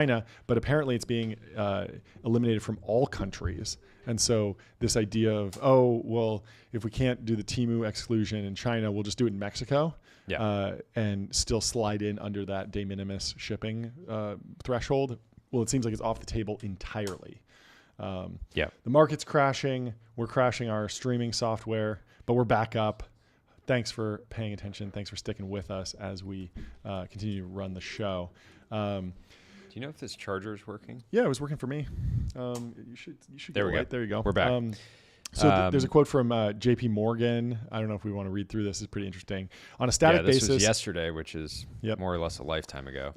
China, but apparently it's being eliminated from all countries. And so this idea of, oh, well, if we can't do the Temu exclusion in China, we'll just do it in Mexico and still slide in under that de minimis shipping threshold. Well, it seems like it's off the table entirely. The market's crashing. We're crashing our streaming software, but we're back up. Thanks for paying attention. Thanks for sticking with us as we continue to run the show. Do you know if this charger is working? Yeah, it was working for me. You should. There we go. There you go. We're back. There's a quote from J.P. Morgan. I don't know if we want to read through this. It's pretty interesting. On a static basis, this was yesterday, which is more or less a lifetime ago.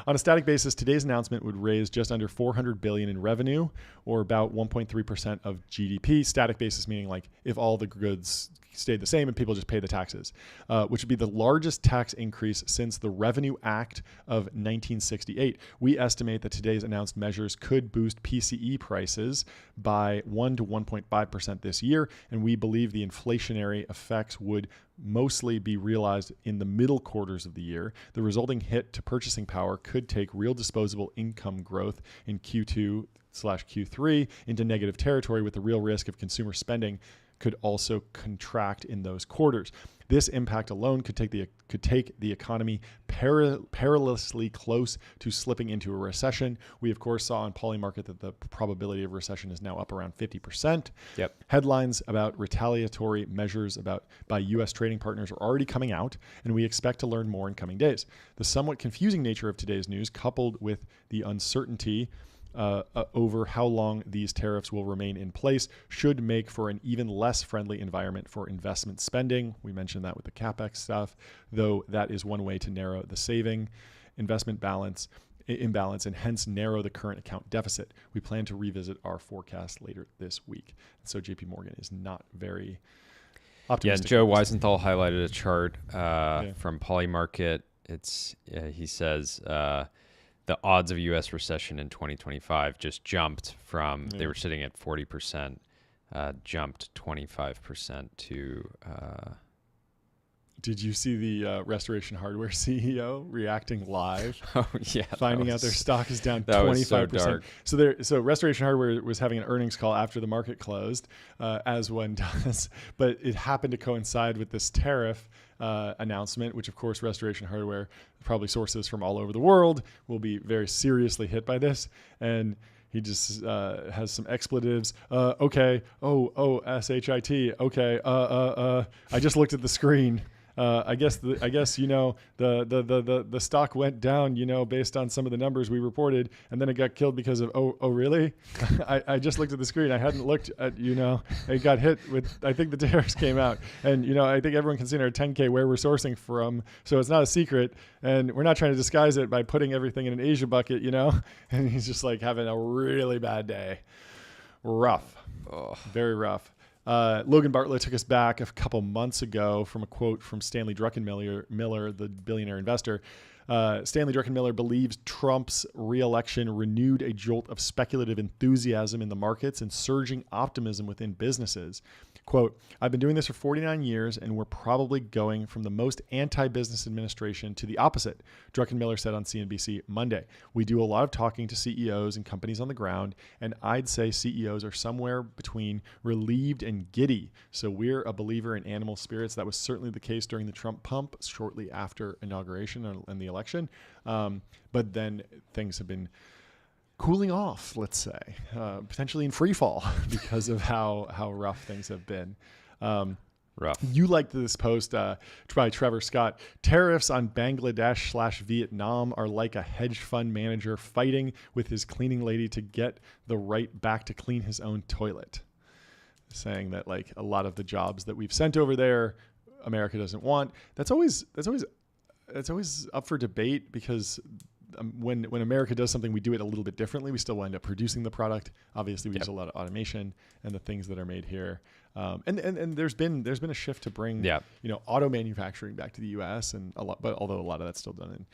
On a static basis, today's announcement would raise just under $400 billion in revenue, or about 1.3% of GDP. Static basis meaning like if all the goods stayed the same and people just pay the taxes, which would be the largest tax increase since the Revenue Act of 1968. We estimate that today's announced measures could boost PCE prices by 1 to 1.5% this year, and we believe the inflationary effects would mostly be realized in the middle quarters of the year. The resulting hit to purchasing power could take real disposable income growth in Q2/Q3 into negative territory, with the real risk of consumer spending could also contract in those quarters. This impact alone could take the economy perilously close to slipping into a recession. We, of course, saw on Polymarket that the probability of recession is now up around 50%. Headlines about retaliatory measures by U.S. trading partners are already coming out, and we expect to learn more in coming days. The somewhat confusing nature of today's news, coupled with the uncertainty over how long these tariffs will remain in place, should make for an even less friendly environment for investment spending. We mentioned that with the CapEx stuff, though that is one way to narrow the saving investment imbalance and hence narrow the current account deficit. We plan to revisit our forecast later this week. So JP Morgan is not very optimistic. Joe Weisenthal highlighted a chart from Polymarket. He says the odds of a U.S. recession in 2025 just jumped from, they were sitting at 40%, jumped 25% to... Did you see the Restoration Hardware CEO reacting live? Oh, yeah. Finding out their stock is down 25%. Was so dark. So Restoration Hardware was having an earnings call after the market closed, as one does, but it happened to coincide with this tariff announcement, which of course Restoration Hardware, probably sources from all over the world, will be very seriously hit by this. And he just has some expletives. Okay. Oh, S-H-I-T. Okay. I just looked at the screen. I guess the stock went down, based on some of the numbers we reported, and then it got killed because of oh really? I just looked at the screen. I hadn't looked at it got hit with. I think the tariffs came out, and I think everyone can see in our 10K where we're sourcing from, so it's not a secret, and we're not trying to disguise it by putting everything in an Asia bucket, And he's just like having a really bad day. Rough, very rough. Logan Bartlett took us back a couple months ago from a quote from Stanley Druckenmiller, the billionaire investor. Stanley Druckenmiller believes Trump's re-election renewed a jolt of speculative enthusiasm in the markets and surging optimism within businesses. Quote, I've been doing this for 49 years, and we're probably going from the most anti-business administration to the opposite, Druckenmiller said on CNBC Monday. We do a lot of talking to CEOs and companies on the ground, and I'd say CEOs are somewhere between relieved and giddy. So we're a believer in animal spirits. That was certainly the case during the Trump pump shortly after inauguration and the election. But then things have been cooling off, let's say, potentially in free fall because of how rough things have been. Rough. You liked this post by Trevor Scott. Tariffs on Bangladesh/Vietnam are like a hedge fund manager fighting with his cleaning lady to get the right back to clean his own toilet. Saying that like a lot of the jobs that we've sent over there, America doesn't want. That's always up for debate because when America does something, we do it a little bit differently. We still wind up producing the product. Obviously, we use a lot of automation and the things that are made here. And there's been a shift to bring auto manufacturing back to the U.S. and although a lot of that's still done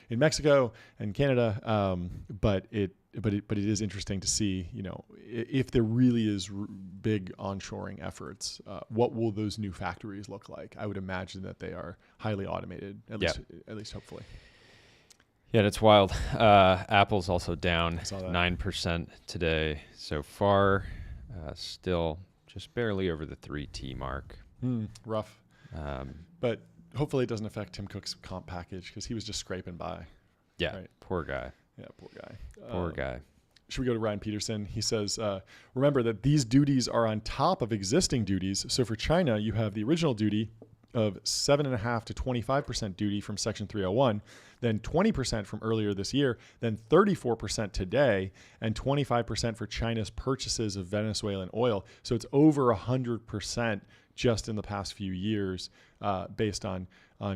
in Mexico and Canada. But it is interesting to see if there really is big onshoring efforts. What will those new factories look like? I would imagine that they are highly automated, at least hopefully. Yeah, that's wild. Apple's also down I saw that. 9% today so far. Still just barely over the 3T mark. Rough. But hopefully it doesn't affect Tim Cook's comp package because he was just scraping by. Yeah, Right. poor guy. Yeah, poor guy. Poor guy. Should we go to Ryan Peterson? He says, remember that these duties are on top of existing duties. So for China, you have the original duty of 7.5% to 25% duty from Section 301, then 20% from earlier this year, then 34% today, and 25% for China's purchases of Venezuelan oil. So it's over 100% just in the past few years based on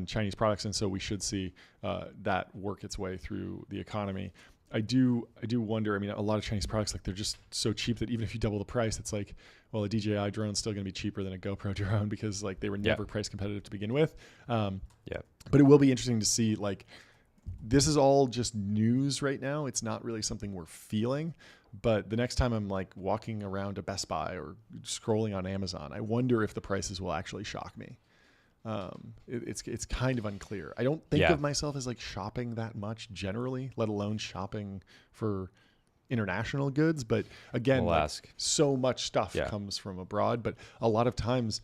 Chinese products. And so we should see that work its way through the economy. I do wonder, I mean, a lot of Chinese products, like they're just so cheap that even if you double the price, it's like, well, a DJI drone is still going to be cheaper than a GoPro drone because like they were never price competitive to begin with. But it will be interesting to see, like, this is all just news right now. It's not really something we're feeling. But the next time I'm like walking around a Best Buy or scrolling on Amazon, I wonder if the prices will actually shock me. It's kind of unclear. I don't think of myself as like shopping that much generally, let alone shopping for international goods. But again, so much stuff comes from abroad. But a lot of times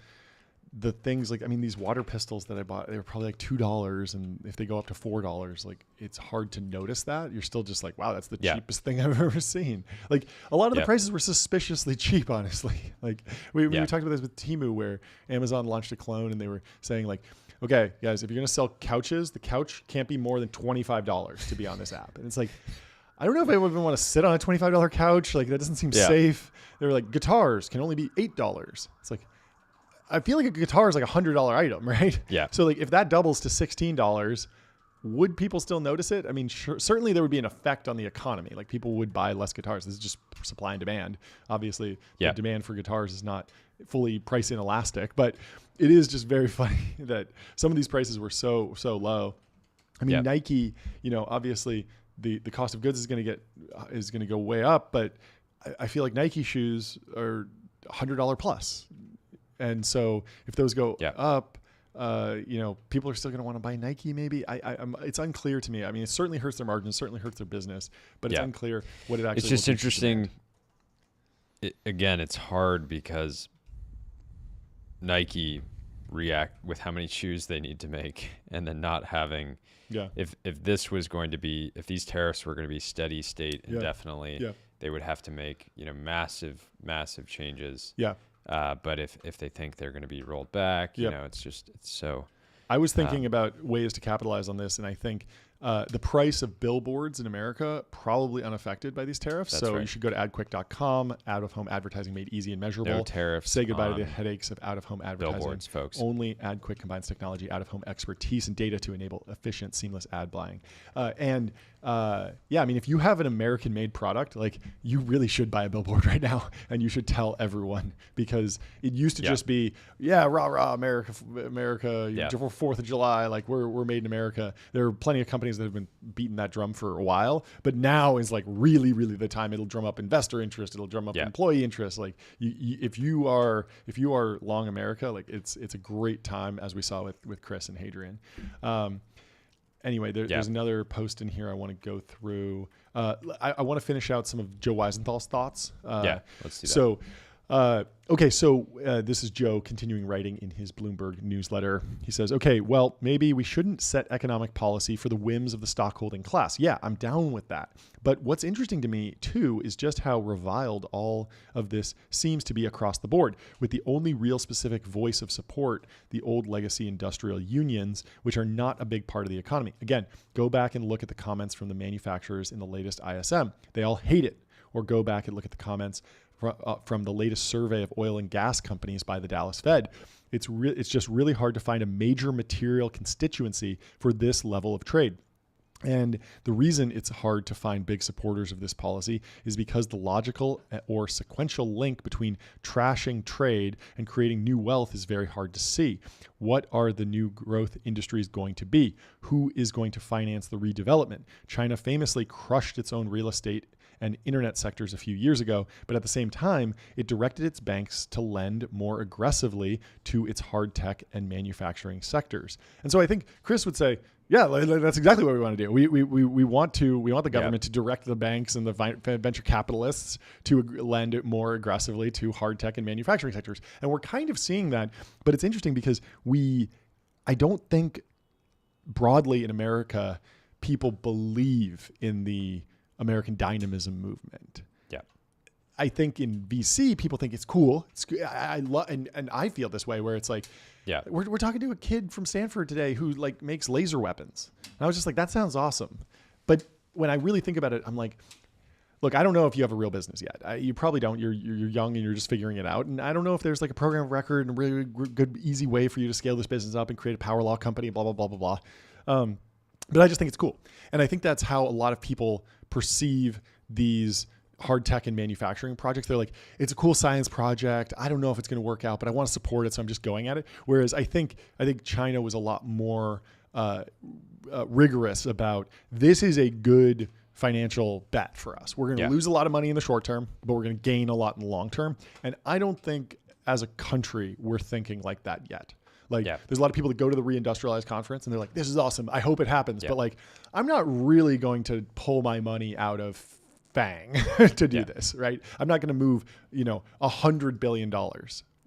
the things like, I mean, these water pistols that I bought, they were probably like $2. And if they go up to $4, like it's hard to notice that. You're still just like, wow, that's the cheapest thing I've ever seen. Like a lot of the prices were suspiciously cheap, honestly. Like we talked about this with Temu, where Amazon launched a clone and they were saying like, okay, guys, if you're going to sell couches, the couch can't be more than $25 to be on this app. And it's like, I don't know if I would even want to sit on a $25 couch. Like that doesn't seem safe. They were like, guitars can only be $8. It's like, I feel like a guitar is like $100 item, right? Yeah. So like if that doubles to $16, would people still notice it? I mean, certainly there would be an effect on the economy. Like people would buy less guitars. This is just supply and demand. Obviously, the demand for guitars is not fully price inelastic, but it is just very funny that some of these prices were so low. I mean, Nike, you know, obviously the cost of goods is going to go way up, but I feel like Nike shoes are $100 plus. And so if those go up, you know, people are still going to want to buy Nike maybe. It's unclear to me. I mean, it certainly hurts their margins, certainly hurts their business, but it's unclear what it actually is. It's just interesting. Again, it's hard because Nike react with how many shoes they need to make and then not having, if this was going to be, if these tariffs were going to be steady state indefinitely, they would have to make, you know, massive changes. But if they think they're going to be rolled back, you know, it's so. I was thinking about ways to capitalize on this, and I think the price of billboards in America probably unaffected by these tariffs. That's so right. You should go to adquick.com, out-of-home advertising made easy and measurable. No tariffs. Say goodbye to the headaches of out-of-home advertising. Billboards, folks. Only AdQuick combines technology, out-of-home expertise, and data to enable efficient, seamless ad buying. I mean, if you have an American-made product, like you really should buy a billboard right now, and you should tell everyone, because it used to just be, rah, America, for 4th of July, like we're made in America. There are plenty of companies that have been beating that drum for a while, but now is like really the time. It'll drum up investor interest. It'll drum up employee interest. Like if you are long America, like it's a great time, as we saw with Chris and Hadrian. Anyway, there's another post in here I want to go through. I want to finish out some of Joe Weisenthal's thoughts. Let's do that. So this is Joe continuing writing in his Bloomberg newsletter. He says, okay, well, maybe we shouldn't set economic policy for the whims of the stockholding class. Yeah, I'm down with that. But what's interesting to me, too, is just how reviled all of this seems to be across the board, with the only real specific voice of support, the old legacy industrial unions, which are not a big part of the economy. Again, go back and look at the comments from the manufacturers in the latest ISM. They all hate it. Or go back and look at the comments from the latest survey of oil and gas companies by the Dallas Fed. It's just really hard to find a major material constituency for this level of trade. And the reason it's hard to find big supporters of this policy is because the logical or sequential link between trashing trade and creating new wealth is very hard to see. What are the new growth industries going to be? Who is going to finance the redevelopment? China famously crushed its own real estate and internet sectors a few years ago, but at the same time, it directed its banks to lend more aggressively to its hard tech and manufacturing sectors. And so I think Chris would say, Yeah, that's exactly what we want to do. We want the government to direct the banks and the venture capitalists to lend more aggressively to hard tech and manufacturing sectors. And we're kind of seeing that, but it's interesting because I don't think broadly in America, people believe in the American dynamism movement. Yeah. I think in VC, people think it's cool. I love, and I feel this way where it's like, yeah, we're talking to a kid from Stanford today who like makes laser weapons. And I was just like, that sounds awesome. But when I really think about it, I'm like, look, I don't know if you have a real business yet. You probably don't. You're young and you're just figuring it out. And I don't know if there's like a program of record and a really good, easy way for you to scale this business up and create a power law company, blah, blah, blah, blah, blah. But I just think it's cool. And I think that's how a lot of people perceive these hard tech and manufacturing projects. They're like, it's a cool science project. I don't know if it's going to work out, but I want to support it. So I'm just going at it. Whereas I think China was a lot more rigorous about, this is a good financial bet for us. We're going to lose a lot of money in the short term, but we're going to gain a lot in the long term. And I don't think as a country, we're thinking like that yet. Like there's a lot of people that go to the Reindustrialized conference and they're like, this is awesome. I hope it happens. But like, I'm not really going to pull my money out of FANG to do this, right? I'm not going to move, $100 billion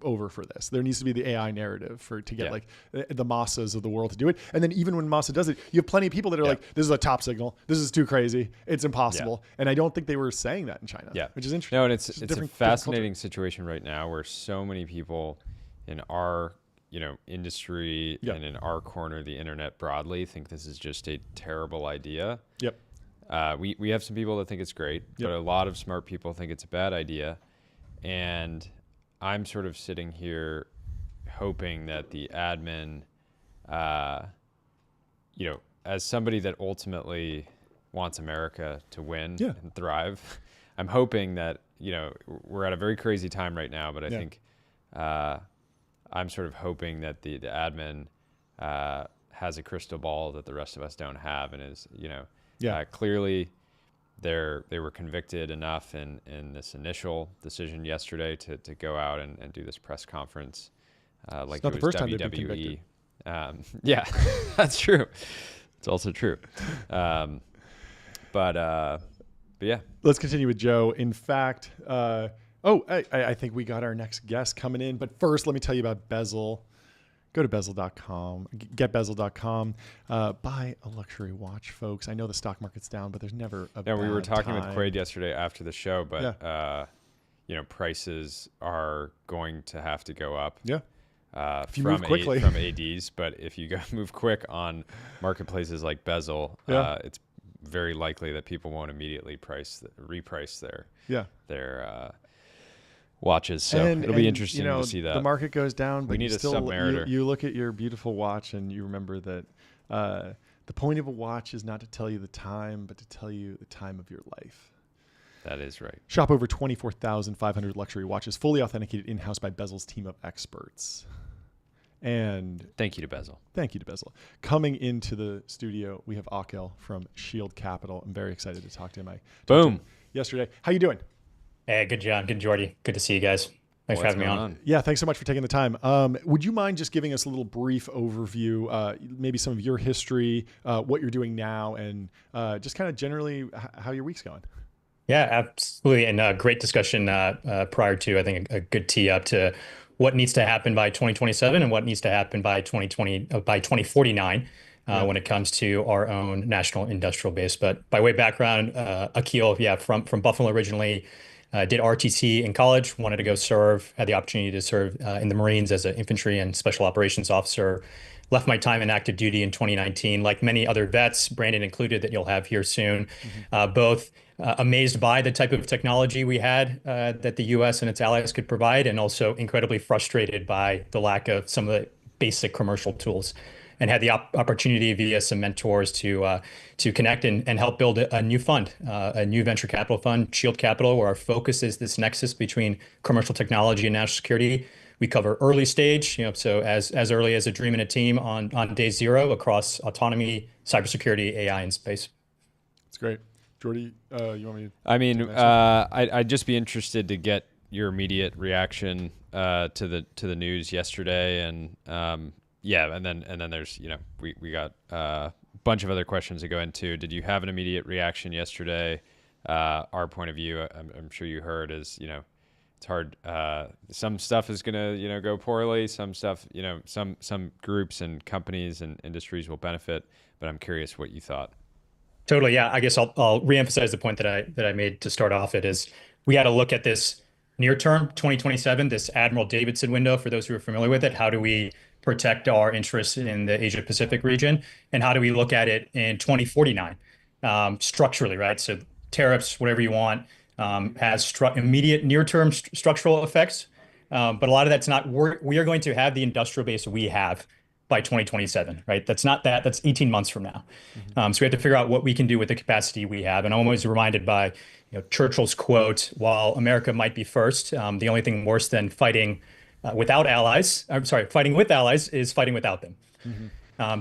over for this. There needs to be the AI narrative to get like the Massas of the world to do it. And then even when Massa does it, you have plenty of people that are like, this is a top signal. This is too crazy. It's impossible. And I don't think they were saying that in China, which is interesting. No, and it's a fascinating situation right now where so many people in our industry and in our corner of the internet broadly think this is just a terrible idea. We have some people that think it's great, but a lot of smart people think it's a bad idea. And I'm sort of sitting here hoping that the admin, as somebody that ultimately wants America to win and thrive, I'm hoping that, we're at a very crazy time right now, but I think I'm sort of hoping that the admin has a crystal ball that the rest of us don't have, and is, clearly they were convicted enough in this initial decision yesterday to go out and do this press conference like it was WWE. Yeah, that's true. It's also true. But yeah. Let's continue with Joe. In fact, I think we got our next guest coming in. But first, let me tell you about Bezel. Go to Bezel.com, getbezel.com, buy a luxury watch, folks. I know the stock market's down, but there's never a bad we were talking time. with Quaid yesterday after the show, but prices are going to have to go up. If you move quickly from ADs, but if you move quick on marketplaces like Bezel, it's very likely that people won't immediately reprice their watches. So it'll be interesting to see that. The market goes down, but we need you look at your beautiful watch and you remember that the point of a watch is not to tell you the time, but to tell you the time of your life. That is right. Shop over 24,500 luxury watches, fully authenticated in-house by Bezel's team of experts. And thank you to Bezel. Thank you to Bezel. Coming into the studio, we have Akhil from Shield Capital. I'm very excited to talk to him. I talked to him yesterday. How you doing? Hey, good, John. Good, Jordy. Good to see you guys. Thanks for having me on. Yeah, thanks so much for taking the time. Would you mind just giving us a little brief overview, maybe some of your history, what you're doing now, and just kind of generally how your week's going? Yeah, absolutely. And great discussion prior to, I think, a good tee up to what needs to happen by 2027 and what needs to happen by 2049 when it comes to our own national industrial base. But by way of background, Akhil, from Buffalo originally, did RTC in college, wanted to go serve, had the opportunity to serve in the Marines as an infantry and special operations officer. Left my time in active duty in 2019. Like many other vets, Brandon included, that you'll have here soon, both amazed by the type of technology we had that the U.S. and its allies could provide, and also incredibly frustrated by the lack of some of the basic commercial tools. And had the opportunity via some mentors to connect and help build a new fund, a new venture capital fund, Shield Capital, where our focus is this nexus between commercial technology and national security. We cover early stage, so as early as a dream and a team on day zero across autonomy, cybersecurity, AI, and space. That's great. Jordy, you want me to? I mean, I'd just be interested to get your immediate reaction to the news yesterday, and and then there's we got bunch of other questions to go into. Did you have an immediate reaction yesterday? Our point of view, I'm sure you heard, is, it's hard. Some stuff is going to, go poorly. Some stuff, some groups and companies and industries will benefit. But I'm curious what you thought. Totally. Yeah. I guess I'll reemphasize the point that I made to start off. It is, we got to look at this near term, 2027, this Admiral Davidson window. For those who are familiar with it, how do we protect our interests in the Asia Pacific region, and how do we look at it in 2049 structurally, right? So tariffs, whatever you want, has immediate near-term structural effects, but a lot of that's not. We are going to have the industrial base we have by 2027, right? That's 18 months from now. So we have to figure out what we can do with the capacity we have. And I'm always reminded by Churchill's quote: "While America might be first, the only thing worse than fighting without allies, fighting with allies is fighting without them."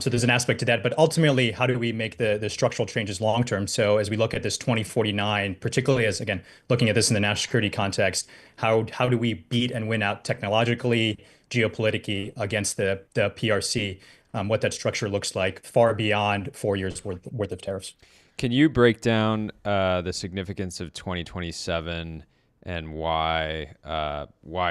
So there's an aspect to that, but ultimately, how do we make the structural changes long term? So as we look at this 2049, particularly as, again, looking at this in the national security context, how do we beat and win out technologically, geopolitically against the PRC? What that structure looks like far beyond 4 years worth of tariffs. Can you break down the significance of 2027 and why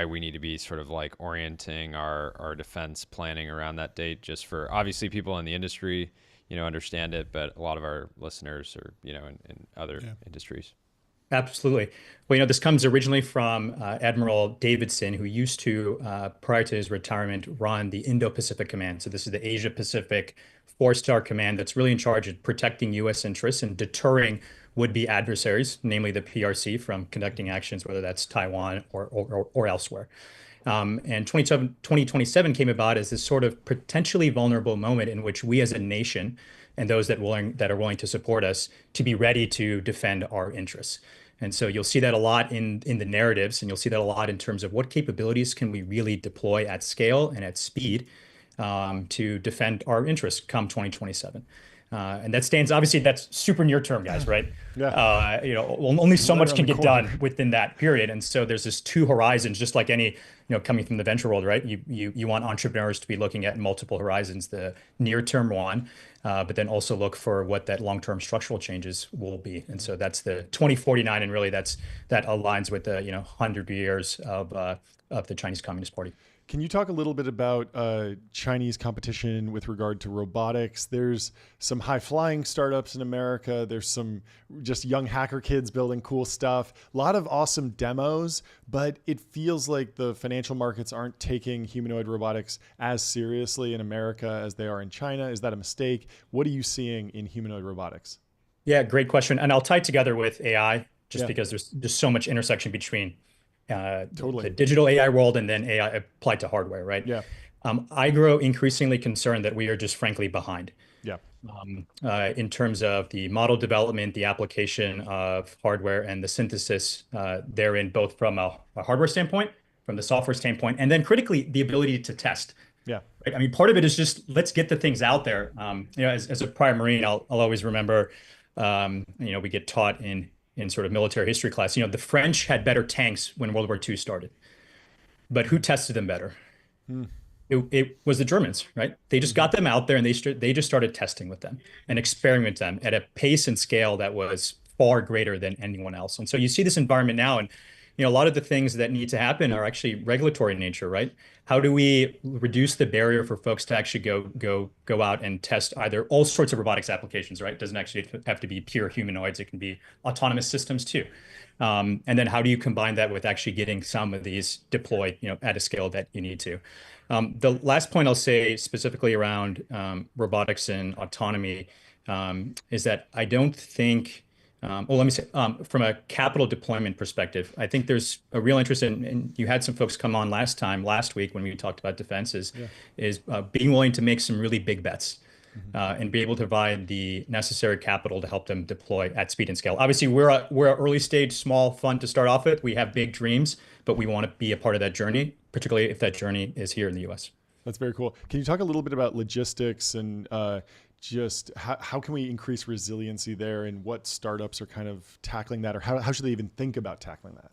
we need to be sort of like orienting our defense planning around that date? Just for, obviously, people in the industry, understand it, but a lot of our listeners are, in other industries. Absolutely. Well, this comes originally from Admiral Davidson, who used to, prior to his retirement, run the Indo-Pacific Command. So this is the Asia Pacific 4-star command that's really in charge of protecting U.S. interests and deterring would-be adversaries, namely the PRC, from conducting actions, whether that's Taiwan or elsewhere. And 2027 came about as this sort of potentially vulnerable moment in which we as a nation and those that are willing to support us to be ready to defend our interests. And so you'll see that a lot in the narratives, and you'll see that a lot in terms of what capabilities can we really deploy at scale and at speed to defend our interests come 2027. And that stands, obviously, that's super near term, guys, right? Yeah. Only so much can get done within that period. And so there's this two horizons, just like any, coming from the venture world, right? You want entrepreneurs to be looking at multiple horizons, the near term one, but then also look for what that long term structural changes will be. And so that's the 2049, and really that aligns with the 100 years of the Chinese Communist Party. Can you talk a little bit about Chinese competition with regard to robotics? There's some high-flying startups in America. There's some just young hacker kids building cool stuff. A lot of awesome demos, but it feels like the financial markets aren't taking humanoid robotics as seriously in America as they are in China. Is that a mistake? What are you seeing in humanoid robotics? Yeah, great question. And I'll tie it together with AI just because there's so much intersection between the digital AI world and then AI applied to hardware, right? Yeah. I grow increasingly concerned that we are just frankly behind. Yeah. In terms of the model development, the application of hardware, and the synthesis therein, both from a hardware standpoint, from the software standpoint, and then critically the ability to test. Yeah. Right? I mean, part of it is just let's get the things out there. As a prior Marine, I'll always remember, we get taught in sort of military history class, the French had better tanks when World War II started, but who tested them better? It was the Germans, right? They just got them out there and they just started testing with them and experimenting with them at a pace and scale that was far greater than anyone else. And so you see this environment now, and a lot of the things that need to happen are actually regulatory in nature, right? How do we reduce the barrier for folks to actually go out and test either all sorts of robotics applications, right? It doesn't actually have to be pure humanoids. It can be autonomous systems too. And then how do you combine that with actually getting some of these deployed, at a scale that you need to? The last point I'll say specifically around robotics and autonomy is that I don't think, let me say, from a capital deployment perspective, I think there's a real interest in you had some folks come on last week when we talked about defense, is being willing to make some really big bets and be able to provide the necessary capital to help them deploy at speed and scale. Obviously, we're an early stage, small fund to start off with. We have big dreams, but we want to be a part of that journey, particularly if that journey is here in the U.S. That's very cool. Can you talk a little bit about logistics and just how can we increase resiliency there, and what startups are kind of tackling that, or how should they even think about tackling that?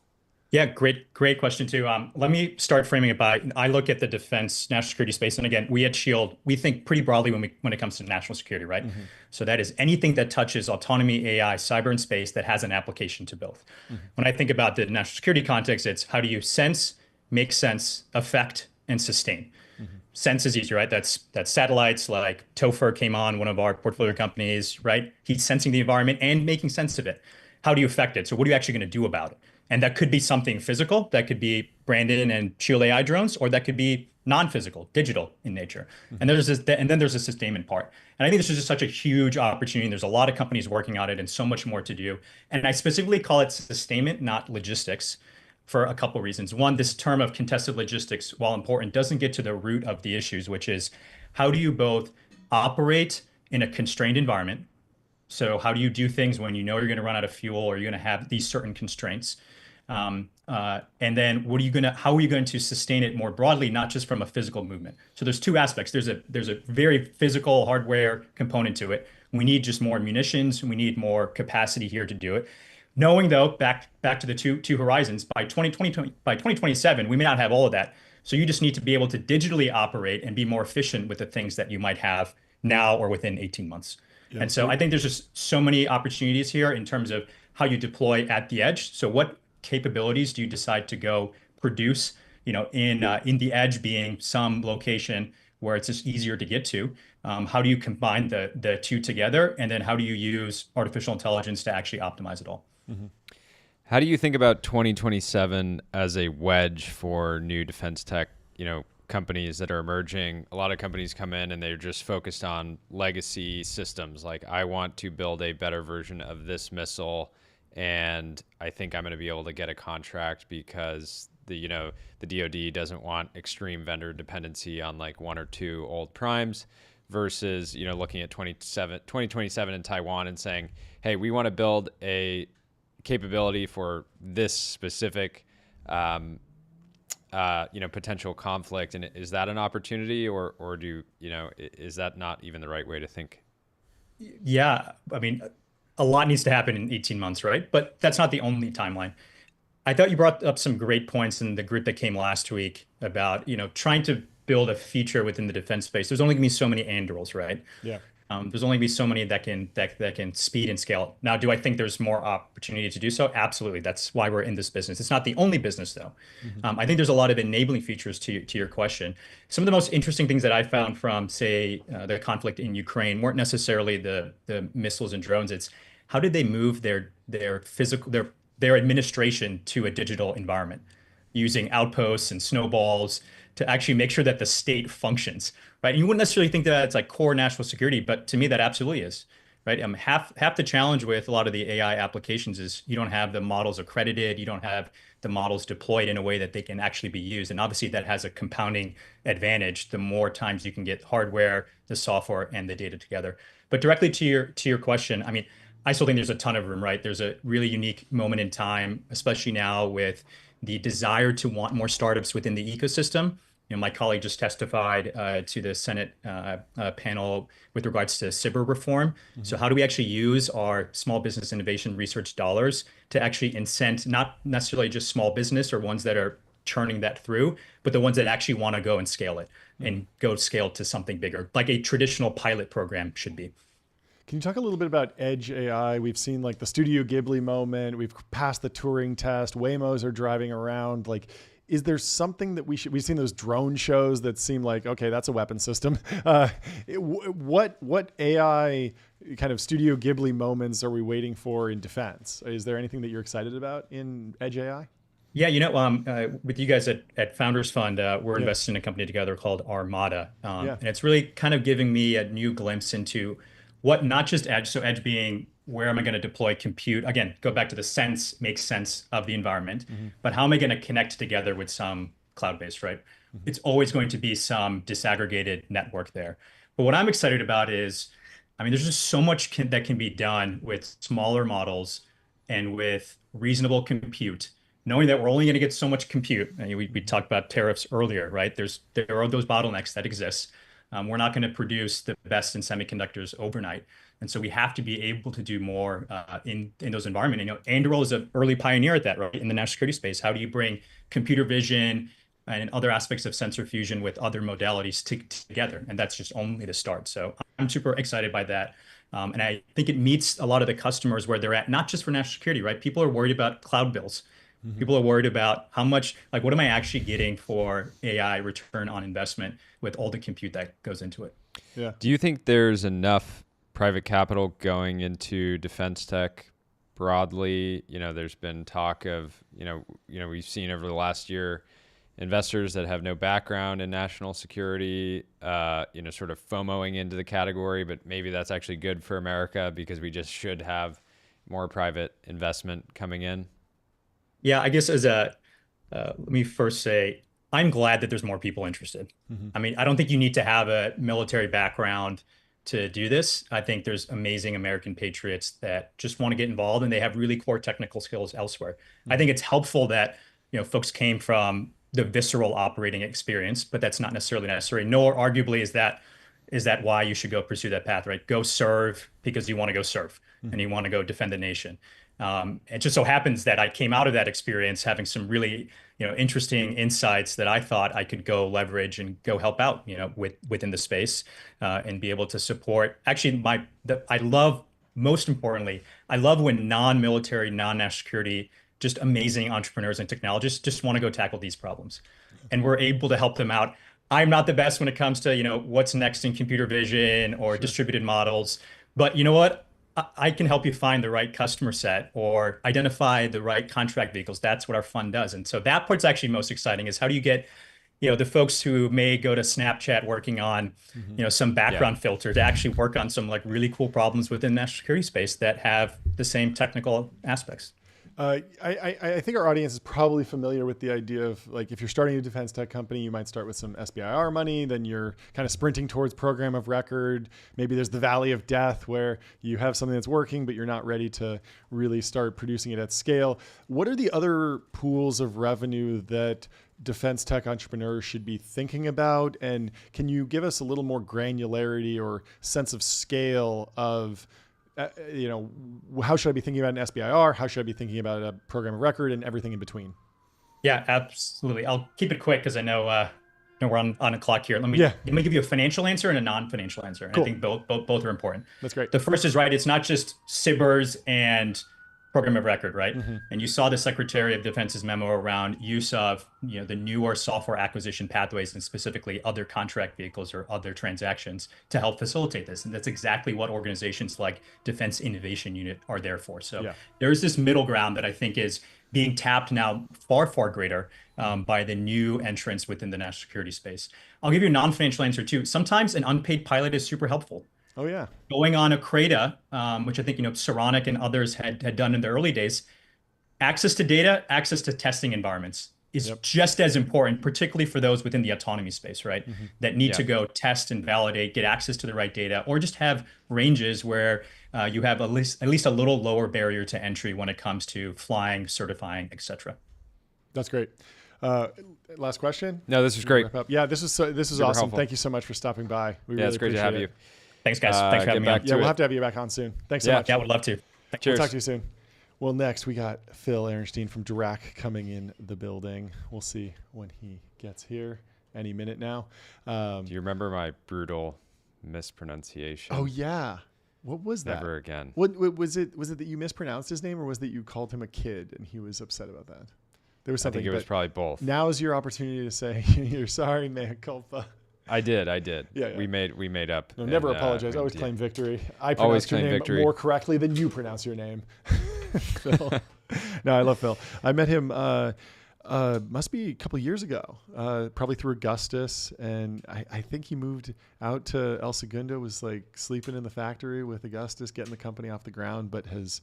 Yeah, great question too. Let me start framing it by I look at the defense national security space, and again, we at Shield we think pretty broadly when it comes to national security, right? Mm-hmm. So that is anything that touches autonomy, AI, cyber, and space that has an application to both. Mm-hmm. When I think about the national security context, it's how do you sense, make sense, affect, and sustain. Mm-hmm. Sense is easy, right? That's satellites like Topher came on, one of our portfolio companies, right? He's sensing the environment and making sense of it. How do you affect it? So what are you actually going to do about it? And that could be something physical, that could be Brandon and Shield AI drones, or that could be non-physical, digital in nature. Mm-hmm. And then there's a sustainment part. And I think this is just such a huge opportunity. There's a lot of companies working on it and so much more to do. And I specifically call it sustainment, not logistics, for a couple of reasons. One, this term of contested logistics, while important, doesn't get to the root of the issues, which is how do you both operate in a constrained environment? So how do you do things when you know you're going to run out of fuel or you're going to have these certain constraints? And then how are you going to sustain it more broadly, not just from a physical movement? So there's two aspects. There's a very physical hardware component to it. We need just more munitions. We need more capacity here to do it. Knowing though, back to the two horizons, by 2027, we may not have all of that. So you just need to be able to digitally operate and be more efficient with the things that you might have now or within 18 months. Yeah. And so I think there's just so many opportunities here in terms of how you deploy at the edge. So what capabilities do you decide to go produce, in the edge being some location where it's just easier to get to? How do you combine the two together? And then how do you use artificial intelligence to actually optimize it all? Mm-hmm. How do you think about 2027 as a wedge for new defense tech, companies that are emerging? A lot of companies come in and they're just focused on legacy systems. Like, I want to build a better version of this missile, and I think I'm going to be able to get a contract because the DoD doesn't want extreme vendor dependency on like one or two old primes, versus, looking at 2027 in Taiwan and saying, hey, we want to build a capability for this specific potential conflict. And is that an opportunity, or is that not even the right way to think? Yeah, I mean, a lot needs to happen in 18 months, right? But that's not the only timeline. I thought you brought up some great points in the group that came last week about, trying to build a feature within the defense space. There's only gonna be so many Andurils, right? Yeah. There's only gonna be so many that can speed and scale. Now, do I think there's more opportunity to do so? Absolutely. That's why we're in this business. It's not the only business, though. Mm-hmm. I think there's a lot of enabling features to your question. Some of the most interesting things that I found from, say, the conflict in Ukraine weren't necessarily the missiles and drones. It's how did they move their administration to a digital environment using outposts and snowballs to actually make sure that the state functions, right? And you wouldn't necessarily think that it's like core national security, but to me, that absolutely is, right? Half the challenge with a lot of the AI applications is you don't have the models accredited, you don't have the models deployed in a way that they can actually be used. And obviously that has a compounding advantage the more times you can get hardware, the software, and the data together. But directly to your question, I mean, I still think there's a ton of room, right? There's a really unique moment in time, especially now with the desire to want more startups within the ecosystem. My colleague just testified to the Senate panel with regards to cyber reform. Mm-hmm. So how do we actually use our small business innovation research dollars to actually incent not necessarily just small business or ones that are churning that through, but the ones that actually want to go and scale it and go scale to something bigger, like a traditional pilot program should be. Can you talk a little bit about edge AI? We've seen like the Studio Ghibli moment. We've passed the Turing test. Waymos are driving around. Like, is there something that we've seen those drone shows that seem like, okay, that's a weapon system. What AI kind of Studio Ghibli moments are we waiting for in defense? Is there anything that you're excited about in edge AI? Yeah, with you guys at Founders Fund, we're investing in a company together called Armada. And it's really kind of giving me a new glimpse into what not just edge, so edge being where am I going to deploy compute? Again, go back to the makes sense of the environment, but how am I going to connect together with some cloud-based, right? Mm-hmm. It's always going to be some disaggregated network there. But what I'm excited about is, I mean, there's just so much that can be done with smaller models and with reasonable compute, knowing that we're only going to get so much compute. I mean, we talked about tariffs earlier, right? There are those bottlenecks that exist. We're not going to produce the best in semiconductors overnight. And so we have to be able to do more in those environments. And, Anduril is an early pioneer at that, right? In the national security space. How do you bring computer vision and other aspects of sensor fusion with other modalities together? And that's just only the start. So I'm super excited by that. And I think it meets a lot of the customers where they're at, not just for national security, right? People are worried about cloud bills. People are worried about how much, like, what am I actually getting for AI return on investment with all the compute that goes into it? Yeah. Do you think there's enough private capital going into defense tech broadly? There's been talk of, we've seen over the last year investors that have no background in national security, sort of FOMOing into the category, but maybe that's actually good for America because we just should have more private investment coming in. Yeah, I guess let me first say, I'm glad that there's more people interested. I mean, I don't think you need to have a military background to do this. I think there's amazing American patriots that just want to get involved and they have really core technical skills elsewhere. I think it's helpful that, folks came from the visceral operating experience, but that's not necessarily necessary, nor arguably is that why you should go pursue that path, right? Go serve because you want to go serve and you want to go defend the nation. It just so happens that I came out of that experience having some really, interesting insights that I thought I could go leverage and go help out, within the space, and be able to support. Actually, most importantly, I love when non-military, non-national security, just amazing entrepreneurs and technologists just want to go tackle these problems, and we're able to help them out. I'm not the best when it comes to, what's next in computer vision or distributed models, but you know what? I can help you find the right customer set or identify the right contract vehicles. That's what our fund does. And so that part's actually most exciting is how do you get, the folks who may go to Snapchat working on, some background filter to actually work on some like really cool problems within national security space that have the same technical aspects. I think our audience is probably familiar with the idea of, like, if you're starting a defense tech company, you might start with some SBIR money, then you're kind of sprinting towards program of record. Maybe there's the valley of death where you have something that's working, but you're not ready to really start producing it at scale. What are the other pools of revenue that defense tech entrepreneurs should be thinking about? And can you give us a little more granularity or sense of scale of, how should I be thinking about an SBIR? How should I be thinking about a program of record and everything in between? Yeah, absolutely. I'll keep it quick because I know we're on a clock here. Let me give you a financial answer and a non-financial answer. Cool. I think both are important. That's great. The first is right. It's not just SBIRs and program of record, right? And you saw the Secretary of Defense's memo around use of the newer software acquisition pathways and specifically other contract vehicles or other transactions to help facilitate this. And that's exactly what organizations like Defense Innovation Unit are there for. So there's this middle ground that I think is being tapped now far, far greater by the new entrants within the national security space. I'll give you a non-financial answer too. Sometimes an unpaid pilot is super helpful. Oh, yeah. Going on a CRADA, which I think, Saronic and others had done in the early days, access to data, access to testing environments is just as important, particularly for those within the autonomy space, right? That need to go test and validate, get access to the right data, or just have ranges where you have at least a little lower barrier to entry when it comes to flying, certifying, et cetera. That's great. Last question? No, this was great. Yeah, this is Super awesome. helpful. Thank you so much for stopping by. We really it's great to have you. Thanks, guys. Thanks for having me on. Yeah, we'll have to have you back on soon. Thanks so much. Yeah, I would love to. We'll talk to you soon. Well, next we got Fil Aronshtein from Dirac coming in the building. We'll see when he gets here any minute now. Do you remember my brutal mispronunciation? Oh, yeah. What was that? Never again. What was it that you mispronounced his name, or was it that you called him a kid and he was upset about that? There was something. I think it was probably both. Now is your opportunity to say you're sorry, mea culpa. I did. Yeah. We made up. No, never apologize. Always claim victory. I pronounce your name more correctly than you pronounce your name. Phil. No, I love Phil. I met him must be a couple of years ago, probably through Augustus, and I think he moved out to El Segundo, was like sleeping in the factory with Augustus, getting the company off the ground, but has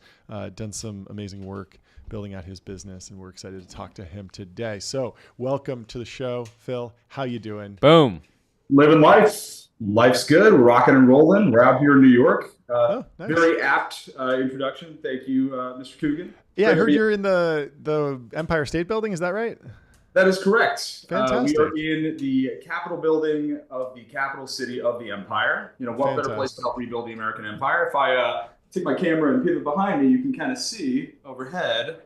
done some amazing work building out his business, and we're excited to talk to him today. So welcome to the show, Phil. How you doing? Boom. Living life. Life's good. We're rocking and rolling. We're out here in New York. Nice. Very apt introduction. Thank you, Mr. Coogan. Yeah, I heard you're in the Empire State Building. Is that right? That is correct. Fantastic. We are in the Capitol building of the capital city of the empire. What better place to help rebuild the American empire? If I take my camera and pivot behind me, you can kind of see overhead.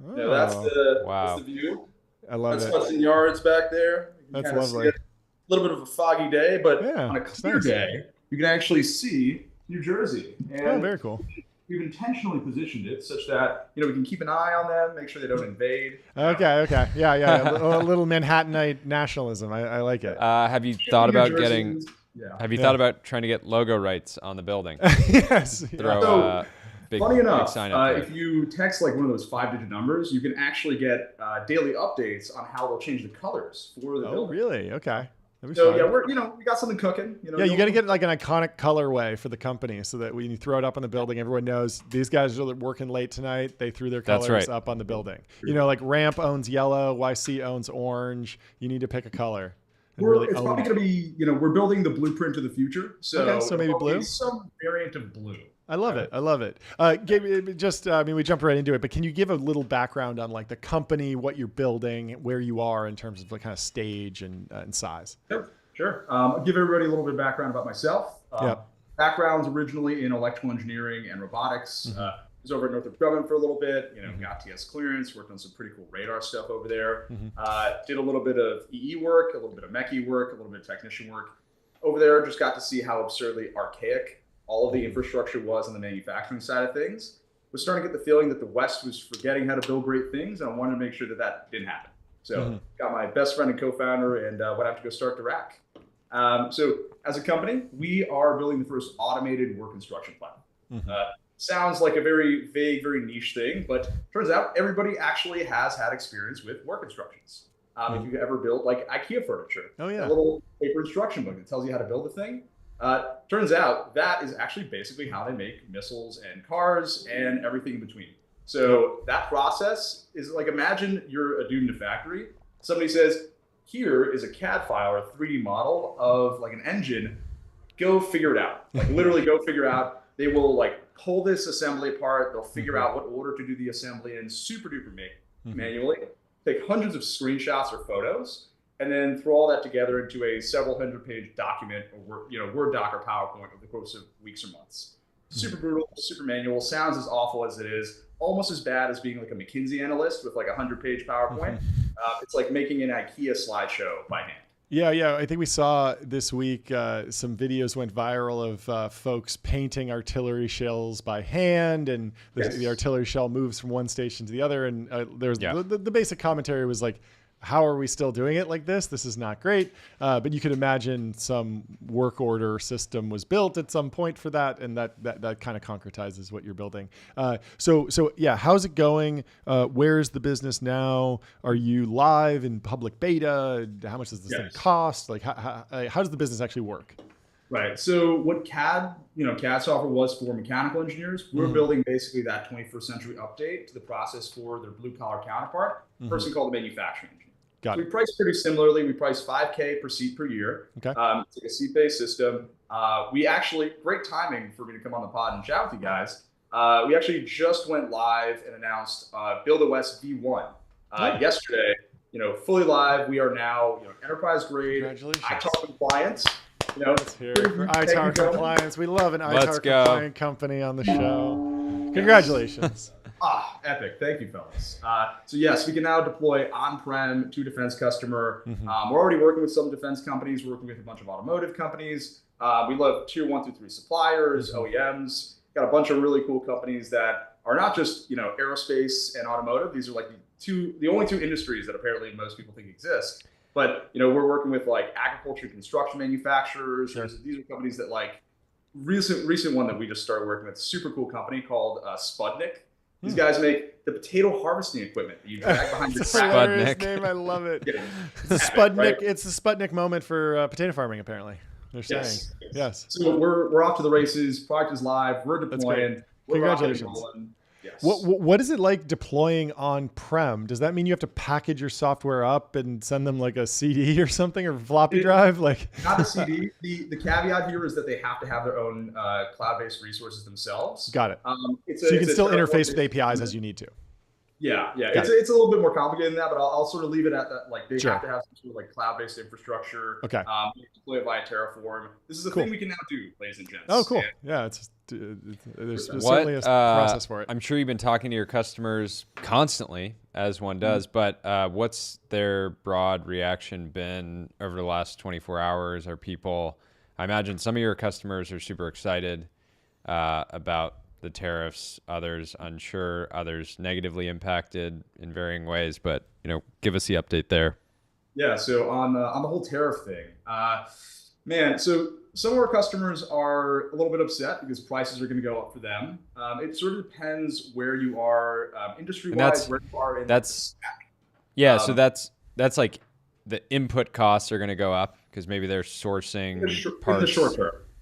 Oh, that's the view. I love that's it. Hudson Yards back there. That's lovely. A little bit of a foggy day, but Yeah, on a clear day, you can actually see New Jersey. And very cool. we've intentionally positioned it such that we can keep an eye on them, make sure they don't invade. Okay. Yeah. A little Manhattanite nationalism. I like it. Have you thought about getting? Have you thought about trying to get logo rights on the building? Yes. Throw funny enough, big sign up if you text like one of those 5-digit numbers, you can actually get daily updates on how they'll change the colors for the building. Oh, really? Okay. So yeah, we got something cooking. Yeah, you got to get like an iconic colorway for the company so that when you throw it up on the building, everyone knows these guys are working late tonight. They threw their colors up on the building. Like Ramp owns yellow, YC owns orange. You need to pick a color. It's probably going to be, we're building the blueprint of the future. So maybe blue, some variant of blue. I love it. We jumped right into it, but can you give a little background on like the company, what you're building, where you are in terms of like kind of stage and size? Sure. I'll give everybody a little bit of background about myself. Background's originally in electrical engineering and robotics. I was over at Northrop Grumman for a little bit, got TS clearance, worked on some pretty cool radar stuff over there. Did a little bit of EE work, a little bit of mechie work, a little bit of technician work. Over there, just got to see how absurdly archaic all of the infrastructure was on the manufacturing side of things. Was starting to get the feeling that the West was forgetting how to build great things, and I wanted to make sure that didn't happen. So got my best friend and co-founder and went out to go start Dirac. So as a company, we are building the first automated work instruction platform. Sounds like a very vague, very niche thing, but turns out everybody actually has had experience with work instructions. If you've ever built like IKEA furniture, a little paper instruction book that tells you how to build a thing. Turns out that is actually basically how they make missiles and cars and everything in between. So that process is like, imagine you're a dude in a factory. Somebody says, here is a CAD file or a 3D model of like an engine. Go figure it out. Like literally go figure out. They will like pull this assembly apart. They'll figure out what order to do the assembly in super duper manually. Take hundreds of screenshots or photos, and then throw all that together into a several hundred-page document or Word doc or PowerPoint over the course of weeks or months. Super brutal, super manual, sounds as awful as it is, almost as bad as being like a McKinsey analyst with like a 100-page PowerPoint. It's like making an IKEA slideshow by hand. Yeah. I think we saw this week some videos went viral of folks painting artillery shells by hand, and the artillery shell moves from one station to the other. And there's the basic commentary was like, how are we still doing it like this? This is not great. But you could imagine some work order system was built at some point for that, and that kind of concretizes what you're building. So how's it going? Where's the business now? Are you live in public beta? How much does this thing cost? Like, how does the business actually work? Right. So what CAD software was for mechanical engineers, we're building basically that 21st century update to the process for their blue collar counterpart, a person called the manufacturing engineer. So we price pretty similarly. We price $5K per seat per year. Okay. It's like a seat-based system. We actually, great timing for me to come on the pod and chat with you guys. We actually just went live and announced Build OS V1 yesterday. Fully live. We are now enterprise grade, ITAR compliant. Let's hear it for ITAR compliance. We love an ITAR compliant company on the show. Congratulations. Epic. Thank you, fellas. So yes, we can now deploy on-prem to defense customer. We're already working with some defense companies. We're working with a bunch of automotive companies. We love tier 1 through 3 suppliers, OEMs. Got a bunch of really cool companies that are not just, aerospace and automotive. These are like the only two industries that apparently most people think exist. But, we're working with like agriculture and construction manufacturers. Sure. These are companies that like recent one that we just started working with, super cool company called Spudnik. These guys make the potato harvesting equipment that you drag behind your tractor. Spudnik name, I love it. It's the Spudnik. Right? It's the Spudnik moment for potato farming. Apparently, they're saying yes. So we're off to the races. Product is live. We're deploying. Congratulations. Yes. What is it like deploying on-prem? Does that mean you have to package your software up and send them like a CD or something or floppy drive? Like not a CD. The caveat here is that they have to have their own cloud-based resources themselves. Got it. So you can still interface with APIs as you need to. Yeah, yeah. Got It's a little bit more complicated than that, but I'll sort of leave it at that. Like they Sure. have to have some sort of like cloud-based infrastructure. Okay. Deploy it via Terraform. This is a Cool. thing we can now do, ladies and gents. Oh, cool. And Yeah, there's certainly a process for it. I'm sure you've been talking to your customers constantly, as one does, but what's their broad reaction been over the last 24 hours? Are people, I imagine some of your customers are super excited about the tariffs, others unsure, others negatively impacted in varying ways, but give us the update there. Yeah, so on the whole tariff thing, man, so some of our customers are a little bit upset because prices are going to go up for them. It sort of depends where you are industry-wise, where you are in the stack. Yeah, so that's like the input costs are going to go up because maybe they're sourcing parts.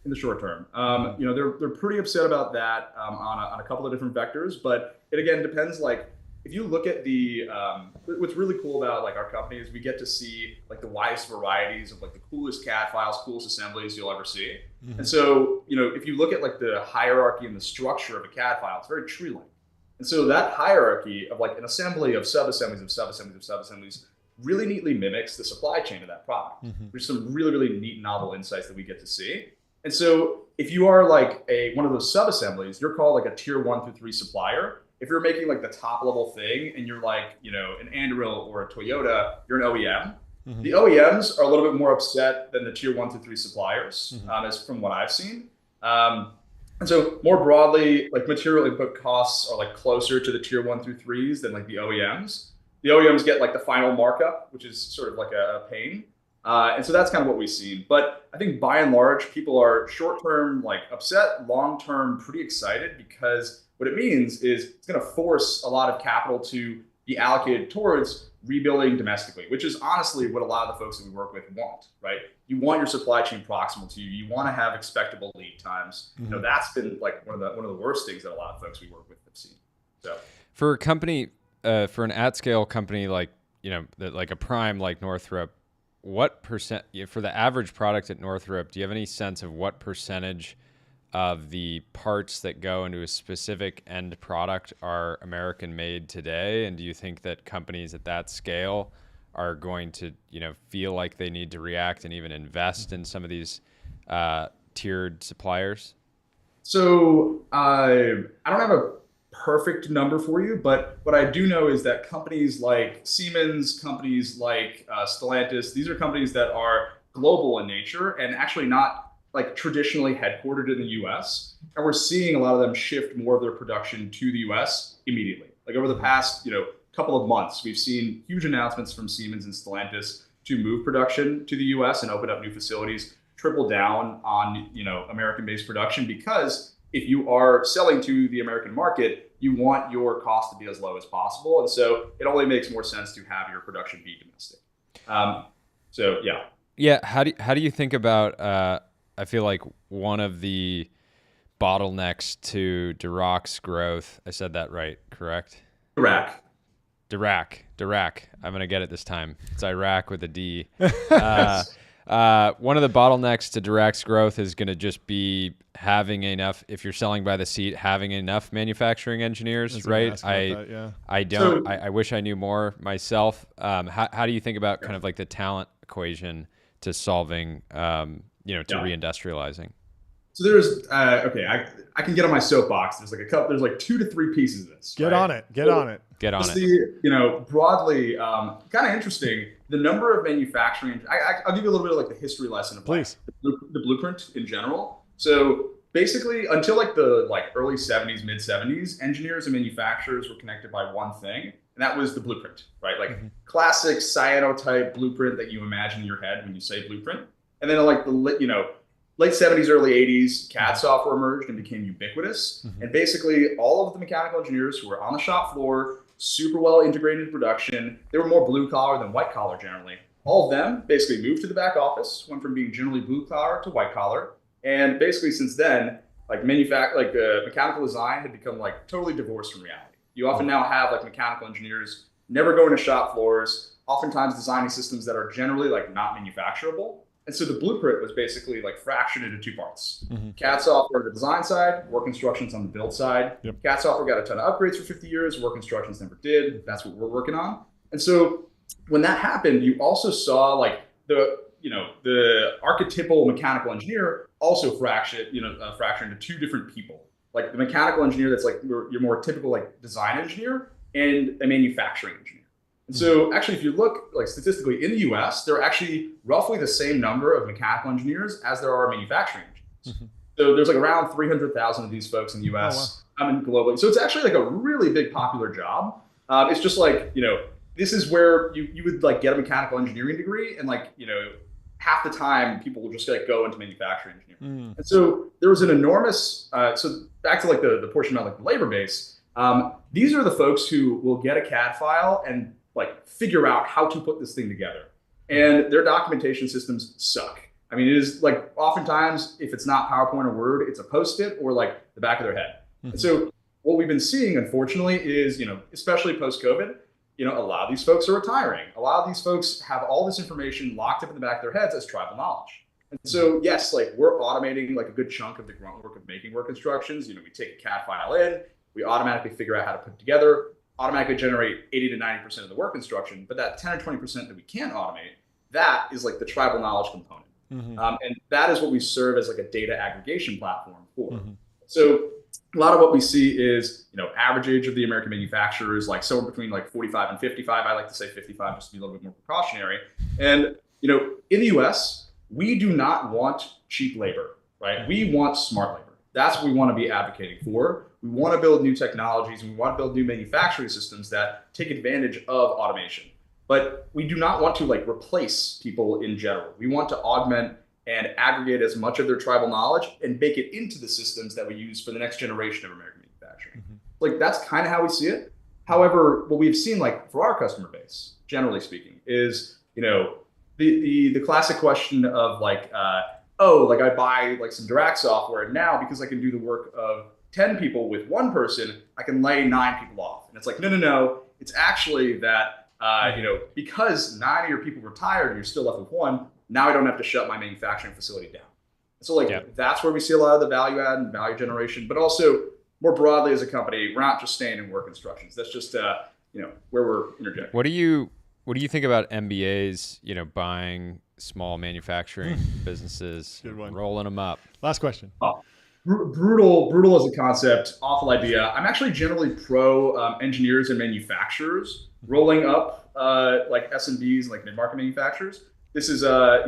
In the short term, they're pretty upset about that on a couple of different vectors. But it again depends. Like if you look at what's really cool about like our company is we get to see like the widest varieties of like the coolest CAD files, coolest assemblies you'll ever see. And so if you look at like the hierarchy and the structure of a CAD file, it's very tree-like. And so that hierarchy of like an assembly of sub-assemblies of sub-assemblies of sub-assemblies really neatly mimics the supply chain of that product. There's some really, really neat novel insights that we get to see. And so if you are like one of those sub-assemblies, you're called like a tier 1 through 3 supplier. If you're making like the top level thing and you're like, an Anduril or a Toyota, you're an OEM. The OEMs are a little bit more upset than the tier 1 through 3 suppliers, as from what I've seen. And so more broadly, like material input costs are like closer to the tier 1 through 3s than like the OEMs. The OEMs get like the final markup, which is sort of like a pain. And so that's kind of what we've seen. But I think by and large, people are short-term like upset, long-term pretty excited because what it means is it's going to force a lot of capital to be allocated towards rebuilding domestically, which is honestly what a lot of the folks that we work with want, right? You want your supply chain proximal to you. You want to have expectable lead times. That's been like one of the worst things that a lot of folks we work with have seen. So for a company, for an at-scale company like like a prime like Northrop, what percent for the average product at Northrop, do you have any sense of what percentage of the parts that go into a specific end product are American made today? And do you think that companies at that scale are going to, feel like they need to react and even invest in some of these tiered suppliers? So I don't have a perfect number for you, but what I do know is that companies like Siemens, companies like Stellantis, these are companies that are global in nature and actually not like traditionally headquartered in the US. And we're seeing a lot of them shift more of their production to the US immediately. Like over the past, couple of months, we've seen huge announcements from Siemens and Stellantis to move production to the US and open up new facilities, triple down on, American-based production, because if you are selling to the American market, you want your cost to be as low as possible. And so it only makes more sense to have your production be domestic. Yeah. Yeah. How do you think about, I feel like one of the bottlenecks to Dirac's growth, I said that right, correct? Dirac. I'm going to get it this time. It's Iraq with a D. One of the bottlenecks to Dirac's growth is going to just be having enough, if you're selling by the seat, having enough manufacturing engineers, right? I wish I knew more myself. How do you think about kind of like the talent equation to solving, to reindustrializing? So there's, I can get on my soapbox. There's like 2 to 3 pieces of this. Get on it. Broadly, kind of interesting. The number of manufacturing, I'll give you a little bit of like the history lesson of like, the blueprint in general. So basically until like the early 70s, mid 70s, engineers and manufacturers were connected by one thing, and that was the blueprint, right? Like classic cyanotype blueprint that you imagine in your head when you say blueprint. And then like the late 70s, early 80s, CAD software emerged and became ubiquitous. And basically all of the mechanical engineers who were on the shop floor, super well integrated in production, they were more blue collar than white collar generally. All of them basically moved to the back office, went from being generally blue collar to white collar. And basically since then, mechanical design had become like totally divorced from reality. You often now have like mechanical engineers never going to shop floors, oftentimes designing systems that are generally like not manufacturable. And so the blueprint was basically like fractured into two parts. CAD software on the design side, work instructions on the build side. CAD software got a ton of upgrades for 50 years, work instructions never did. That's what we're working on. And so when that happened, you also saw like the archetypal mechanical engineer also fracture into two different people. Like the mechanical engineer that's like your more typical like design engineer and a manufacturing engineer. And so actually, if you look like statistically in the US, there are actually roughly the same number of mechanical engineers as there are manufacturing engineers. So there's like around 300,000 of these folks in the US, globally. So it's actually like a really big popular job. It's just like, this is where you would like get a mechanical engineering degree and like, half the time people will just like go into manufacturing engineering. And so there was an enormous, so back to like the portion about like the labor base, these are the folks who will get a CAD file and like figure out how to put this thing together. And their documentation systems suck. I mean, it is like oftentimes if it's not PowerPoint or Word, it's a Post-it or like the back of their head. And so what we've been seeing, unfortunately, is, especially post-COVID, a lot of these folks are retiring. A lot of these folks have all this information locked up in the back of their heads as tribal knowledge. And so, yes, like we're automating like a good chunk of the grunt work of making work instructions. We take a CAD file in, we automatically figure out how to put it together, automatically generate 80 to 90% of the work instruction. But that 10 or 20% that we can't automate, that is like the tribal knowledge component. And that is what we serve as like a data aggregation platform for. So a lot of what we see is, average age of the American manufacturers, like somewhere between like 45 and 55. I like to say 55 just to be a little bit more precautionary. And, in the US, we do not want cheap labor, right? We want smart labor. That's what we want to be advocating for. We want to build new technologies and we want to build new manufacturing systems that take advantage of automation. But we do not want to like replace people in general. We want to augment and aggregate as much of their tribal knowledge and bake it into the systems that we use for the next generation of American manufacturing. Like that's kind of how we see it. However, what we've seen like for our customer base, generally speaking, is, the classic question of like, like I buy like some direct software and now because I can do the work of 10 people with one person, I can lay 9 people off. And it's like, no. It's actually that, because 9 of your people retired and you're still left with one, now I don't have to shut my manufacturing facility down. So like that's where we see a lot of the value add and value generation, but also more broadly as a company, we're not just staying in work instructions. That's just, where we're interjecting. What do you think about MBAs, buying small manufacturing businesses, rolling them up? Last question. Brutal as a concept, awful idea. I'm actually generally pro engineers and manufacturers rolling up like SMBs, like mid-market manufacturers. This is, I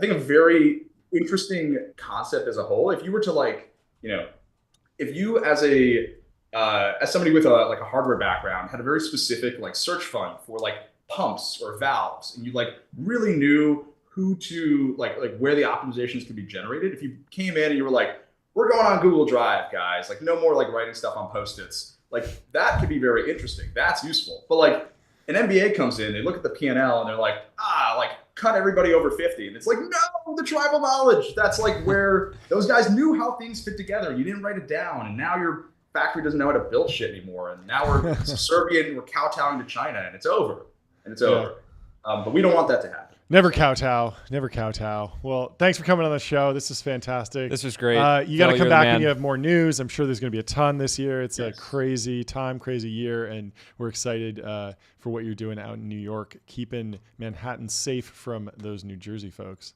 think a very interesting concept as a whole. If you were to like, if you as somebody with a hardware background had a very specific like search fund for like pumps or valves, and you like really knew who to like where the optimizations could be generated. If you came in and you were like, we're going on Google Drive, guys, like no more like writing stuff on Post-its, like that could be very interesting. That's useful. But like an MBA comes in, they look at the P&L and they're like, like cut everybody over 50. And it's like, no, the tribal knowledge. That's like where those guys knew how things fit together. You didn't write it down. And now your factory doesn't know how to build shit anymore. And now we're subservient, we're kowtowing to China and it's over. But we don't want that to happen. Never kowtow. Well, thanks for coming on the show. This is fantastic. This was great. You got to come back when you have more news. I'm sure there's going to be a ton this year. It's a crazy time, crazy year, and we're excited for what you're doing out in New York, keeping Manhattan safe from those New Jersey folks.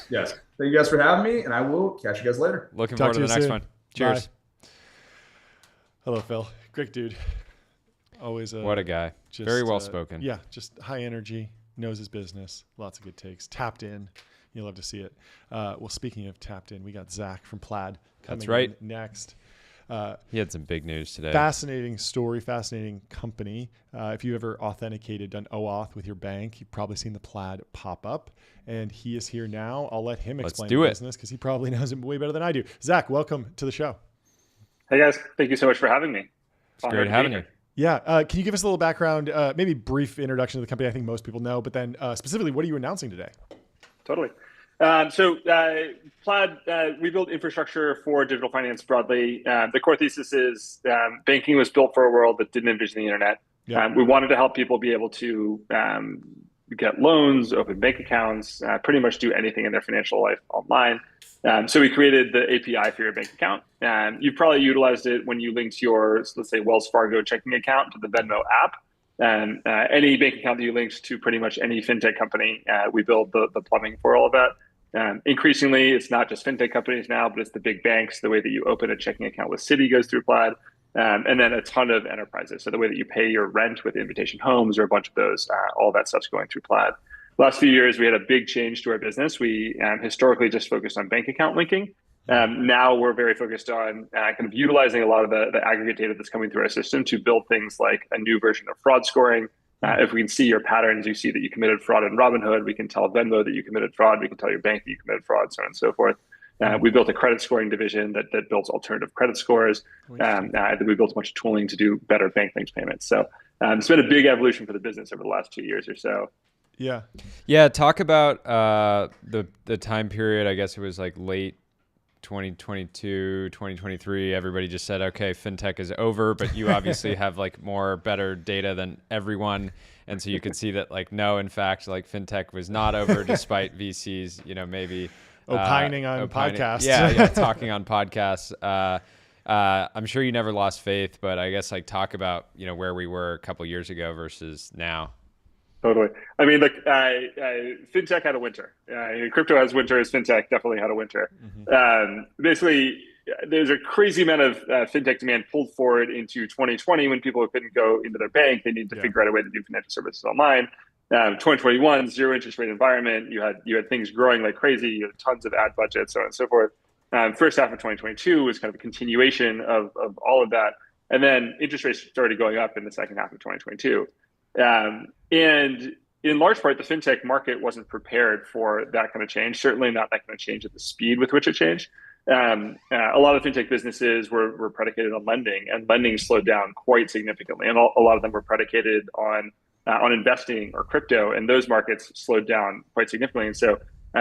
Yes. Thank you guys for having me, and I will catch you guys later. Looking forward to the next one. Cheers. Bye. Hello, Phil. Great dude. Always what a guy. Very well spoken. Yeah, just high energy. Knows his business. Lots of good takes. Tapped in. You'll love to see it. Well, speaking of tapped in, we got Zach from Plaid coming in next. He had some big news today. Fascinating story, fascinating company. If you ever authenticated, done OAuth with your bank, you've probably seen the Plaid pop up. And he is here now. I'll let him explain the business because he probably knows it way better than I do. Zach, welcome to the show. Hey, guys. Thank you so much for having me. It's great having you. Yeah. Can you give us a little background, maybe brief introduction to the company? I think most people know, but then specifically, what are you announcing today? Totally. So Plaid, we build infrastructure for digital finance broadly. The core thesis is banking was built for a world that didn't envision the internet. Yeah. We wanted to help people be able to get loans, open bank accounts, pretty much do anything in their financial life online. So we created the API for your bank account. You've probably utilized it when you linked your, let's say, Wells Fargo checking account to the Venmo app. And any bank account that you linked to pretty much any fintech company, we build the plumbing for all of that. Increasingly, it's not just fintech companies now, but it's the big banks. The way that you open a checking account with Citi goes through Plaid. And then a ton of enterprises. So the way that you pay your rent with Invitation Homes or a bunch of those, all that stuff's going through Plaid. Last few years, we had a big change to our business. We historically just focused on bank account linking. Now we're very focused on kind of utilizing a lot of the aggregate data that's coming through our system to build things like a new version of fraud scoring. If we can see your patterns, you see that you committed fraud in Robinhood, we can tell Venmo that you committed fraud, we can tell your bank that you committed fraud, so on and so forth. We built a credit scoring division that builds alternative credit scores. And we built a bunch of tooling to do better bank linked payments. So it's been a big evolution for the business over the last 2 years or so. Yeah. Yeah. Talk about the time period. I guess it was like late 2022, 2023. Everybody just said, okay, fintech is over, but you obviously have like better data than everyone. And so you could see that like, no, in fact, like fintech was not over despite VCs, maybe opining on podcasts. Yeah, talking on podcasts. I'm sure you never lost faith, but I guess like talk about, where we were a couple years ago versus now. Totally. I mean, fintech had a winter. Crypto has winters. Fintech definitely had a winter. Mm-hmm. Basically, there's a crazy amount of fintech demand pulled forward into 2020 when people couldn't go into their bank. They needed to figure out a way to do financial services online. 2021, zero interest rate environment. You had things growing like crazy. You had tons of ad budgets, so on and so forth. First half of 2022 was kind of a continuation of all of that. And then interest rates started going up in the second half of 2022. And in large part, the fintech market wasn't prepared for that kind of change, certainly not that kind of change at the speed with which it changed. A lot of fintech businesses were predicated on lending, and lending slowed down quite significantly. And a lot of them were predicated on investing or crypto, and those markets slowed down quite significantly. And so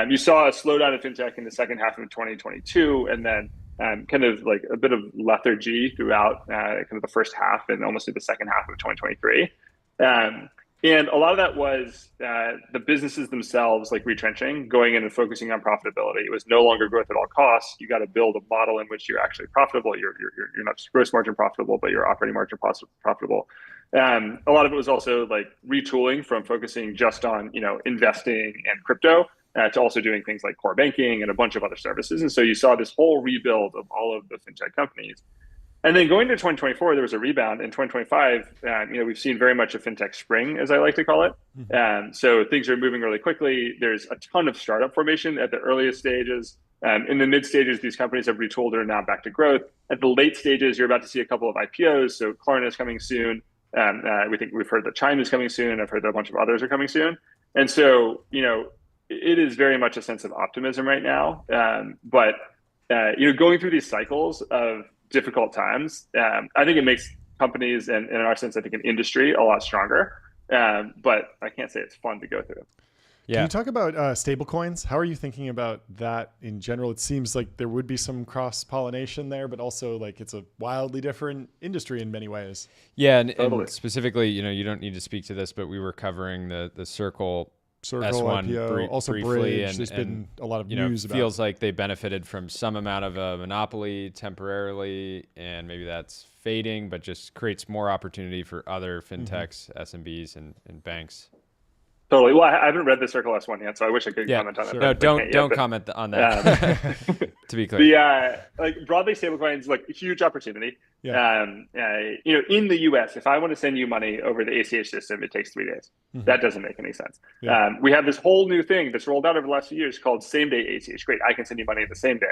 you saw a slowdown in fintech in the second half of 2022, and then kind of like a bit of lethargy throughout kind of the first half and almost through the second half of 2023. And a lot of that was the businesses themselves like retrenching, going in and focusing on profitability. It was no longer growth at all costs. You got to build a model in which you're actually profitable. You're not just gross margin profitable, but you're operating margin profitable. A lot of it was also like retooling from focusing just on investing and crypto to also doing things like core banking and a bunch of other services. And so you saw this whole rebuild of all of the fintech companies. And then going to 2024, there was a rebound. In 2025, we've seen very much a fintech spring, as I like to call it. So things are moving really quickly. There's a ton of startup formation at the earliest stages. In the mid stages, these companies have retooled and are now back to growth. At the late stages, you're about to see a couple of IPOs. So Klarna is coming soon. We've heard that Chime is coming soon. I've heard that a bunch of others are coming soon. And so, it is very much a sense of optimism right now. But going through these cycles of difficult times, I think it makes companies and in our sense, I think an industry a lot stronger. But I can't say it's fun to go through. Yeah. Can you talk about stable coins? How are you thinking about that in general? It seems like there would be some cross-pollination there, but also like it's a wildly different industry in many ways. Yeah, and specifically, you don't need to speak to this, but we were covering the Circle S1 IPO, also briefly, Bridge. There's been a lot of news about. Feels like they benefited from some amount of a monopoly temporarily, and maybe that's fading, but just creates more opportunity for other fintechs, SMBs, and banks. Totally. Well, I haven't read the Circle S1 yet, so I wish I could comment on it. No, don't comment on that. To be clear, broadly, stablecoins, like a huge opportunity. Yeah. In the U.S., if I want to send you money over the ACH system, it takes 3 days. Mm-hmm. That doesn't make any sense. Yeah. We have this whole new thing that's rolled out over the last few years called same-day ACH. Great, I can send you money the same day.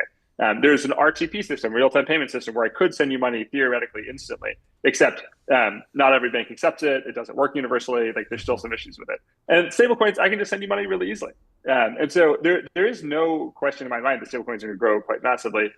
There's an RTP system, real-time payment system, where I could send you money theoretically instantly, except not every bank accepts it. It doesn't work universally. Like there's still some issues with it. And stablecoins, I can just send you money really easily. And so there is no question in my mind that stablecoins are going to grow quite massively.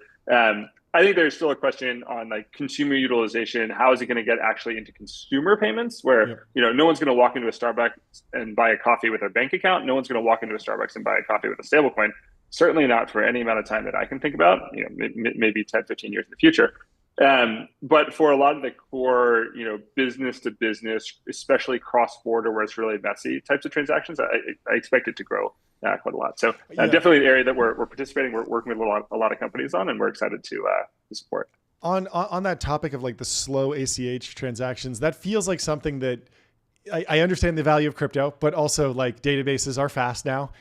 I think there's still a question on like consumer utilization. How is it going to get actually into consumer payments where, no one's going to walk into a Starbucks and buy a coffee with a bank account. No one's going to walk into a Starbucks and buy a coffee with a stablecoin. Certainly not for any amount of time that I can think about, maybe 10, 15 years in the future. But for a lot of the core, business to business, especially cross-border where it's really messy types of transactions, I expect it to grow quite a lot. So definitely an area that we're participating. We're working with a lot of companies on, and we're excited to support. On that topic of like the slow ACH transactions, that feels like something that I understand the value of crypto, but also like databases are fast now.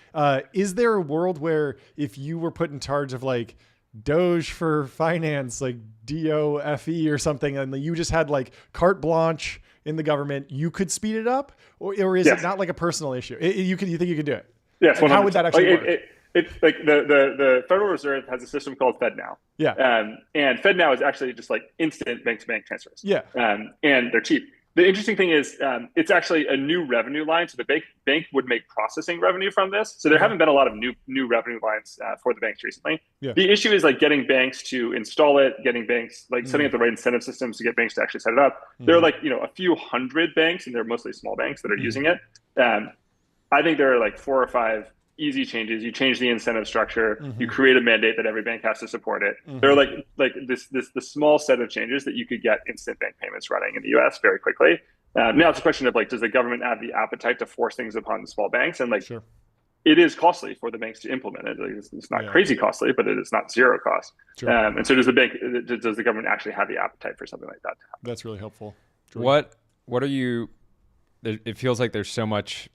Is there a world where if you were put in charge of like Doge for finance, like DOFE or something, and you just had like carte blanche in the government, you could speed it up, or is it not like a personal issue? You think you could do it? Yes. How would that actually work? It's like the Federal Reserve has a system called FedNow. Yeah. And FedNow is actually just like instant bank-to-bank transfers. Yeah. And they're cheap. The interesting thing is it's actually a new revenue line. So the bank would make processing revenue from this. So there haven't been a lot of new revenue lines for the banks recently. Yeah. The issue is like getting banks to install it, getting banks, like setting up the right incentive systems to get banks to actually set it up. There are like, a few hundred banks, and they're mostly small banks that are using it. I think there are like 4 or 5 easy changes. You change the incentive structure. You create a mandate that every bank has to support it. There are like the small set of changes that you could get instant bank payments running in the U.S. very quickly. Now it's a question of like, does the government have the appetite to force things upon the small banks? And like, it is costly for the banks to implement it. Like, it's not crazy costly, but it is not zero cost. And so does the government actually have the appetite for something like that to happen? That's really helpful. Jordan. What are you? It feels like there's so much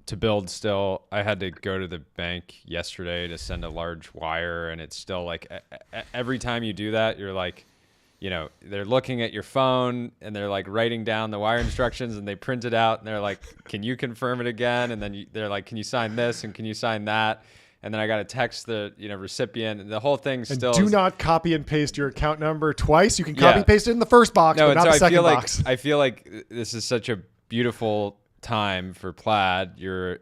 to build still. I had to go to the bank yesterday to send a large wire, and it's still like every time you do that, you're like, they're looking at your phone and they're like writing down the wire instructions, and they print it out, and they're like, can you confirm it again? And then they're like, can you sign this, and can you sign that? And then I got to text the recipient, and the whole thing still. And do not copy and paste your account number twice. You can copy and paste it in the first box, but not the second box. I feel like this is such a beautiful time for Plaid. You're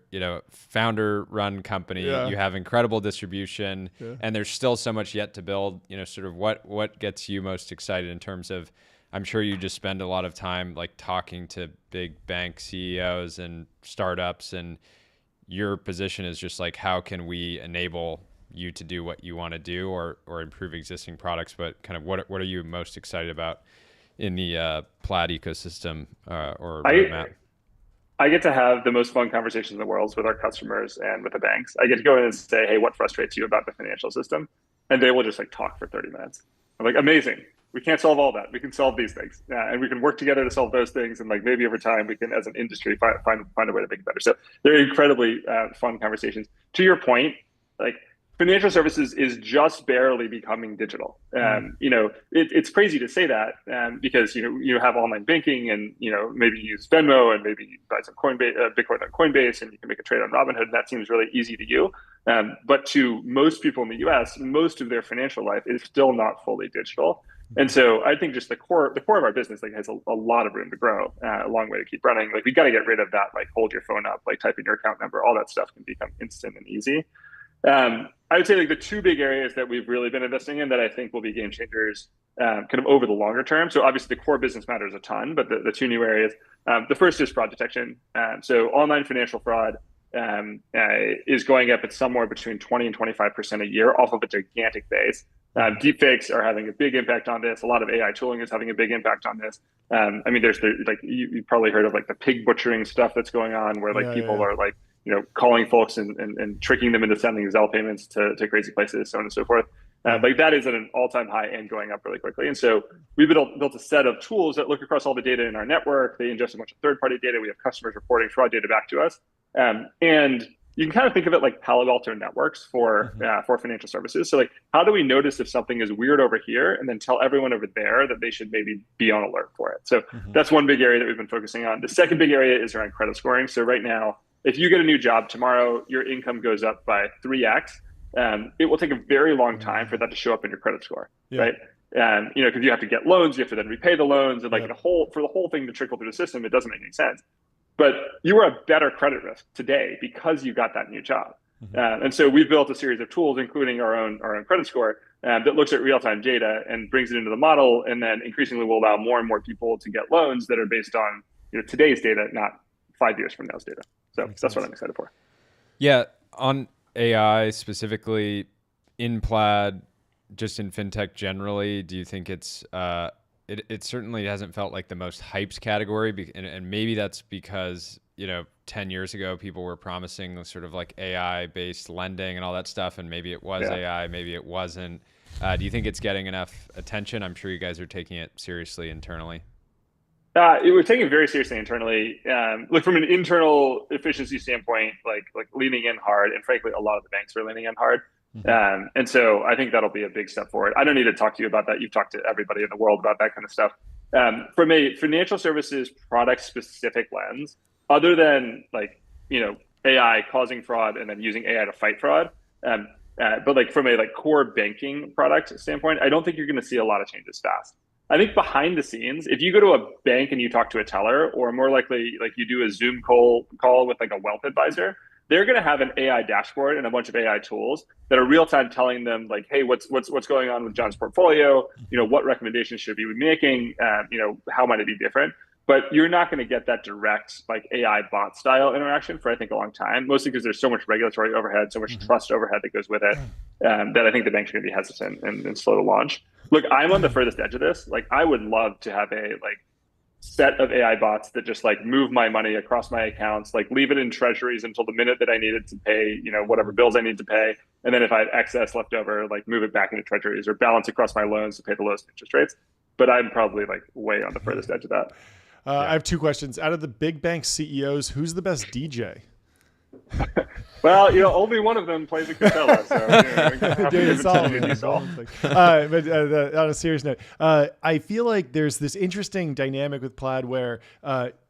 founder run company. You have incredible distribution, and there's still so much yet to build. Sort of what gets you most excited in terms of, I'm sure you just spend a lot of time like talking to big bank CEOs and startups, and your position is just like, how can we enable you to do what you want to do, or improve existing products? But kind of what are you most excited about in the Plaid ecosystem or roadmap? I get to have the most fun conversations in the world with our customers and with the banks. I get to go in and say, hey, what frustrates you about the financial system? And they will just like talk for 30 minutes. I'm like, amazing. We can't solve all that. We can solve these things. And we can work together to solve those things. And like maybe over time, we can, as an industry, find a way to make it better. So they're incredibly fun conversations. To your point, like financial services is just barely becoming digital. It's crazy to say that because you have online banking, and maybe you use Venmo, and maybe you buy some Bitcoin on Coinbase, and you can make a trade on Robinhood. And that seems really easy to you, but to most people in the U.S., most of their financial life is still not fully digital. And so I think just the core of our business like has a lot of room to grow, a long way to keep running. Like we got to get rid of that, like hold your phone up, like type in your account number, all that stuff can become instant and easy. I would say like the 2 big areas that we've really been investing in that I think will be game changers kind of over the longer term. So obviously the core business matters a ton, but the 2 new areas, the first is fraud detection. So online financial fraud is going up at somewhere between 20 and 25% a year off of a gigantic base. Deepfakes are having a big impact on this. A lot of AI tooling is having a big impact on this. There's like you've probably heard of like the pig butchering stuff that's going on, where like people are like calling folks and tricking them into sending Zelle payments to crazy places, so on and so forth. Like that is at an all-time high and going up really quickly. And so we've built a set of tools that look across all the data in our network. They ingest a bunch of third-party data. We have customers reporting fraud data back to us. And you can kind of think of it like Palo Alto networks for financial services. So like, how do we notice if something is weird over here and then tell everyone over there that they should maybe be on alert for it? So that's one big area that we've been focusing on. The second big area is around credit scoring. So right now, if you get a new job tomorrow, your income goes up by 3x. It will take a very long time for that to show up in your credit score, right? Because you have to get loans, you have to then repay the loans, and like for the whole thing to trickle through the system, it doesn't make any sense. But you are a better credit risk today because you got that new job. And so we've built a series of tools, including our own credit score, that looks at real-time data and brings it into the model, and then increasingly will allow more and more people to get loans that are based on today's data, not 5 years from now's data. So that's what I'm excited for. Yeah, on AI specifically in Plaid, just in fintech generally, do you think it's it certainly hasn't felt like the most hyped category, and maybe that's because 10 years ago people were promising sort of like AI based lending and all that stuff, and maybe it was AI, maybe it wasn't. Do you think it's getting enough attention? I'm sure you guys are taking it seriously internally. We're taking it very seriously internally. Look, from an internal efficiency standpoint, like leaning in hard, and frankly, a lot of the banks are leaning in hard. And so I think that'll be a big step forward. I don't need to talk to you about that. You've talked to everybody in the world about that kind of stuff. From a financial services product specific lens, other than AI causing fraud and then using AI to fight fraud, but like from a core banking product standpoint, I don't think you're going to see a lot of changes fast. I think behind the scenes, if you go to a bank and you talk to a teller, or more likely like you do a Zoom call with like a wealth advisor, they're going to have an AI dashboard and a bunch of AI tools that are real time telling them like, hey, what's going on with John's portfolio? What recommendations should we be making? How might it be different? But you're not going to get that direct like AI bot style interaction for I think a long time, mostly because there's so much regulatory overhead, so much trust overhead that goes with it, that I think the banks are going to be hesitant and slow to launch. Look, I'm on the furthest edge of this. Like, I would love to have a set of AI bots that just like move my money across my accounts, like leave it in treasuries until the minute that I need it to pay, whatever bills I need to pay. And then if I have excess left over, like move it back into treasuries or balance across my loans to pay the lowest interest rates. But I'm probably like way on the furthest edge of that. I have two questions. Out of the big bank CEOs, who's the best DJ? Well, only one of them plays a Coachella, so David Solomon. But on a serious note, I feel like there's this interesting dynamic with Plaid where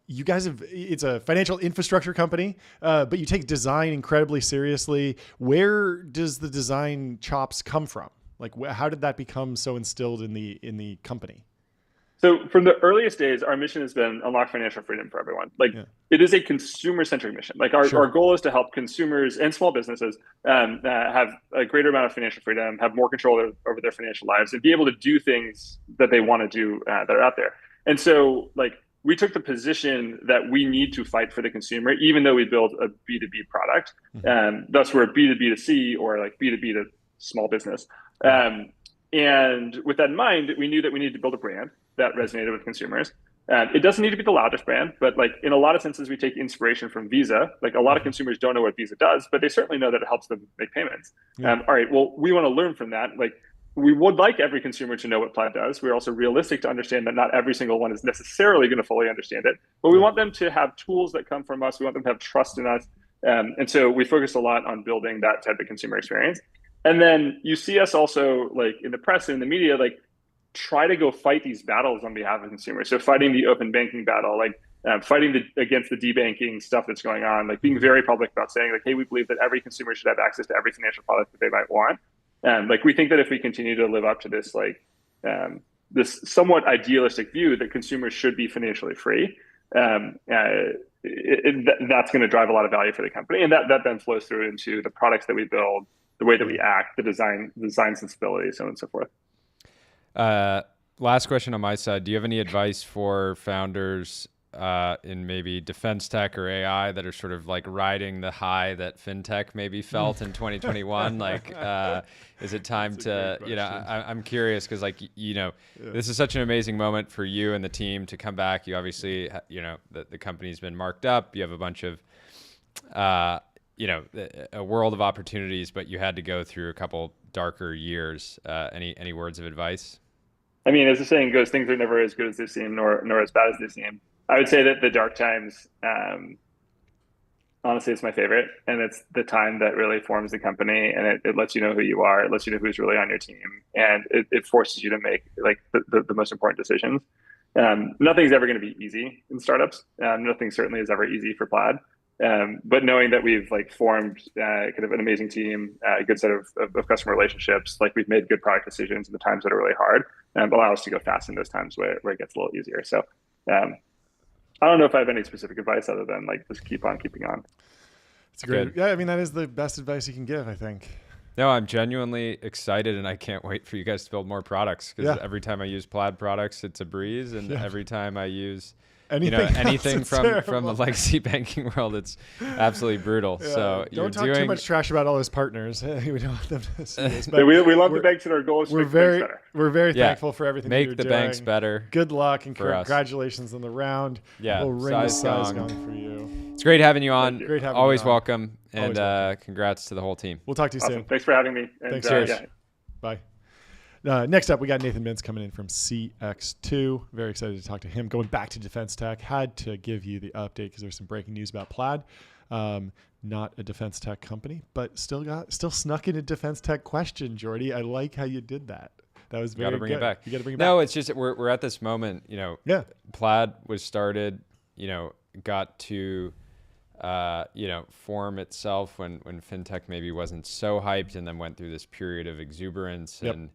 you guys it's a financial infrastructure company, but you take design incredibly seriously. Where does the design chops come from? Like, how did that become so instilled in the company? So from the earliest days, our mission has been unlock financial freedom for everyone. It is a consumer-centric mission. Like our goal is to help consumers and small businesses have a greater amount of financial freedom, have more control over their financial lives, and be able to do things that they want to do that are out there. And so we took the position that we need to fight for the consumer, even though we build a B2B product. Thus, we're B2B2C or like B2B to small business. And with that in mind, we knew that we needed to build a brand that resonated with consumers. It doesn't need to be the loudest brand, but in a lot of senses, we take inspiration from Visa. A lot of consumers don't know what Visa does, but they certainly know that it helps them make payments. All right, well, we want to learn from that. We would like every consumer to know what Plaid does. We're also realistic to understand that not every single one is necessarily going to fully understand it, but we want them to have tools that come from us. We want them to have trust in us. And so we focus a lot on building that type of consumer experience. And then you see us also in the press and in the media, try to go fight these battles on behalf of consumers. So fighting the open banking battle, fighting against the debanking stuff that's going on, being very public about saying hey, we believe that every consumer should have access to every financial product that they might want. We think that if we continue to live up to this, this somewhat idealistic view that consumers should be financially free, that's going to drive a lot of value for the company. And that then flows through into the products that we build, the way that we act, the design sensibility, so on and so forth. Last question on my side. Do you have any advice for founders in maybe defense tech or AI that are sort of riding the high that fintech maybe felt in 2021? Is it time to, I'm curious because this is such an amazing moment for you and the team to come back. You obviously, the company's been marked up. You have a bunch of, a world of opportunities, but you had to go through a couple darker years. Any words of advice? I mean, as the saying goes, things are never as good as they seem, nor as bad as they seem. I would say that the dark times, honestly, it's my favorite. And it's the time that really forms the company. And it lets you know who you are. It lets you know who's really on your team. And it forces you to make the most important decisions. Nothing's ever going to be easy in startups. Nothing certainly is ever easy for Plaid. But knowing that we've formed kind of an amazing team, a good set of customer relationships, we've made good product decisions in the times that are really hard, allow us to go fast in those times where it gets a little easier. So I don't know if I have any specific advice other than just keep on keeping on. It's great. Yeah, I mean, that is the best advice you can give, I think. No, I'm genuinely excited, and I can't wait for you guys to build more products because every time I use Plaid products, it's a breeze, and every time I use anything from the legacy banking world, it's absolutely brutal. Yeah, so don't talk too much trash about all those partners. We don't want them to see this. But we love the banks, and our goal is to make the banks better. We're very thankful for everything make you're the doing. Banks better. Good luck and congratulations on the round. Yeah, we'll ring the size gong for you. It's great having you on. Great having Always you on. welcome. And congrats to the whole team. We'll talk to you soon. Thanks for having me. And, Thanks. Bye. Next up, we got Nathan Mintz coming in from CX2. Very excited to talk to him. Going back to defense tech, had to give you the update because there's some breaking news about Plaid. Not a defense tech company, but still snuck in a defense tech question, Jordy. I like how you did that. That was very good. You got to bring it back. No, it's just we're at this moment. Plaid was started. Got to form itself when fintech maybe wasn't so hyped, and then went through this period of exuberance and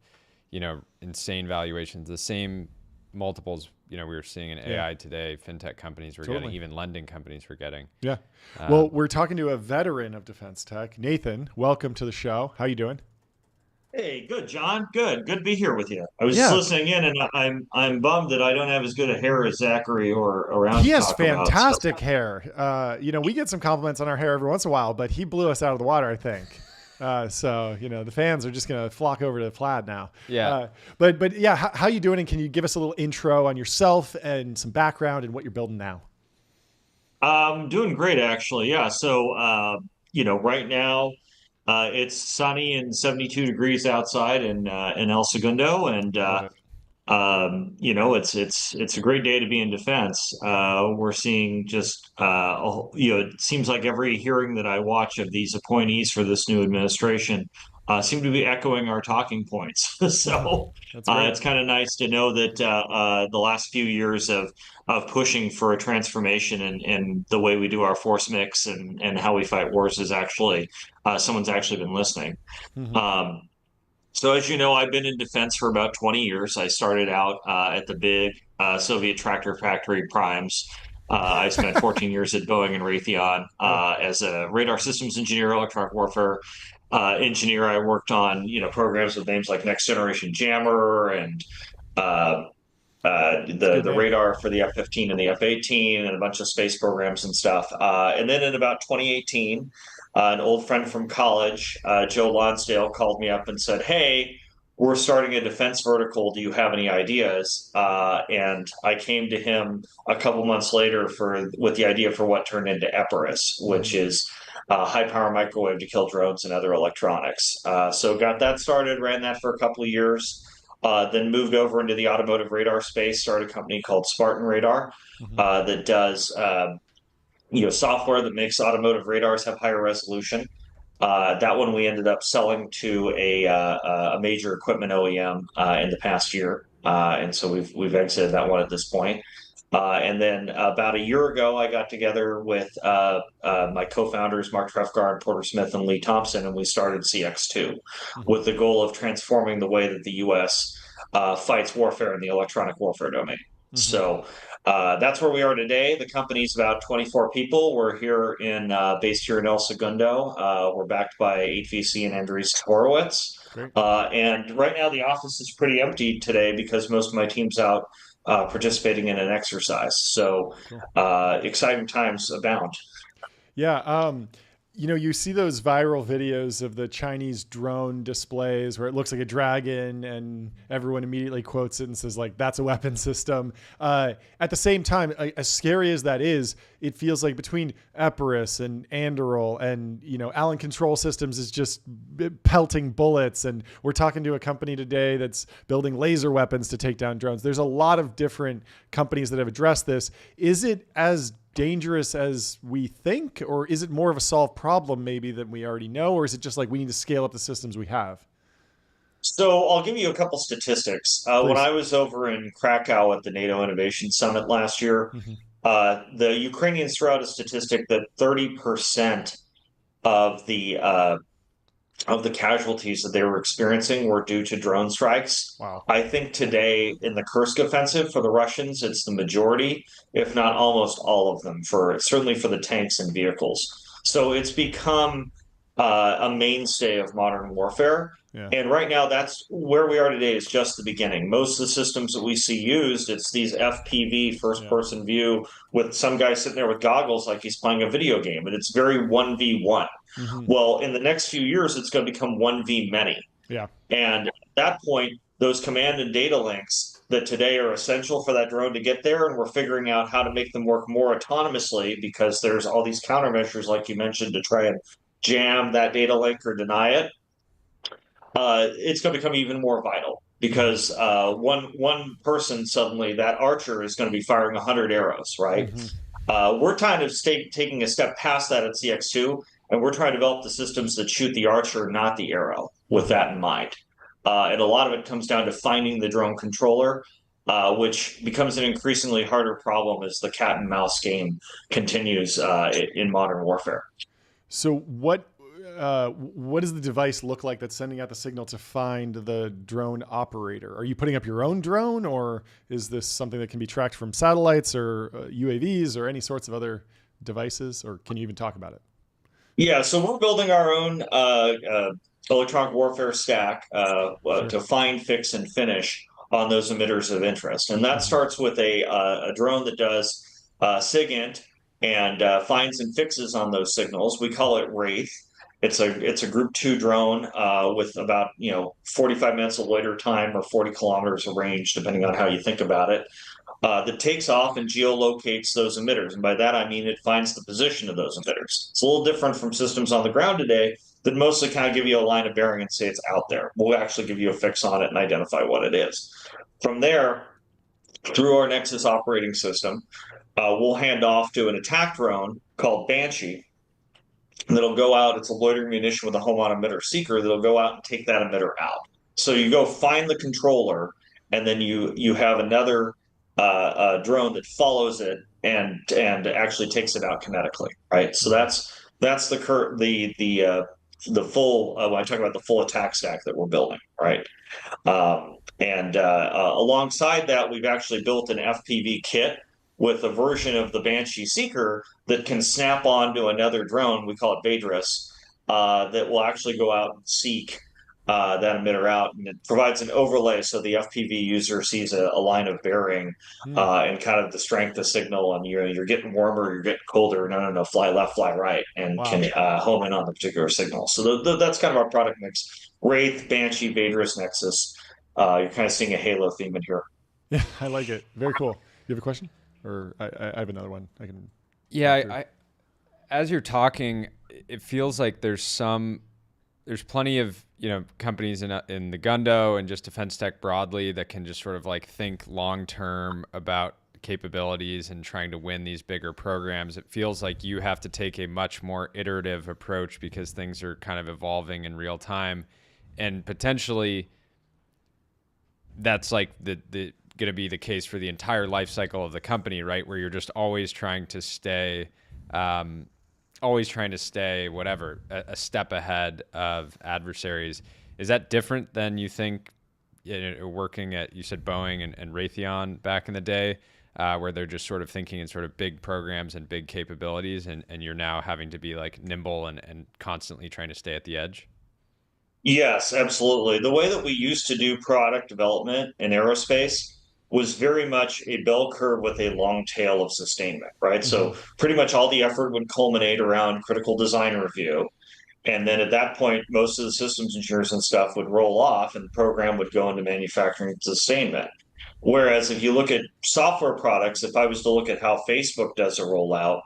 insane valuations. The same multiples we were seeing in AI today. Fintech companies were getting, even lending companies were getting. Yeah. Well, we're talking to a veteran of defense tech, Nathan. Welcome to the show. How you doing? Hey, good, John. Good to be here with you. I was just listening in, and I'm bummed that I don't have as good a hair as Zachary or around. He has fantastic hair. We get some compliments on our hair every once in a while, but he blew us out of the water, I think. So the fans are just gonna flock over to Plaid now. Yeah. But yeah, how you doing? And can you give us a little intro on yourself and some background and what you're building now? I'm doing great, actually. Yeah. So right now. It's sunny and 72 degrees outside in El Segundo, and it's a great day to be in defense. We're seeing just it seems like every hearing that I watch of these appointees for this new administration seem to be echoing our talking points. So it's kind of nice to know that the last few years of pushing for a transformation in the way we do our force mix and how we fight wars is actually someone's actually been listening. Mm-hmm. So as you know, I've been in defense for about 20 years. I started out at the big Soviet tractor factory primes. I spent 14 years at Boeing and Raytheon as a radar systems engineer, electronic warfare engineer. I worked on programs with names like Next Generation Jammer and the radar for the F-15 and the F-18 and a bunch of space programs and stuff. And then in about 2018, an old friend from college, Joe Lonsdale, called me up and said, "Hey, we're starting a defense vertical. Do you have any ideas?" And I came to him a couple months later with the idea for what turned into Epirus, which is high power microwave to kill drones and other electronics. So got that started, ran that for a couple of years, then moved over into the automotive radar space, started a company called Spartan Radar that does software that makes automotive radars have higher resolution. That one we ended up selling to a major equipment OEM in the past year, and so we've exited that one at this point. And then about a year ago, I got together with my co-founders, Mark Trefgar and Porter Smith and Lee Thompson, and we started CX2 with the goal of transforming the way that the U.S. Fights warfare in the electronic warfare domain. So that's where we are today. The company's about 24 people. We're based here in El Segundo. We're backed by HVC and Andreessen Horowitz. And right now the office is pretty empty today because most of my team's out participating in an exercise. So exciting times abound. Yeah. You see those viral videos of the Chinese drone displays where it looks like a dragon and everyone immediately quotes it and says, like, that's a weapon system. At the same time, as scary as that is, it feels like between Epirus and Anduril and, Allen Control Systems is just pelting bullets. And we're talking to a company today that's building laser weapons to take down drones. There's a lot of different companies that have addressed this. Is it as dangerous as we think, or is it more of a solved problem maybe that we already know, or is it just like we need to scale up the systems we have? So I'll give you a couple statistics. When I was over in Krakow at the NATO Innovation Summit last year, the Ukrainians threw out a statistic that 30% of the casualties that they were experiencing were due to drone strikes. Wow. I think today in the Kursk offensive for the Russians, it's the majority, if not almost all of them, certainly for the tanks and vehicles. So it's become a mainstay of modern warfare. Yeah. And right now, that's where we are today is just the beginning. Most of the systems that we see used, it's these FPV, first-person view, with some guy sitting there with goggles like he's playing a video game, and it's very 1v1. Well, in the next few years, it's going to become 1v many. Yeah. And at that point, those command and data links that today are essential for that drone to get there, and we're figuring out how to make them work more autonomously because there's all these countermeasures, like you mentioned, to try and jam that data link or deny it. It's going to become even more vital because one person suddenly, that archer is going to be firing 100 arrows, right? We're kind of taking a step past that at CX2, and we're trying to develop the systems that shoot the archer, not the arrow, with that in mind. And a lot of it comes down to finding the drone controller, which becomes an increasingly harder problem as the cat and mouse game continues in modern warfare. So what does the device look like that's sending out the signal to find the drone operator? Are you putting up your own drone, or is this something that can be tracked from satellites or UAVs or any sorts of other devices, or can you even talk about it? Yeah, so we're building our own electronic warfare stack to find, fix, and finish on those emitters of interest. And that starts with a drone that does SIGINT and finds and fixes on those signals. We call it Wraith. It's a Group 2 drone with about 45 minutes of loiter time or 40 kilometers of range, depending on how you think about it. That takes off and geolocates those emitters. And by that, I mean it finds the position of those emitters. It's a little different from systems on the ground today that mostly kind of give you a line of bearing and say it's out there. We'll actually give you a fix on it and identify what it is. From there, through our Nexus operating system, we'll hand off to an attack drone called Banshee that'll go out. It's a loitering munition with a home-on emitter seeker that'll go out and take that emitter out. So you go find the controller, and then you have another drone that follows it and actually takes it out kinetically, right? So that's the full. I talk about the full attack stack that we're building, right? Alongside that, we've actually built an FPV kit with a version of the Banshee Seeker that can snap onto another drone. We call it Vadris, that will actually go out and seek that emitter out, and it provides an overlay so the FPV user sees a line of bearing and kind of the strength of signal, and you're getting warmer, you're getting colder, no, fly left, fly right, and can home in on the particular signal. So that's kind of our product mix: Wraith, Banshee, Vadris, Nexus. You're kind of seeing a Halo theme in here. Yeah, I like it. Very cool. You have a question? Or I have another one. I can. Yeah, I as you're talking, it feels like there's plenty of companies in the Gundo and just defense tech broadly that can just sort of like think long term about capabilities and trying to win these bigger programs. It feels like you have to take a much more iterative approach because things are kind of evolving in real time, and potentially that's like the going to be the case for the entire life cycle of the company, right? Where you're just always trying to stay whatever, a step ahead of adversaries. Is that different than you think working at, you said Boeing and Raytheon back in the day, where they're just sort of thinking in sort of big programs and big capabilities, and you're now having to be like nimble and constantly trying to stay at the edge? Yes, absolutely. The way that we used to do product development in aerospace was very much a bell curve with a long tail of sustainment, right? So pretty much all the effort would culminate around critical design review. And then at that point, most of the systems engineers and stuff would roll off and the program would go into manufacturing sustainment. Whereas if you look at software products, if I was to look at how Facebook does a rollout,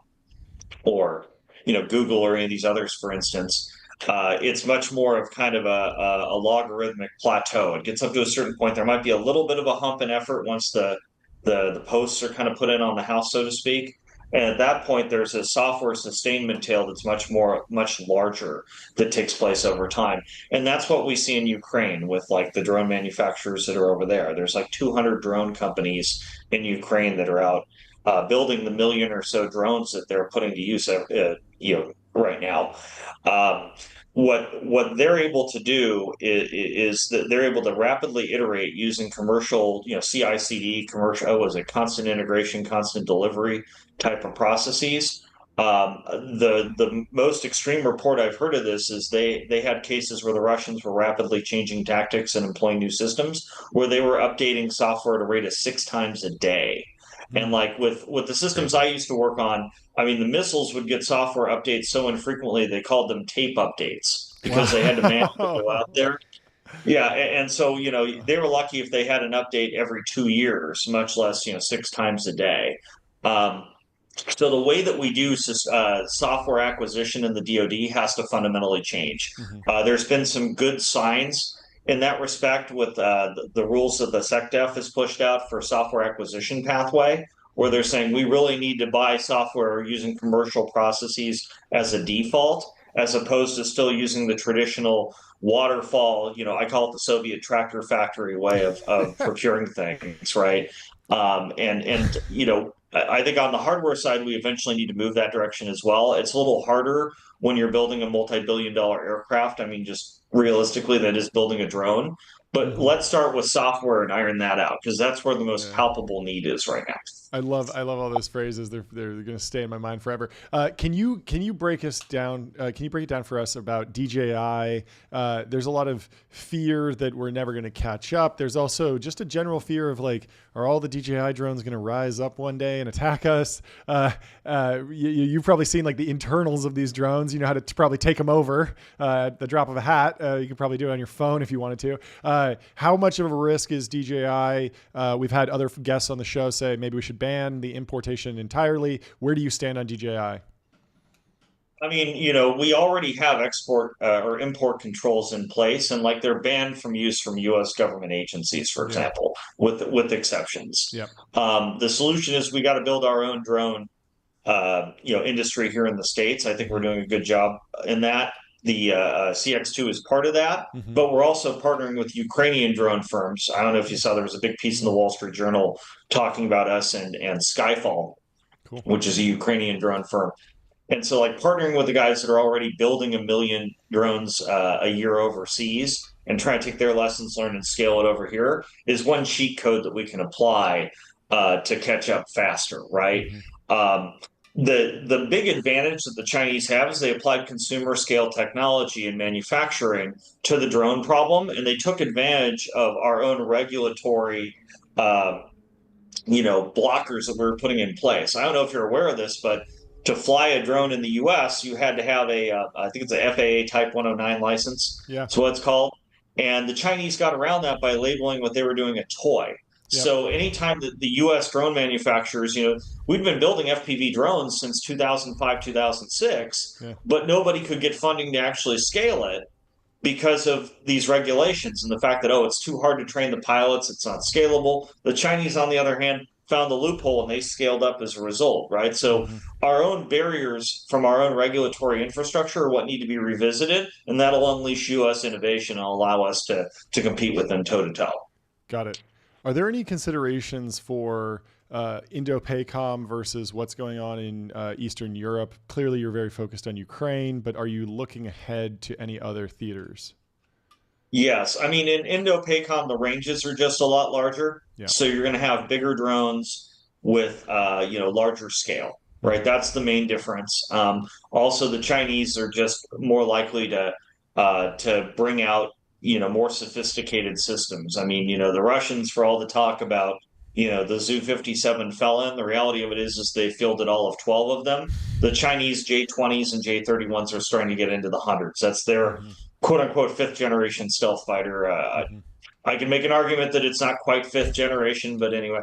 or Google or any of these others, for instance, it's much more of kind of a logarithmic plateau. It gets up to a certain point. There might be a little bit of a hump in effort once the posts are kind of put in on the house, so to speak. And at that point, there's a software sustainment tail that's much larger that takes place over time. And that's what we see in Ukraine with like the drone manufacturers that are over there. There's like 200 drone companies in Ukraine that are out building the million or so drones that they're putting to use right now. What they're able to do is that they're able to rapidly iterate using commercial, CI/CD, constant integration, constant delivery type of processes, The most extreme report I've heard of this is they had cases where the Russians were rapidly changing tactics and employing new systems where they were updating software at a rate of 6 times a day. And like with the systems I used to work on, I mean, the missiles would get software updates so infrequently they called them tape updates because they had to manually go out there. Yeah, and so they were lucky if they had an update every 2 years, much less 6 times a day. Um, so the way that we do software acquisition in the DoD has to fundamentally change. There's been some good signs in that respect with the rules that the SecDef has pushed out for software acquisition pathway, where they're saying we really need to buy software using commercial processes as a default, as opposed to still using the traditional waterfall, I call it the Soviet tractor factory way of procuring things, right? I think on the hardware side, we eventually need to move that direction as well. It's a little harder when you're building a multi-billion-dollar aircraft. I mean, just realistically, that is building a drone. But let's start with software and iron that out, because that's where the most palpable need is right now. I love all those phrases. They're going to stay in my mind forever. Can you break us down? Can you break it down for us about DJI? There's a lot of fear that we're never going to catch up. There's also just a general fear of like, are all the DJI drones going to rise up one day and attack us? You've probably seen like the internals of these drones. You know how to probably take them over at the drop of a hat. You could probably do it on your phone if you wanted to. How much of a risk is DJI? We've had other guests on the show say maybe we should ban the importation entirely. Where do you stand on DJI? I mean, we already have export or import controls in place, and like they're banned from use from U.S. government agencies, for example, with exceptions. The solution is we got to build our own drone, industry here in the States. I think we're doing a good job in that. The CX2 is part of that, but we're also partnering with Ukrainian drone firms. I don't know if you saw, there was a big piece in the Wall Street Journal talking about us and Skyfall, which is a Ukrainian drone firm. And so like partnering with the guys that are already building 1 million drones a year overseas and trying to take their lessons learned and scale it over here is one cheat code that we can apply to catch up faster, right? The big advantage that the Chinese have is they applied consumer scale technology and manufacturing to the drone problem, and they took advantage of our own regulatory, blockers that we were putting in place. I don't know if you're aware of this, but to fly a drone in the U.S., you had to have I think it's a FAA Type 109 license. That's what it's called. And the Chinese got around that by labeling what they were doing a toy. So anytime that the U.S. drone manufacturers, we've been building FPV drones since 2005, 2006, but nobody could get funding to actually scale it because of these regulations and the fact that, it's too hard to train the pilots, it's not scalable. The Chinese, on the other hand, found the loophole and they scaled up as a result, right? So our own barriers from our own regulatory infrastructure are what need to be revisited, and that'll unleash U.S. innovation and allow us to compete with them toe-to-toe. Got it. Are there any considerations for Indo-PACOM versus what's going on in Eastern Europe? Clearly, you're very focused on Ukraine, but are you looking ahead to any other theaters? Yes. I mean, in Indo-PACOM, the ranges are just a lot larger. So you're going to have bigger drones with, larger scale, right? That's the main difference. Also, the Chinese are just more likely to bring out more sophisticated systems. I mean, the Russians, for all the talk about, the Zu-57 Felon, the reality of it is they fielded all of 12 of them. The Chinese J-20s and J-31s are starting to get into the hundreds. That's their quote unquote 5th generation stealth fighter. I can make an argument that it's not quite 5th generation, but anyway.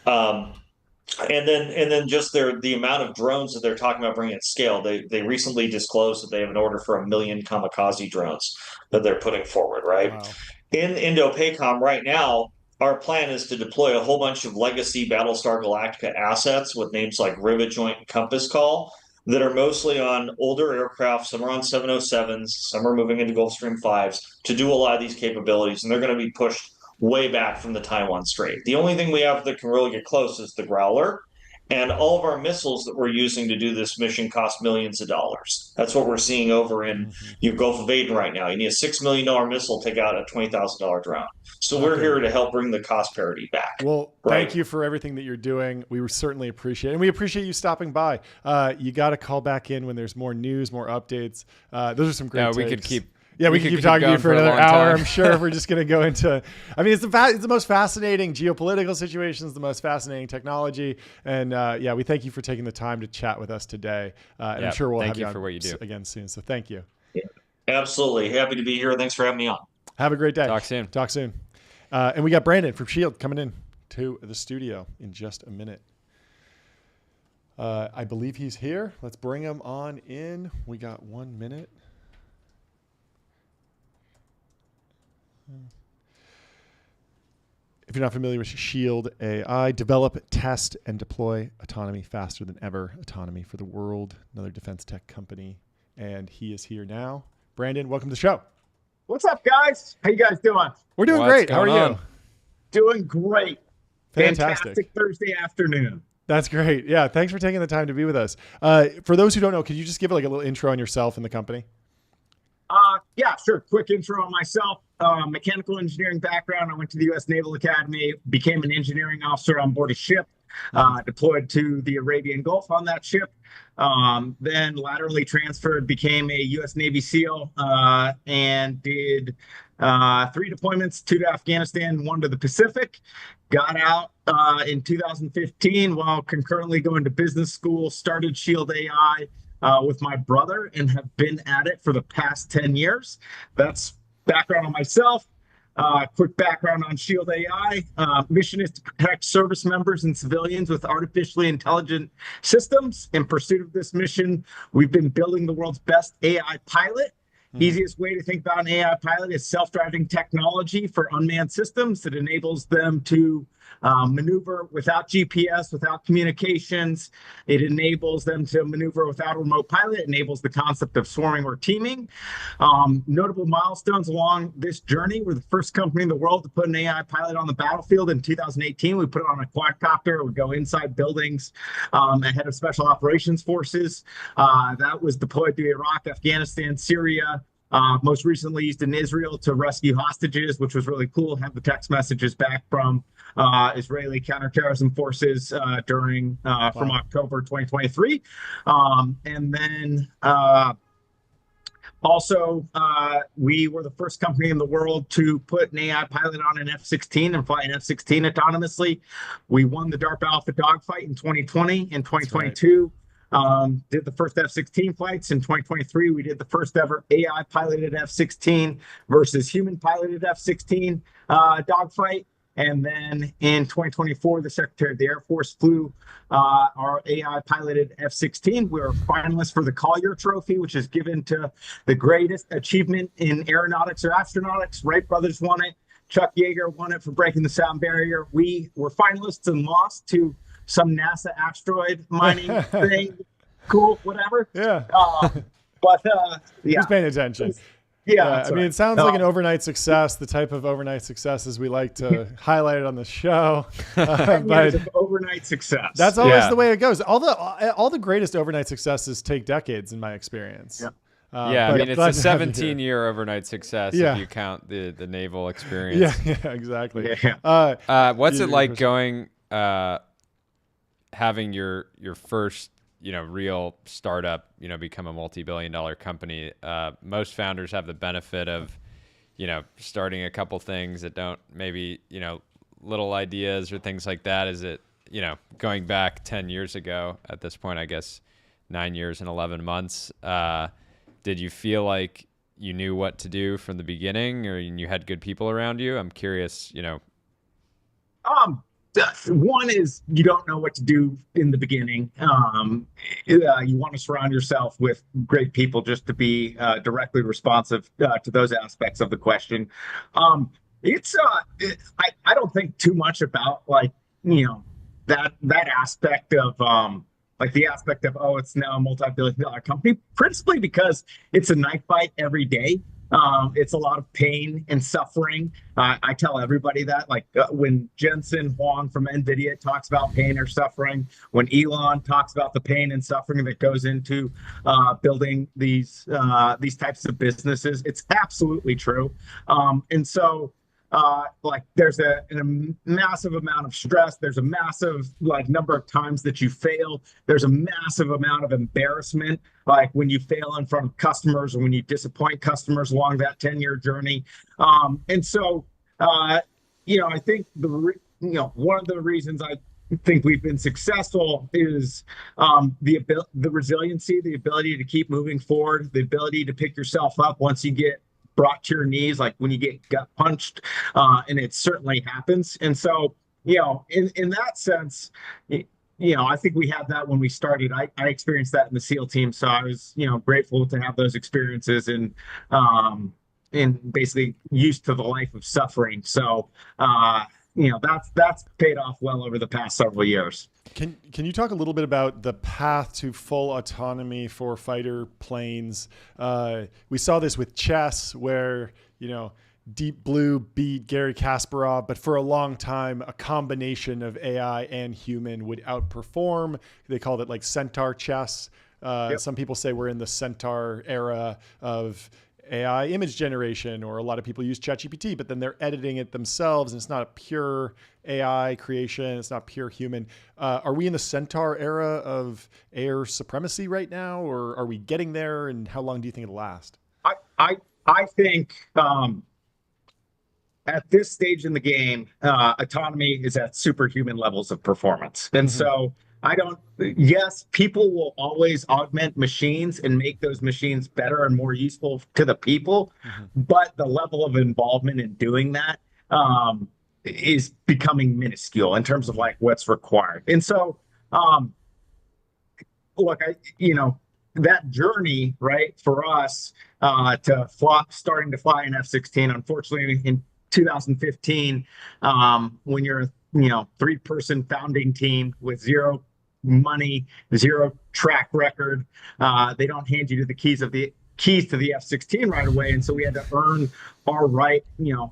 And then just the amount of drones that they're talking about bringing at scale. They recently disclosed that they have an order for 1 million kamikaze drones that they're putting forward, right? Wow. In Indo-PACOM right now, our plan is to deploy a whole bunch of legacy Battlestar Galactica assets with names like Rivet Joint and Compass Call that are mostly on older aircraft. Some are on 707s, some are moving into Gulfstream 5s to do a lot of these capabilities, and they're going to be pushed way back from the Taiwan Strait. The only thing we have that can really get close is the Growler. And all of our missiles that we're using to do this mission cost millions of dollars. That's what we're seeing over in Gulf of Aden right now. You need a $6 million missile to take out a $20,000 drone. So we're here to help bring the cost parity back. Well, thank you for everything that you're doing. We certainly appreciate it. And we appreciate you stopping by. You got to call back in when there's more news, more updates. Those are some great takes. We could keep... Yeah, we can keep talking to you for another hour, I'm sure, if we're just going to go into... I mean, it's the most fascinating geopolitical situations, the most fascinating technology. And we thank you for taking the time to chat with us today. And I'm sure we'll have you on for what you do. again soon. So thank you. Yeah, absolutely. Happy to be here. Thanks for having me on. Have a great day. Talk soon. And we got Brandon from S.H.I.E.L.D. coming in to the studio in just a minute. I believe he's here. Let's bring him on in. We got 1 minute. If you're not familiar with S.H.I.E.L.D. AI, develop, test, and deploy autonomy faster than ever. Autonomy for the world, another defense tech company. And he is here now. Brandon, welcome to the show. What's up, guys? How you guys doing? We're doing great. How are you? Doing great. Fantastic Thursday afternoon. That's great. Yeah, thanks for taking the time to be with us. For those who don't know, could you just give like a little intro on yourself and the company? Yeah, sure. Quick intro on myself. Mechanical engineering background. I went to the U.S. Naval Academy, became an engineering officer on board a ship, deployed to the Arabian Gulf on that ship, then laterally transferred, became a U.S. Navy SEAL, and did 3 deployments, 2 to Afghanistan, 1 to the Pacific. Got out in 2015 while concurrently going to business school, started S.H.I.E.L.D. AI with my brother, and have been at it for the past 10 years. That's background on myself. Quick background on S.H.I.E.L.D. AI. Mission is to protect service members and civilians with artificially intelligent systems. In pursuit of this mission, we've been building the world's best AI pilot. Easiest way to think about an AI pilot is self-driving technology for unmanned systems that enables them to maneuver without GPS, without communications. It enables them to maneuver without a remote pilot. It enables the concept of swarming or teaming. Notable milestones along this journey. We're the first company in the world to put an AI pilot on the battlefield in 2018. We put it on a quadcopter. We go inside buildings ahead of special operations forces. That was deployed to Iraq, Afghanistan, Syria. Most recently used in Israel to rescue hostages, which was really cool. Have the text messages back from Israeli counterterrorism forces from October 2023. And then also, we were the first company in the world to put an AI pilot on an F-16 and fly an F-16 autonomously. We won the DARPA Alpha dogfight in 2020. In 2022, did the first F-16 flights. In 2023, we did the first ever AI piloted F-16 versus human piloted F-16 dogfight. And then in 2024, the Secretary of the Air Force flew our AI piloted F-16. We were finalists for the Collier Trophy, which is given to the greatest achievement in aeronautics or astronautics. Wright brothers won it. Chuck Yeager won it for breaking the sound barrier. We were finalists and lost to some NASA asteroid mining thing. Cool, whatever. Yeah. Yeah. Who's paying attention? Yeah. I mean, it sounds like an overnight success, the type of overnight successes we like to highlight it on the show. 10 years of overnight success. That's always the way it goes. All the greatest overnight successes take decades, in my experience. Yeah. I mean, it's a 17-year overnight success if you count the naval experience. Yeah, exactly. Yeah. What's it like going, having your first, real startup, become a multi-billion-dollar company? Most founders have the benefit of, starting a couple things that don't maybe, little ideas or things like that. Is it, going back 10 years ago at this point, I guess 9 years and 11 months, did you feel like you knew what to do from the beginning, or you had good people around you? I'm curious, One is you don't know what to do in the beginning. You want to surround yourself with great people just to be directly responsive to those aspects of the question. I don't think too much about that aspect of the aspect of, it's now a multi-billion-dollar company, principally because it's a knife fight every day. It's a lot of pain and suffering. I tell everybody that, like when Jensen Huang from NVIDIA talks about pain or suffering, when Elon talks about the pain and suffering that goes into building these types of businesses, it's absolutely true. And so like there's a massive amount of stress. There's a massive like number of times that you fail. There's a massive amount of embarrassment, like when you fail in front of customers or when you disappoint customers along that 10-year journey. And so, I think one of the reasons I think we've been successful is the resiliency, the ability to keep moving forward, the ability to pick yourself up once you get brought to your knees, like when you get gut punched, and it certainly happens. And so, in that sense, I think we had that when we started. I experienced that in the SEAL team, so I was, grateful to have those experiences and basically used to the life of suffering. So, that's paid off well over the past several years. Can you talk a little bit about the path to full autonomy for fighter planes? We saw this with chess where, Deep Blue beat Garry Kasparov, but for a long time, a combination of AI and human would outperform. They called it like Centaur chess. Yep. Some people say we're in the Centaur era of AI image generation, or a lot of people use ChatGPT, but then they're editing it themselves and it's not a pure AI creation. It's not pure human. Are we in the Centaur era of air supremacy right now, or are we getting there? And how long do you think it'll last? I think at this stage in the game, autonomy is at superhuman levels of performance. And so yes, people will always augment machines and make those machines better and more useful to the people, but the level of involvement in doing that is becoming minuscule in terms of like what's required. And so, look, that journey, right, for us starting to fly an F-16, unfortunately, in 2015, when you're a 3-person founding team with zero money, zero track record, they don't hand you the keys to the F-16 right away, and so we had to earn our right,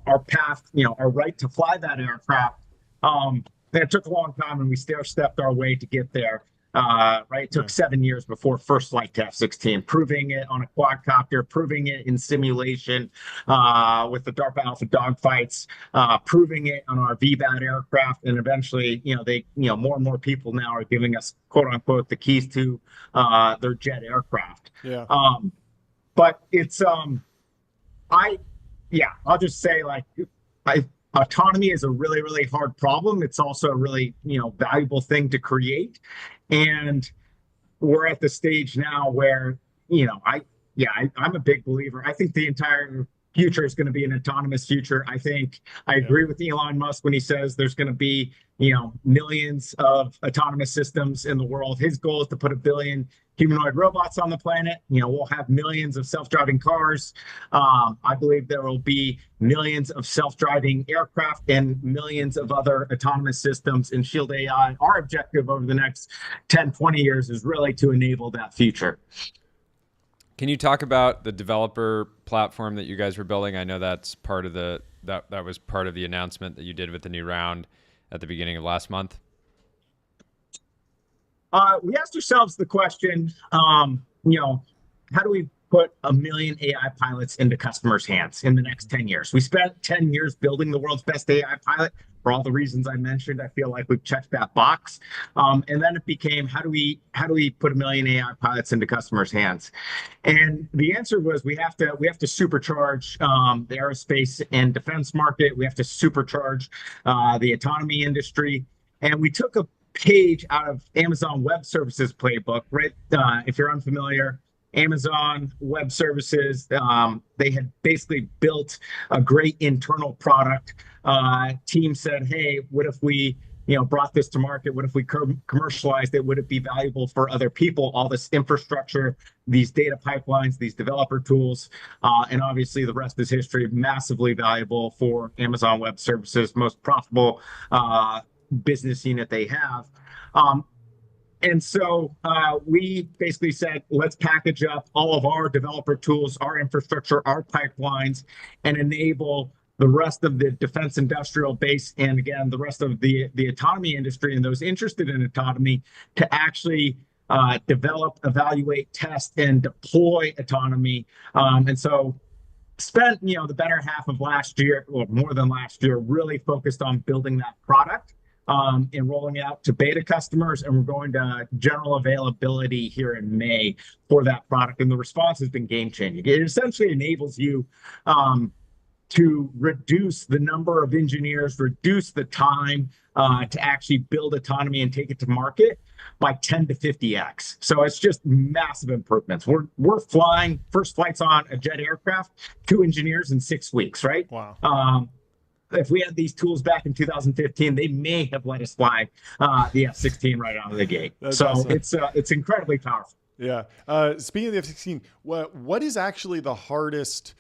our path, our right to fly that aircraft. And it took a long time, and we stair-stepped our way to get there. Right, it took 7 years before first flight to F-16, proving it on a quadcopter, proving it in simulation with the DARPA Alpha dogfights, proving it on our VBAT aircraft, and eventually, more and more people now are giving us quote unquote the keys to their jet aircraft. Yeah. But it's I'll just say autonomy is a really, really hard problem. It's also a really, valuable thing to create. And we're at the stage now where, I'm a big believer. I think the entire future is going to be an autonomous future. I agree with Elon Musk when he says there's going to be, millions of autonomous systems in the world. His goal is to put 1 billion humanoid robots on the planet. We'll have millions of self-driving cars. I believe there will be millions of self-driving aircraft and millions of other autonomous systems in Shield AI. Our objective over the next 10, 20 years is really to enable that future. Can you talk about the developer platform that you guys were building? I know that's part of that was part of the announcement that you did with the new round at the beginning of last month. We asked ourselves the question, how do we put 1 million AI pilots into customers' hands in the next 10 years? We spent 10 years building the world's best AI pilot. For all the reasons I mentioned, I feel like we've checked that box. And then it became, how do we put 1 million AI pilots into customers' hands? And the answer was we have to supercharge the aerospace and defense market. We have to supercharge the autonomy industry. And we took a page out of Amazon Web Services playbook, right? If you're unfamiliar, Amazon Web Services, they had basically built a great internal product. Team said, hey, what if we brought this to market? What if we commercialized it? Would it be valuable for other people? All this infrastructure, these data pipelines, these developer tools, and obviously the rest is history. Massively valuable for Amazon Web Services, most profitable business unit they have. And so we basically said, let's package up all of our developer tools, our infrastructure, our pipelines, and enable the rest of the defense industrial base, and again, the rest of the autonomy industry and those interested in autonomy to actually develop, evaluate, test, and deploy autonomy. And so spent, the better half of last year, or more than last year, really focused on building that product and rolling it out to beta customers. And we're going to general availability here in May for that product. And the response has been game changing. It essentially enables you to reduce the number of engineers, reduce the time to actually build autonomy and take it to market by 10 to 50x. So it's just massive improvements. We're flying first flights on a jet aircraft, 2 engineers in 6 weeks, right? Wow. If we had these tools back in 2015, they may have let us fly the F-16 right out of the gate. That's so awesome. It's incredibly powerful. Yeah. Speaking of the F-16, what is actually the hardest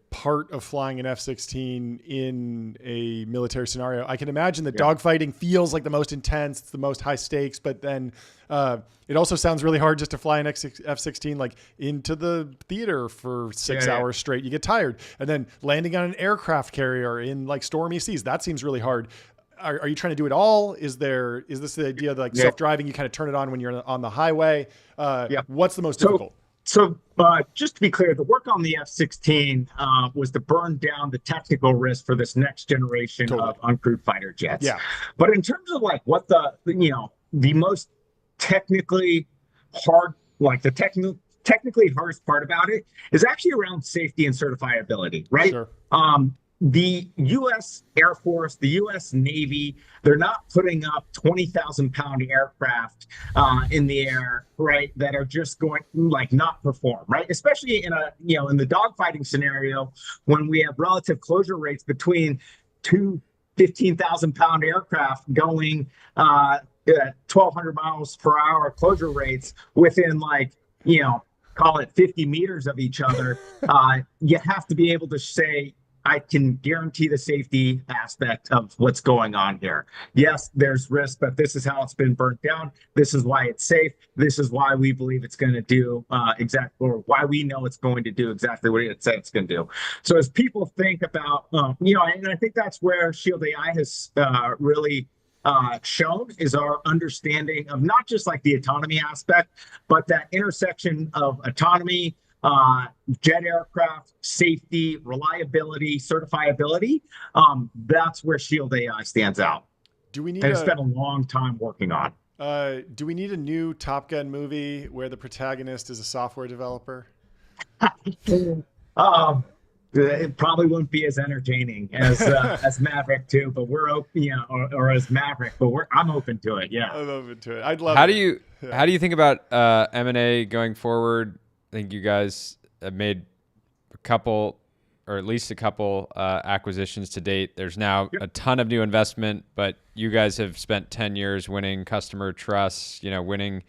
part of flying an F-16 in a military scenario? I can imagine that dogfighting feels like the most intense, it's the most high stakes, but then it also sounds really hard just to fly an F-16 like into the theater for 6 hours straight. You get tired. And then landing on an aircraft carrier in like stormy seas, that seems really hard. Are you trying to do it all? Is this the idea that like self-driving, you kind of turn it on when you're on the highway? What's the most difficult? So just to be clear, the work on the F-16 was to burn down the technical risk for this next generation of uncrewed fighter jets. Yeah. But in terms of like what the most technically hard, like the technically hardest part about it is actually around safety and certifiability, right? Sure. The U.S. Air Force, the U.S. Navy, they're not putting up 20,000-pound aircraft in the air, right, that are just going like not perform, right? Especially in in the dogfighting scenario when we have relative closure rates between 2 15,000-pound aircraft going 1,200 miles per hour closure rates within call it 50 meters of each other. You have to be able to say, I can guarantee the safety aspect of what's going on here. Yes, there's risk, but this is how it's been burnt down. This is why it's safe. This is why we believe it's going to do or why we know it's going to do exactly what it said it's going to do. So as people think about, and I think that's where Shield AI has really shown is our understanding of not just like the autonomy aspect, but that intersection of autonomy, jet aircraft, safety, reliability, certifiability. That's where Shield AI stands out. Do we need and spent a long time working on. Do we need a new Top Gun movie where the protagonist is a software developer? It probably wouldn't be as entertaining as Maverick 2, but we're open, or as Maverick, but I'm open to it. Yeah, I'm open to it. I'd love. How do you think about M&A going forward? I think you guys have made a couple, or at least a couple acquisitions to date. There's now a ton of new investment, but you guys have spent 10 years winning customer trust, winning,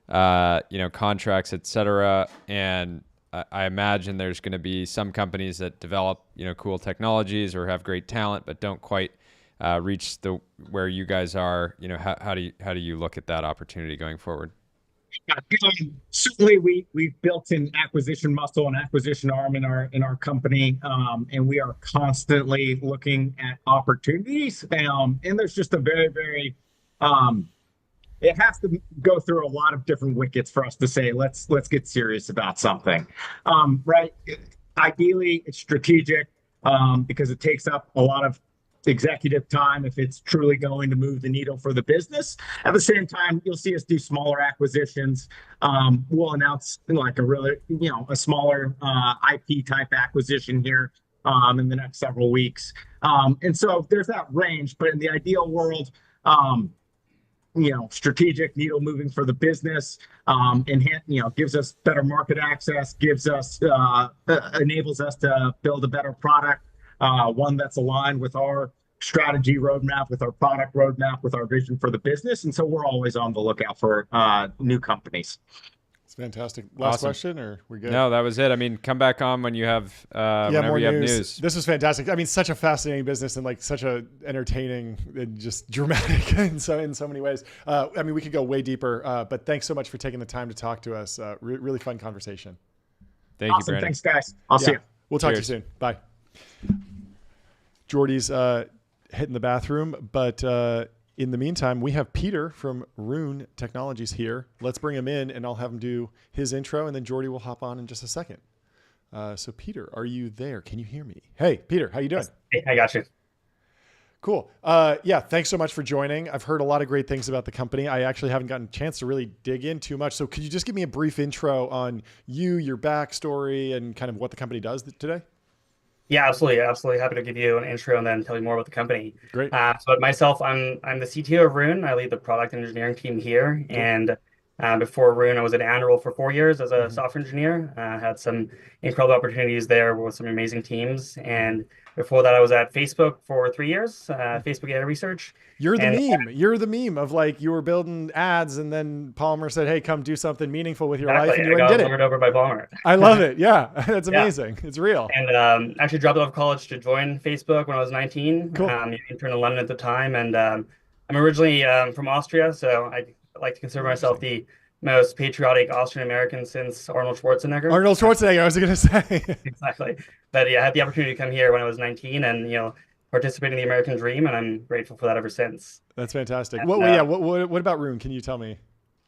contracts, et cetera. And I imagine there's going to be some companies that develop, cool technologies or have great talent, but don't quite reach where you guys are. How do you look at that opportunity going forward? Certainly, we've built an acquisition muscle and acquisition arm in our company, and we are constantly looking at opportunities. And there's just a very, very it has to go through a lot of different wickets for us to say let's get serious about something. Right? Ideally, it's strategic because it takes up a lot of executive time if it's truly going to move the needle for the business. At the same time, you'll see us do smaller acquisitions. We'll announce like a really, a smaller IP type acquisition here in the next several weeks. And so there's that range, but in the ideal world, strategic, needle moving for the business, gives us better market access, enables us to build a better product. One that's aligned with our strategy roadmap, with our product roadmap, with our vision for the business. And so we're always on the lookout for new companies. It's Fantastic. Last question, or we're good? No, that was it. I mean, come back on when you have whenever you have news. This was fantastic. I mean, such a fascinating business and like such a entertaining and just dramatic in so many ways. I mean, we could go way deeper, but thanks so much for taking the time to talk to us. Really fun conversation. Thank you, Brandon. Thanks, guys. I'll see you. We'll talk to you soon. Bye. Jordy's hitting the bathroom, but in the meantime, we have Peter from Rune Technologies here. Let's bring him in, and I'll have him do his intro, and then Jordy will hop on in just a second. So, Peter, are you there? Can you hear me? Hey, Peter, how you doing? Hey, I got you. Cool. Yeah, thanks so much for joining. I've heard a lot of great things about the company. I actually haven't gotten a chance to really dig in too much. So could you just give me a brief intro on you, your backstory, and kind of what the company does today? Yeah, absolutely. Absolutely happy to give you an intro and then tell you more about the company. Great. So myself, I'm the CTO of Rune. I lead the product and engineering team here. Cool. And before Rune, I was at Anduril for 4 years as a software engineer. Had some incredible opportunities there with some amazing teams. And before that, I was at Facebook for 3 years, Facebook Data Research. You're the meme of like you were building ads and then Palmer said, hey, come do something meaningful with your life. And you went and did it. Over by Palmer. I love it. Yeah, that's amazing. Yeah. It's real. And actually dropped out of college to join Facebook when I was 19. Cool. Interned in London at the time. And I'm originally from Austria, so I like to consider myself the most patriotic Austrian American since Arnold Schwarzenegger. Arnold Schwarzenegger, I was going to say. Exactly. But yeah, I had the opportunity to come here when I was 19 and, participate in the American dream, and I'm grateful for that ever since. That's fantastic. What about Rune? Can you tell me?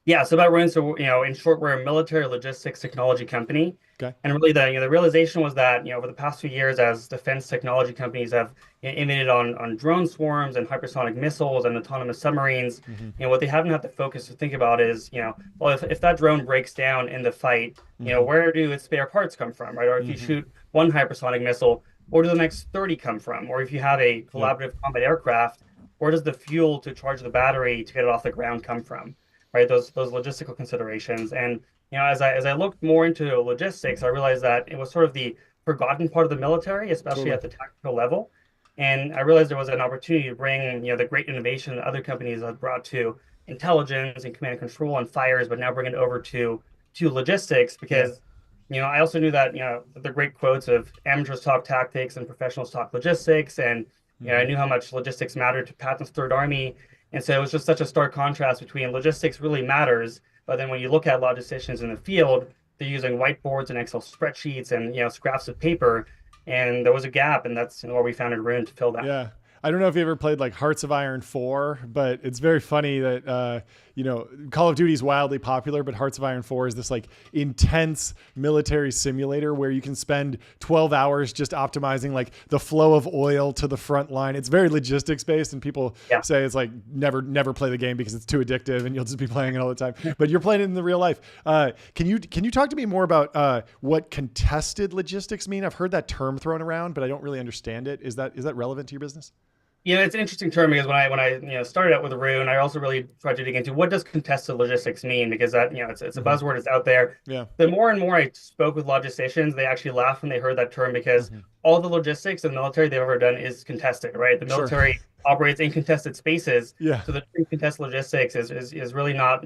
Yeah, so about Rune, so in short, we're a military logistics technology company. Okay. And really, the realization was that over the past few years, as defense technology companies have innovated on drone swarms and hypersonic missiles and autonomous submarines, what they haven't had the focus to think about is, well, if that drone breaks down in the fight, where do its spare parts come from, right? Or if you shoot one hypersonic missile, where do the next 30 come from? Or if you have a collaborative combat aircraft, where does the fuel to charge the battery to get it off the ground come from? Right, those logistical considerations. And as I looked more into logistics, I realized that it was sort of the forgotten part of the military, especially at the tactical level. And I realized there was an opportunity to bring the great innovation that other companies have brought to intelligence and command and control and fires, but now bring it over to logistics because. I also knew that, the great quotes of amateurs talk tactics and professionals talk logistics. And, I knew how much logistics mattered to Patton's Third Army. And so it was just such a stark contrast between logistics really matters. But then when you look at logisticians in the field, they're using whiteboards and Excel spreadsheets and, scraps of paper. And there was a gap. And that's where we founded Rune to fill that. Yeah. I don't know if you ever played like Hearts of Iron 4, but it's very funny that, Call of Duty is wildly popular, but Hearts of Iron 4 is this like intense military simulator where you can spend 12 hours just optimizing like the flow of oil to the front line. It's very logistics based and people say it's like never play the game because it's too addictive and you'll just be playing it all the time, but you're playing it in the real life. Can you talk to me more about what contested logistics mean? I've heard that term thrown around, but I don't really understand it. Is that relevant to your business? It's an interesting term because when I started out with Rune, I also really tried to dig into what does contested logistics mean, because that it's a buzzword, it's out there. Yeah. The more and more I spoke with logisticians, they actually laughed when they heard that term because all the logistics in the military they've ever done is contested, right? The military operates in contested spaces. Yeah. So the term contested logistics is really not,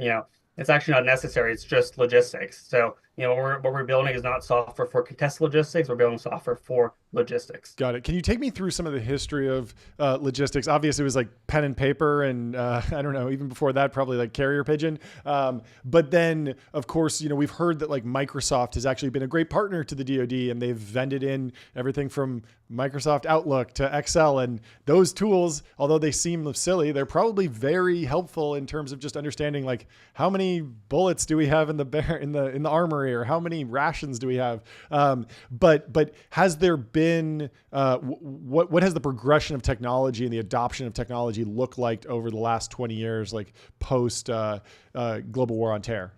it's actually not necessary. It's just logistics. So, what we're building is not software for contested logistics. We're building software for logistics. Got it. Can you take me through some of the history of logistics? Obviously, it was like pen and paper, and I don't know, even before that, probably like carrier pigeon. But then, of course, we've heard that like Microsoft has actually been a great partner to the DoD, and they've vended in everything from Microsoft Outlook to Excel, and those tools, although they seem silly, they're probably very helpful in terms of just understanding like how many bullets do we have in the armory, or how many rations do we have? But has there been what has the progression of technology and the adoption of technology look like over the last 20 years, like post global war on terror?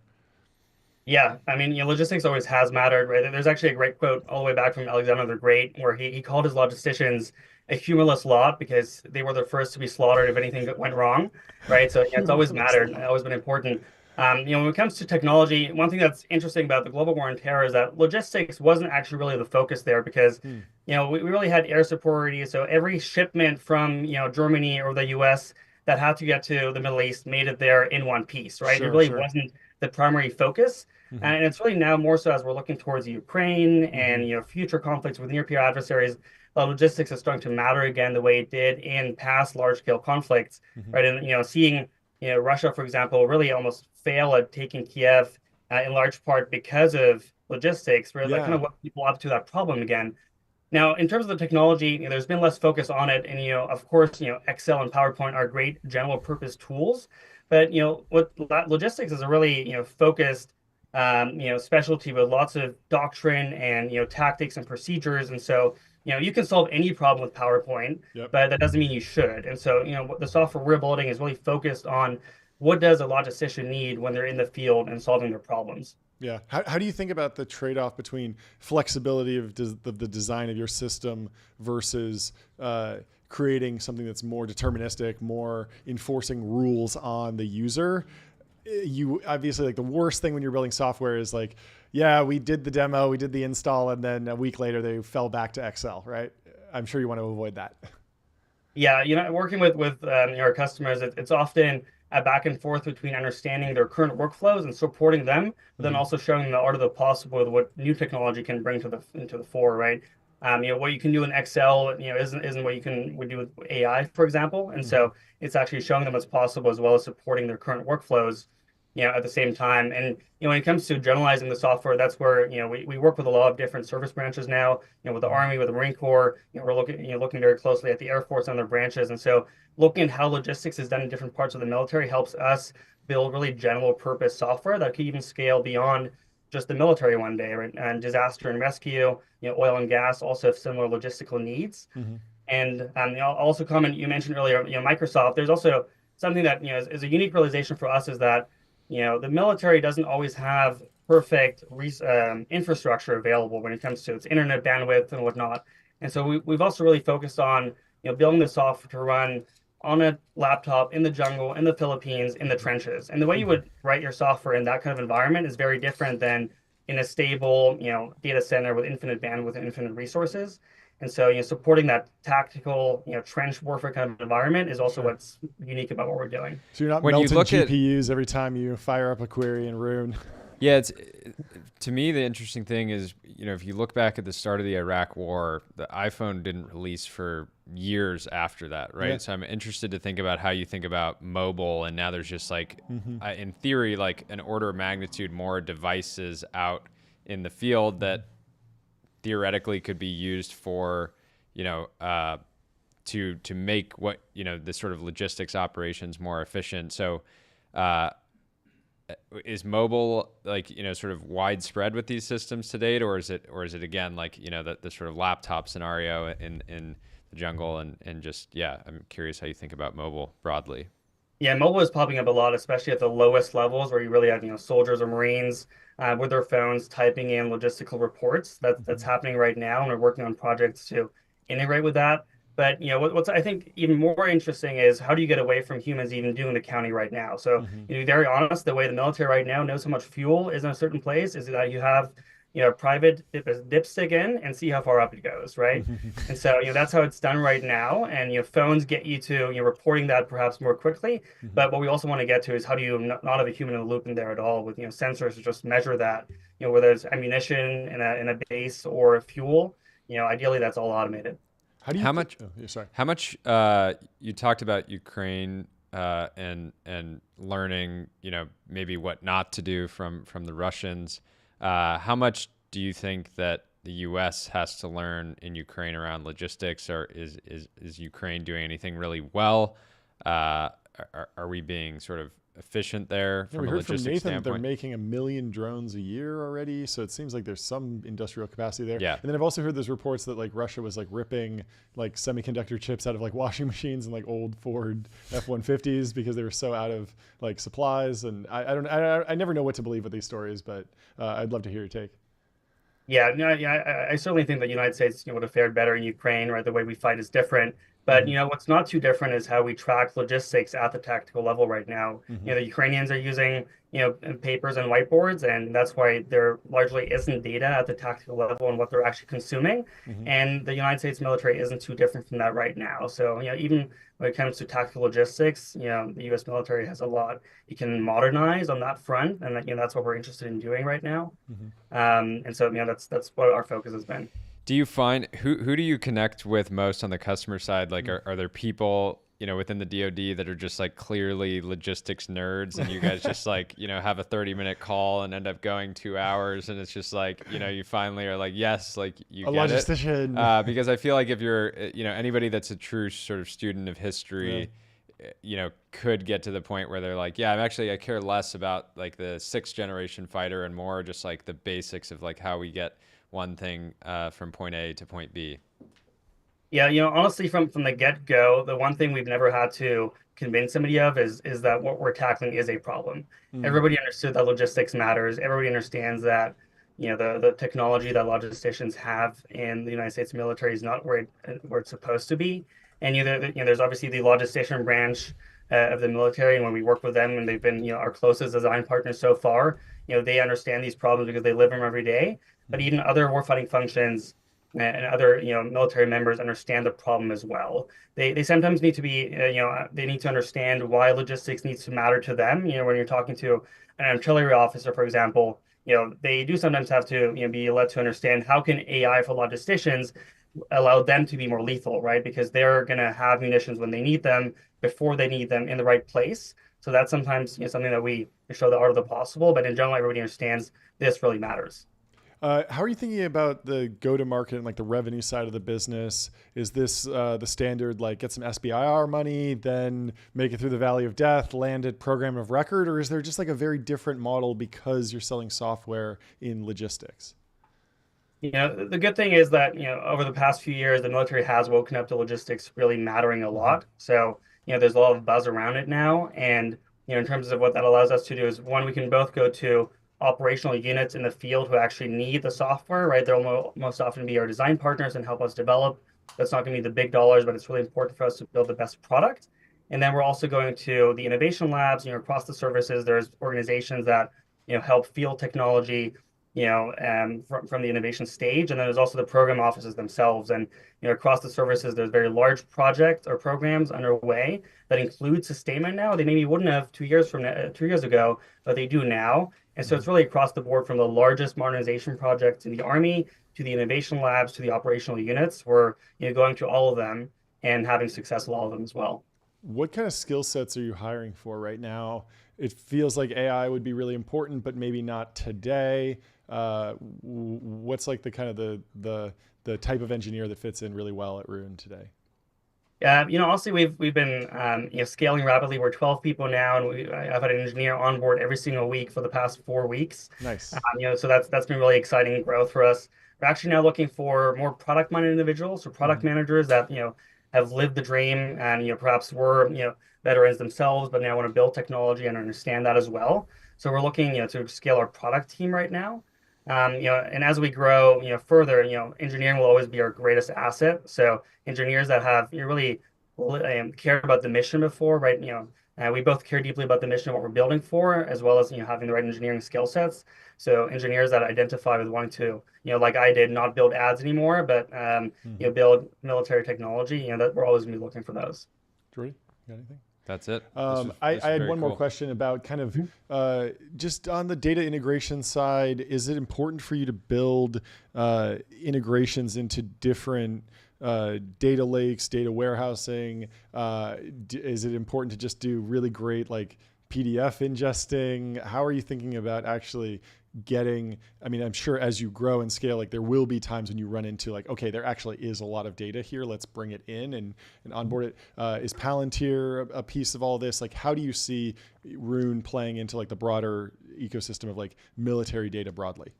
Yeah, I mean, logistics always has mattered, right? There's actually a great quote all the way back from Alexander the Great, where he called his logisticians a humorless lot because they were the first to be slaughtered if anything went wrong, right? So it's always mattered, always been important. When it comes to technology, one thing that's interesting about the global war on terror is that logistics wasn't actually really the focus there because, we really had air superiority. So every shipment from, Germany or the US that had to get to the Middle East made it there in one piece, right? It really wasn't the primary focus. And it's really now more so as we're looking towards Ukraine and future conflicts with near-peer adversaries, logistics is starting to matter again the way it did in past large-scale conflicts, right? And seeing Russia, for example, really almost fail at taking Kiev in large part because of logistics, where that kind of woke people up to that problem again. Now, in terms of the technology, there's been less focus on it, and of course, Excel and PowerPoint are great general purpose tools, but what logistics is a really focused specialty with lots of doctrine and tactics and procedures, and so you can solve any problem with PowerPoint, but that doesn't mean you should. And so what the software we're building is really focused on what does a logistician need when they're in the field and solving their problems. Yeah. How do you think about the trade-off between flexibility of the design of your system versus creating something that's more deterministic, more enforcing rules on the user? You obviously, like, the worst thing when you're building software is like, yeah, we did the demo, we did the install, and then a week later they fell back to Excel, right? I'm sure you want to avoid that. Yeah, working with our customers, it's often a back and forth between understanding their current workflows and supporting them, but then also showing them the art of the possible with what new technology can bring into the fore, right? What you can do in Excel, isn't what would do with AI, for example. And so it's actually showing them what's possible as well as supporting their current workflows, at the same time. And when it comes to generalizing the software, that's where we work with a lot of different service branches now. With the Army, with the Marine Corps, we're looking very closely at the Air Force and their branches. And so looking at how logistics is done in different parts of the military helps us build really general purpose software that could even scale beyond just the military one day, right? And disaster and rescue, oil and gas also have similar logistical needs. And I'll also comment, you mentioned earlier, Microsoft. There's also something that is a unique realization for us, is that the military doesn't always have perfect infrastructure available when it comes to its internet bandwidth and whatnot. And so we've also really focused on building the software to run on a laptop in the jungle, in the Philippines, in the trenches. And the way you would write your software in that kind of environment is very different than in a stable data center with infinite bandwidth and infinite resources. And so supporting that tactical trench warfare kind of environment is also what's unique about what we're doing. So you're not melting GPUs every time you fire up a query in Rune. Yeah, to me, the interesting thing is, if you look back at the start of the Iraq War, the iPhone didn't release for years after that, right? Yeah. So I'm interested to think about how you think about mobile, and now there's just like, in theory, like an order of magnitude more devices out in the field that theoretically could be used for, to make what, the sort of logistics operations more efficient. So, is mobile sort of widespread with these systems to date, or is it again like the sort of laptop scenario in the jungle, and just I'm curious how you think about mobile broadly. Yeah, mobile is popping up a lot, especially at the lowest levels where you really have soldiers or Marines with their phones typing in logistical reports. That's happening right now, and we're working on projects to integrate with that. But what's I think even more interesting is how do you get away from humans even doing the counting right now? So to be very honest, the way the military right now knows how much fuel is in a certain place is that you have private dipstick in and see how far up it goes, right? And so that's how it's done right now. And phones get you to reporting that perhaps more quickly. But what we also want to get to is how do you not have a human in the loop in there at all with sensors to just measure that whether it's ammunition in a base or fuel. Ideally that's all automated. How much you talked about Ukraine and learning, maybe what not to do from the Russians. How much do you think that the U.S. has to learn in Ukraine around logistics, or is Ukraine doing anything really well? Are we being sort of efficient there from a logistics standpoint? We heard from Nathan they're making 1 million drones a year already, so it seems like there's some industrial capacity there. Yeah. And then I've also heard there's reports that like Russia was like ripping like semiconductor chips out of like washing machines and like old Ford F-150s because they were so out of like supplies. And I never know what to believe with these stories, but I'd love to hear your take. Yeah, I certainly think that the United States would have fared better in Ukraine, right? The way we fight is different. But what's not too different is how we track logistics at the tactical level right now. The Ukrainians are using papers and whiteboards, and that's why there largely isn't data at the tactical level on what they're actually consuming. And the United States military isn't too different from that right now. So even when it comes to tactical logistics, the U.S. military has a lot you can modernize on that front, and that's what we're interested in doing right now. And so that's what our focus has been. Do you find who do you connect with most on the customer side? Like, are there people within the DoD that are just like clearly logistics nerds, and you guys just like have a 30-minute call and end up going 2 hours, and it's just like you finally are like, yes, like you get logistician. Because I feel like if you're anybody that's a true sort of student of history, could get to the point where they're like, yeah, I care less about like the 6th generation fighter and more just like the basics of like how we get one thing from point A to point B. Yeah, honestly, from the get-go, the one thing we've never had to convince somebody of is that what we're tackling is a problem. Everybody understood that logistics matters. Everybody understands that the technology that logisticians have in the United States military is not where it's supposed to be. And there's obviously the logistician branch of the military, and when we work with them, and they've been our closest design partners so far, they understand these problems because they live them every day. But even other warfighting functions and other military members understand the problem as well. They sometimes need to be they need to understand why logistics needs to matter to them. When you're talking to an artillery officer, for example, they do sometimes have to be led to understand how can AI for logisticians allow them to be more lethal, right? Because they're going to have munitions when they need them, before they need them, in the right place. So that's sometimes something that we show the art of the possible. But in general, everybody understands this really matters. How are you thinking about the go-to-market and like the revenue side of the business? Is this the standard, like get some SBIR money, then make it through the valley of death, land at program of record, or is there just like a very different model because you're selling software in logistics? The good thing is that, over the past few years, the military has woken up to logistics really mattering a lot. So, there's a lot of buzz around it now. And, in terms of what that allows us to do is, one, we can both go to operational units in the field who actually need the software, right? They'll most often be our design partners and help us develop. That's not going to be the big dollars, but it's really important for us to build the best product. And then we're also going to the innovation labs, across the services. There's organizations that, help field technology, from the innovation stage. And then there's also the program offices themselves. And, across the services, there's very large projects or programs underway that include sustainment now. They maybe wouldn't have 2 years ago, but they do now. And so it's really across the board, from the largest modernization projects in the Army to the innovation labs to the operational units. We're going to all of them and having success with all of them as well. What kind of skill sets are you hiring for right now? It feels like AI would be really important, but maybe not today. What's like the kind of the type of engineer that fits in really well at Rune today? Honestly, we've been scaling rapidly. We're 12 people now, and I've had an engineer on board every single week for the past 4 weeks. Nice. So that's been really exciting growth for us. We're actually now looking for more product-minded individuals, or product managers that have lived the dream and perhaps were veterans themselves, but now want to build technology and understand that as well. So we're looking to scale our product team right now. And as we grow, further, engineering will always be our greatest asset. So engineers that have really cared about the mission before, right? We both care deeply about the mission of what we're building for, as well as having the right engineering skill sets. So engineers that identify with wanting to, like I did, not build ads anymore, but build military technology. That we're always going to be looking for those. Jordy, you got anything? That's it. I had one more question about kind of just on the data integration side. Is it important for you to build integrations into different data lakes, data warehousing? Is it important to just do really great like PDF ingesting? How are you thinking about actually getting, I'm sure as you grow and scale, like there will be times when you run into like, okay, there actually is a lot of data here. Let's bring it in and onboard it. Is Palantir a piece of all this? Like, how do you see Rune playing into like the broader ecosystem of like military data broadly?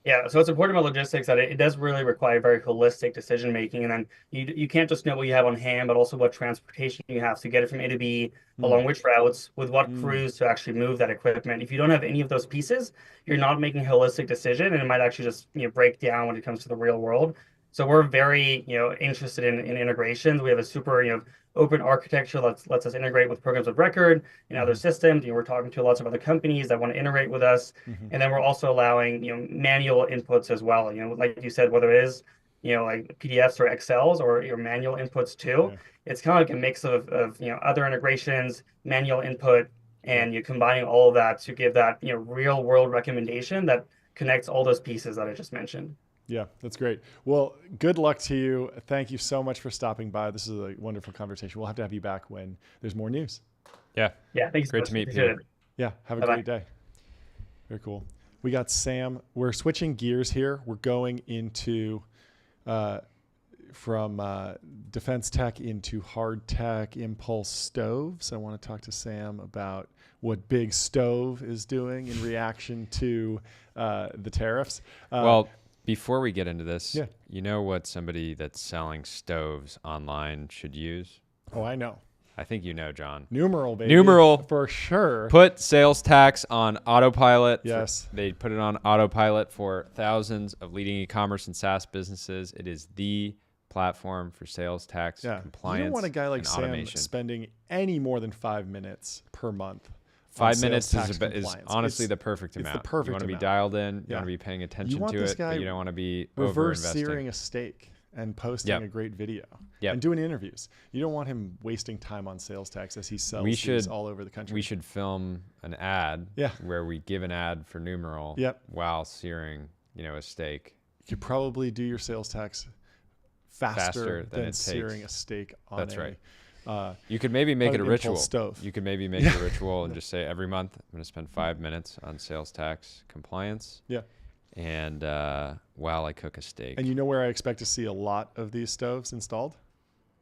Yeah, so it's important about logistics that it does really require very holistic decision making, and then you can't just know what you have on hand, but also what transportation you have to get it from A to B, along which routes, with what crews to actually move that equipment. If you don't have any of those pieces, you're not making a holistic decision, and it might actually just break down when it comes to the real world. So we're very, interested in integrations. We have a super, open architecture that lets us integrate with programs of record and other systems. We're talking to lots of other companies that want to integrate with us. And then we're also allowing, manual inputs as well. Like you said, whether it is, like PDFs or Excels or your manual inputs too. It's kind of like a mix of other integrations, manual input, and you're combining all of that to give that, real world recommendation that connects all those pieces that I just mentioned. Yeah, that's great. Well, good luck to you. Thank you so much for stopping by. This is a wonderful conversation. We'll have to have you back when there's more news. Yeah. Yeah. Thanks. Great to meet you. Yeah. Have a Bye-bye. great day. Very cool. We got Sam. We're switching gears here. We're going into from defense tech into hard tech impulse stoves. I want to talk to Sam about what Big Stove is doing in reaction to the tariffs. Well, before we get into this, Yeah. you know what somebody that's selling stoves online should use? Oh, I know. I think you know, John. Numeral, baby. Numeral. For sure. Put sales tax on autopilot. Yes. They put it on autopilot for thousands of leading e-commerce and SaaS businesses. It is the platform for sales tax compliance. You don't want a guy like and Sam automation. spending any more than 5 minutes per month. 5 minutes tax is compliance. honestly It's the perfect the amount. perfect You want to be amount. dialed in. You Yeah. want to be paying You attention want to this it, guy but you don't want to be reverse over-investing. searing a steak and posting Yep. a great video Yep. and doing interviews. You don't want him wasting time on sales tax as he sells We these should- all over the country. We should film an ad where we give an ad for Numeral while searing, a steak. You could probably do your sales tax faster than than it searing takes. a steak on That's a right. You could maybe make it a impulse ritual. stove. You could maybe make it a ritual and just say every month I'm going to spend 5 minutes on sales tax compliance. Yeah. And while I cook a steak. And you know where I expect to see a lot of these stoves installed?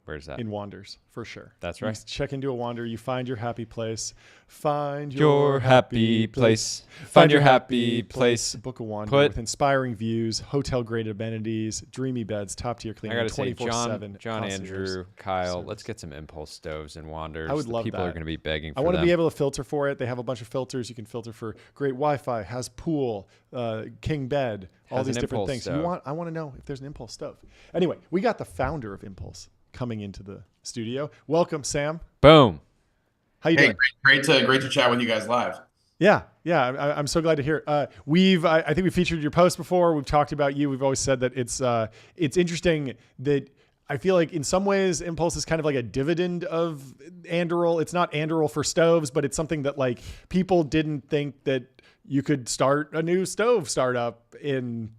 Where's that? In Wanders, for sure. That's right. You check into a Wander, you find your happy place. Find your happy place. Find your happy place. Book a Wander with inspiring views, hotel-grade amenities, dreamy beds, top-tier I cleaning, got to say, 24/7. John, concierge Andrew, Kyle, service. let's get some impulse stoves and Wanders. I would love People that. are going to be begging for I want to them. be able to filter for it. They have a bunch of filters. You can filter for great Wi-Fi, has pool, king bed, all Has these an different impulse things. stove. I want to know if there's an impulse stove. Anyway, we got the founder of Impulse coming into the studio. Welcome, Sam. Boom. How you doing? Great to chat with you guys live. Yeah. I'm so glad to hear. I think we featured your post before. We've talked about you. We've always said that it's interesting that I feel like in some ways Impulse is kind of like a dividend of Anduril. It's not Anduril for stoves, but it's something that like people didn't think that you could start a new stove startup in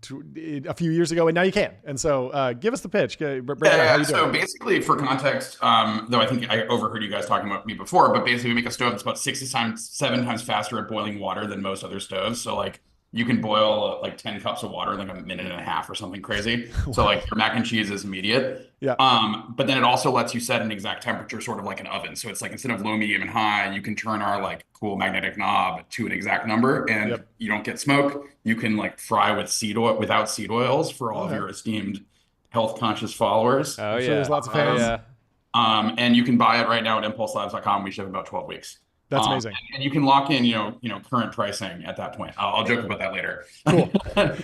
a few years ago, and now you can. And so give us the pitch. How you doing? So basically, for context, though I think I overheard you guys talking about me before, but basically we make a stove that's about 7 times faster at boiling water than most other stoves. So like you can boil like 10 cups of water in like a minute and a half or something crazy. So like your mac and cheese is immediate. Yeah. But then it also lets you set an exact temperature, sort of like an oven. So it's like instead of low, medium, and high, you can turn our like cool magnetic knob to an exact number, and you don't get smoke. You can like fry with without seed oils for all of your esteemed health conscious followers. Oh, I'm sure there's lots of fans. And you can buy it right now at impulselabs.com. We ship in about 12 weeks. That's amazing. And you can lock in, current pricing at that point. I'll joke about that later. Cool.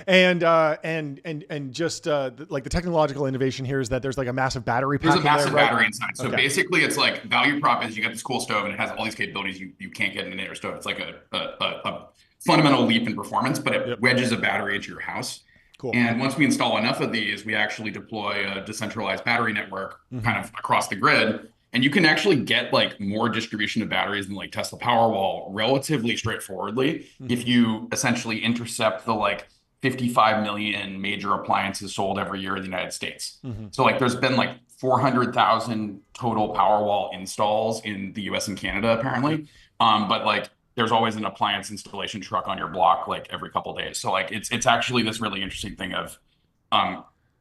and just like the technological innovation here is that there's like a massive battery pack. There's a massive in there, right? battery inside. So basically it's like value prop is you get this cool stove and it has all these capabilities you can't get in an air stove. It's like a fundamental leap in performance, but it wedges a battery into your house. Cool. And once we install enough of these, we actually deploy a decentralized battery network kind of across the grid. And you can actually get like more distribution of batteries than like Tesla Powerwall relatively straightforwardly if you essentially intercept the like 55 million major appliances sold every year in the United States. So like there's been like 400,000 total Powerwall installs in the US and Canada apparently. But like there's always an appliance installation truck on your block like every couple of days. So like it's actually this really interesting thing of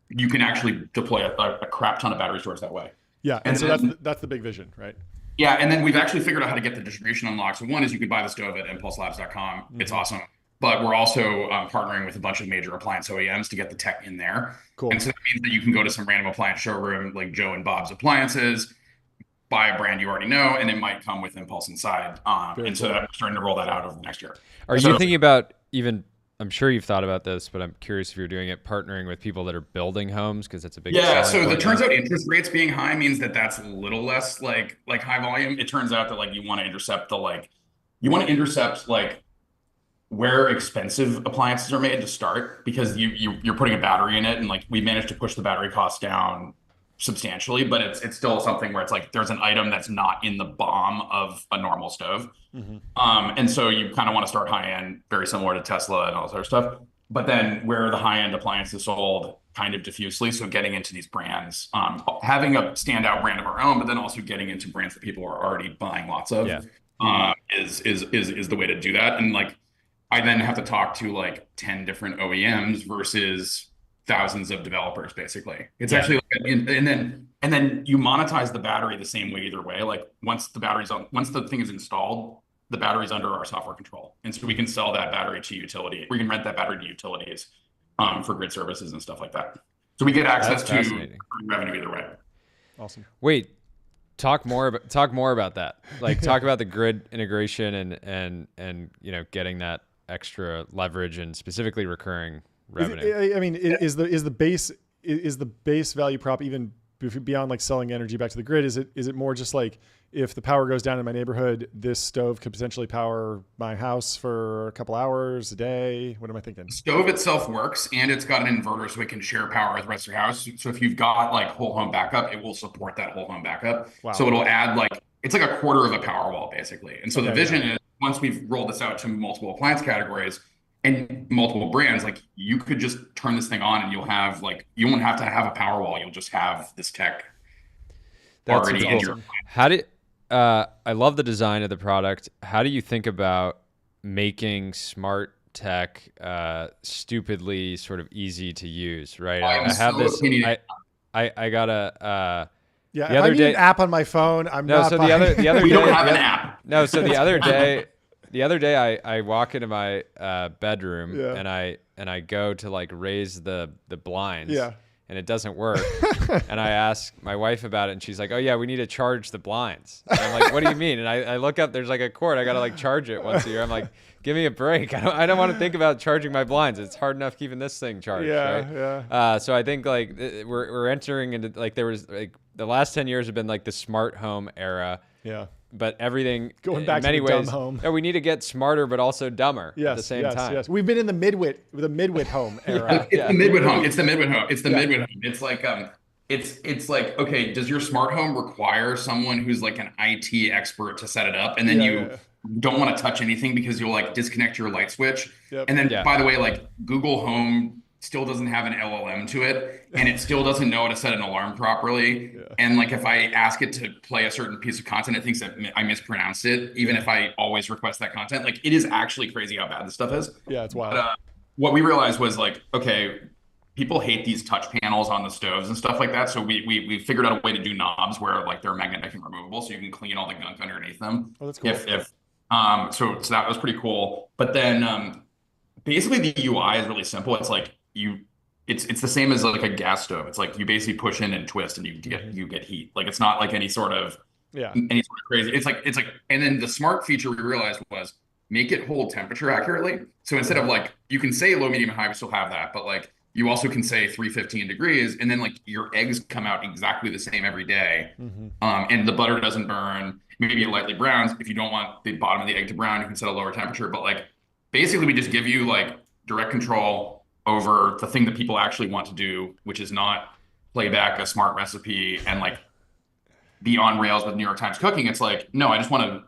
you can actually deploy a crap ton of battery storage that way. Yeah, and so that's the big vision, right? Yeah, and then we've actually figured out how to get the distribution unlocked. So one is you could buy the stove at impulselabs.com. It's awesome. But we're also partnering with a bunch of major appliance OEMs to get the tech in there. Cool. And so that means that you can go to some random appliance showroom like Joe and Bob's Appliances, buy a brand you already know, and it might come with Impulse inside. And so we're starting to roll that out over the next year. Are you thinking about even I'm sure you've thought about this, but I'm curious if you're doing it partnering with people that are building homes, because it's a big so it turns out interest rates being high means that that's a little less like high volume. It turns out that like you want to intercept where expensive appliances are made to start, because you're putting a battery in it, and like we managed to push the battery costs down substantially, but it's still something where it's like there's an item that's not in the BOM of a normal stove. And so you kind of want to start high end, very similar to Tesla and all this other stuff, but then where the high end appliance is sold kind of diffusely. So getting into these brands, having a standout brand of our own, but then also getting into brands that people are already buying lots of, is the way to do that. And like I then have to talk to like 10 different OEMs versus thousands of developers, basically. It's actually like, and then you monetize the battery the same way either way. Like once the thing is installed, the battery's under our software control, and so we can sell that battery to utility. We can rent that battery to utilities for grid services and stuff like that. So we get access to revenue either way. Awesome. Wait, talk more about that. Like talk about the grid integration and getting that extra leverage and specifically recurring revenue. Is the base value prop even beyond like selling energy back to the grid? Is it more just like, if the power goes down in my neighborhood, this stove could potentially power my house for a couple hours a day? What am I thinking? The stove itself works, and it's got an inverter so it can share power with the rest of your house. So if you've got like whole home backup, it will support that whole home backup. Wow. So it'll add it's like a quarter of a power wall basically. And so the vision is, once we've rolled this out to multiple appliance categories and multiple brands, like you could just turn this thing on and you'll have you won't have to have a power wall. You'll just have this tech already in your. I love the design of the product. How do you think about making smart tech stupidly sort of easy to use? Right. I have this. I got a. Yeah, if I need an app on my phone, I'm not. So the other day, we don't have an app. No, so the other day, I walk into my bedroom and I go to like raise the blinds. Yeah. And it doesn't work. And I ask my wife about it, and she's like, "Oh yeah, we need to charge the blinds." And I'm like, "What do you mean?" And I look up, there's like a cord. I gotta like charge it once a year. I'm like, "Give me a break. I don't want to think about charging my blinds. It's hard enough keeping this thing charged." Right? So I think like we're entering into like, there was like the last 10 years have been like the smart home era. Yeah. But everything going back in many to ways, dumb home. We need to get smarter, but also dumber at the same time. Yes. We've been in the midwit home era. It's the midwit home. It's the midwit home. It's the midwit home. It's like it's like, okay, does your smart home require someone who's like an IT expert to set it up, and then you don't want to touch anything because you'll like disconnect your light switch, and then by the way, like Google Home still doesn't have an LLM to it, and it still doesn't know how to set an alarm properly. And like if I ask it to play a certain piece of content, it thinks that I mispronounced it, even if I always request that content. Like it is actually crazy how bad this stuff is. Yeah, it's wild. But, what we realized was like, okay, people hate these touch panels on the stoves and stuff like that. So we figured out a way to do knobs where like they're magnetic and removable, so you can clean all the gunk underneath them. Oh, that's cool. So that was pretty cool. But then basically the UI is really simple. It's like it's the same as like a gas stove. It's like you basically push in and twist and you get heat. Like it's not like any sort of crazy. It's like and then the smart feature we realized was make it hold temperature accurately. So instead of like, you can say low, medium, and high, we still have that, but like you also can say 315 degrees, and then like your eggs come out exactly the same every day. And the butter doesn't burn. Maybe it lightly browns. If you don't want the bottom of the egg to brown, you can set a lower temperature. But like basically we just give you like direct control over the thing that people actually want to do, which is not play back a smart recipe and like be on rails with New York Times cooking. It's like, no, I just want to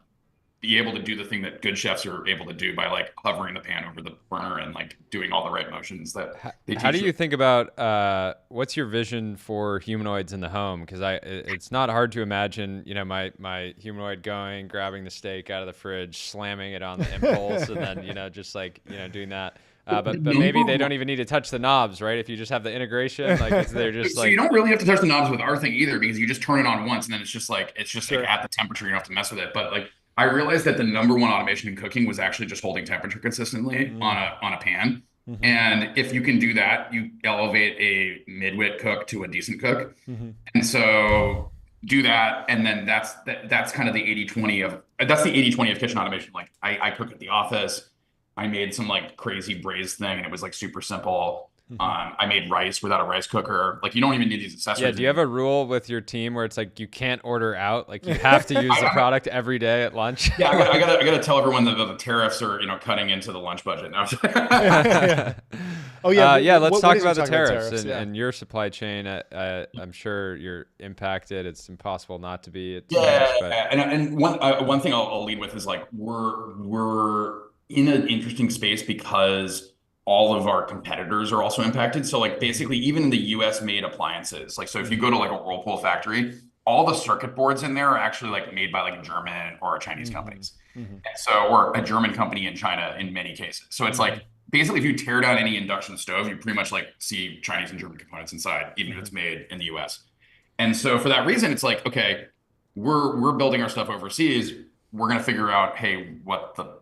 be able to do the thing that good chefs are able to do by like hovering the pan over the burner and like doing all the right motions that they teach. How do you think about what's your vision for humanoids in the home? Because it's not hard to imagine, my humanoid going, grabbing the steak out of the fridge, slamming it on the impulse, and then just like doing that. But maybe they don't even need to touch the knobs, right? If you just have the integration, like they're just so you don't really have to touch the knobs with our thing either, because you just turn it on once and then it's just like at the temperature. You don't have to mess with it. But like I realized that the number one automation in cooking was actually just holding temperature consistently on a pan. And if you can do that, you elevate a midwit cook to a decent cook. And so do that, and then that's kind of the 80-20 of kitchen automation. Like I cook at the office. I made some like crazy braised thing, and it was like super simple. I made rice without a rice cooker. Like, you don't even need these accessories. Yeah. Do you have a rule with your team where it's like you can't order out? Like, you have to use the product every day at lunch? Yeah, I gotta tell everyone that the tariffs are, cutting into the lunch budget now. Oh yeah, yeah. Let's talk about the tariffs tariffs and your supply chain. I'm sure you're impacted. It's impossible not to be. And one thing I'll lead with is like we're in an interesting space because all of our competitors are also impacted. So like basically even in the US made appliances, like, so if you go to like a Whirlpool factory, all the circuit boards in there are actually like made by like German or Chinese companies. And so, or a German company in China in many cases. So it's like, basically if you tear down any induction stove, you pretty much like see Chinese and German components inside, even if it's made in the US. And so for that reason, it's like, okay, we're building our stuff overseas. We're going to figure out, hey, what the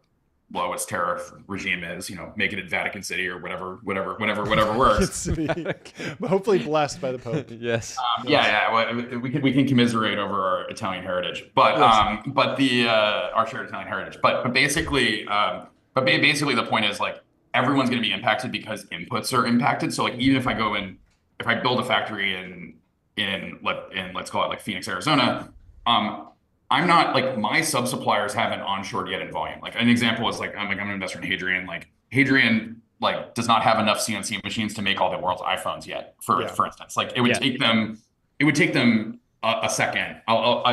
lowest tariff regime is, make it at Vatican City or whatever works. Hopefully blessed by the Pope. Yes. We can commiserate over our Italian heritage, but our shared Italian heritage. But basically the point is like everyone's going to be impacted because inputs are impacted. So like even if I build a factory in let's call it like Phoenix, Arizona, I'm not like, my sub-suppliers haven't onshored yet in volume. Like an example is like, I'm an investor in Hadrian. Like Hadrian like does not have enough CNC machines to make all the world's iPhones yet, for instance. Like it would take them a second. I'll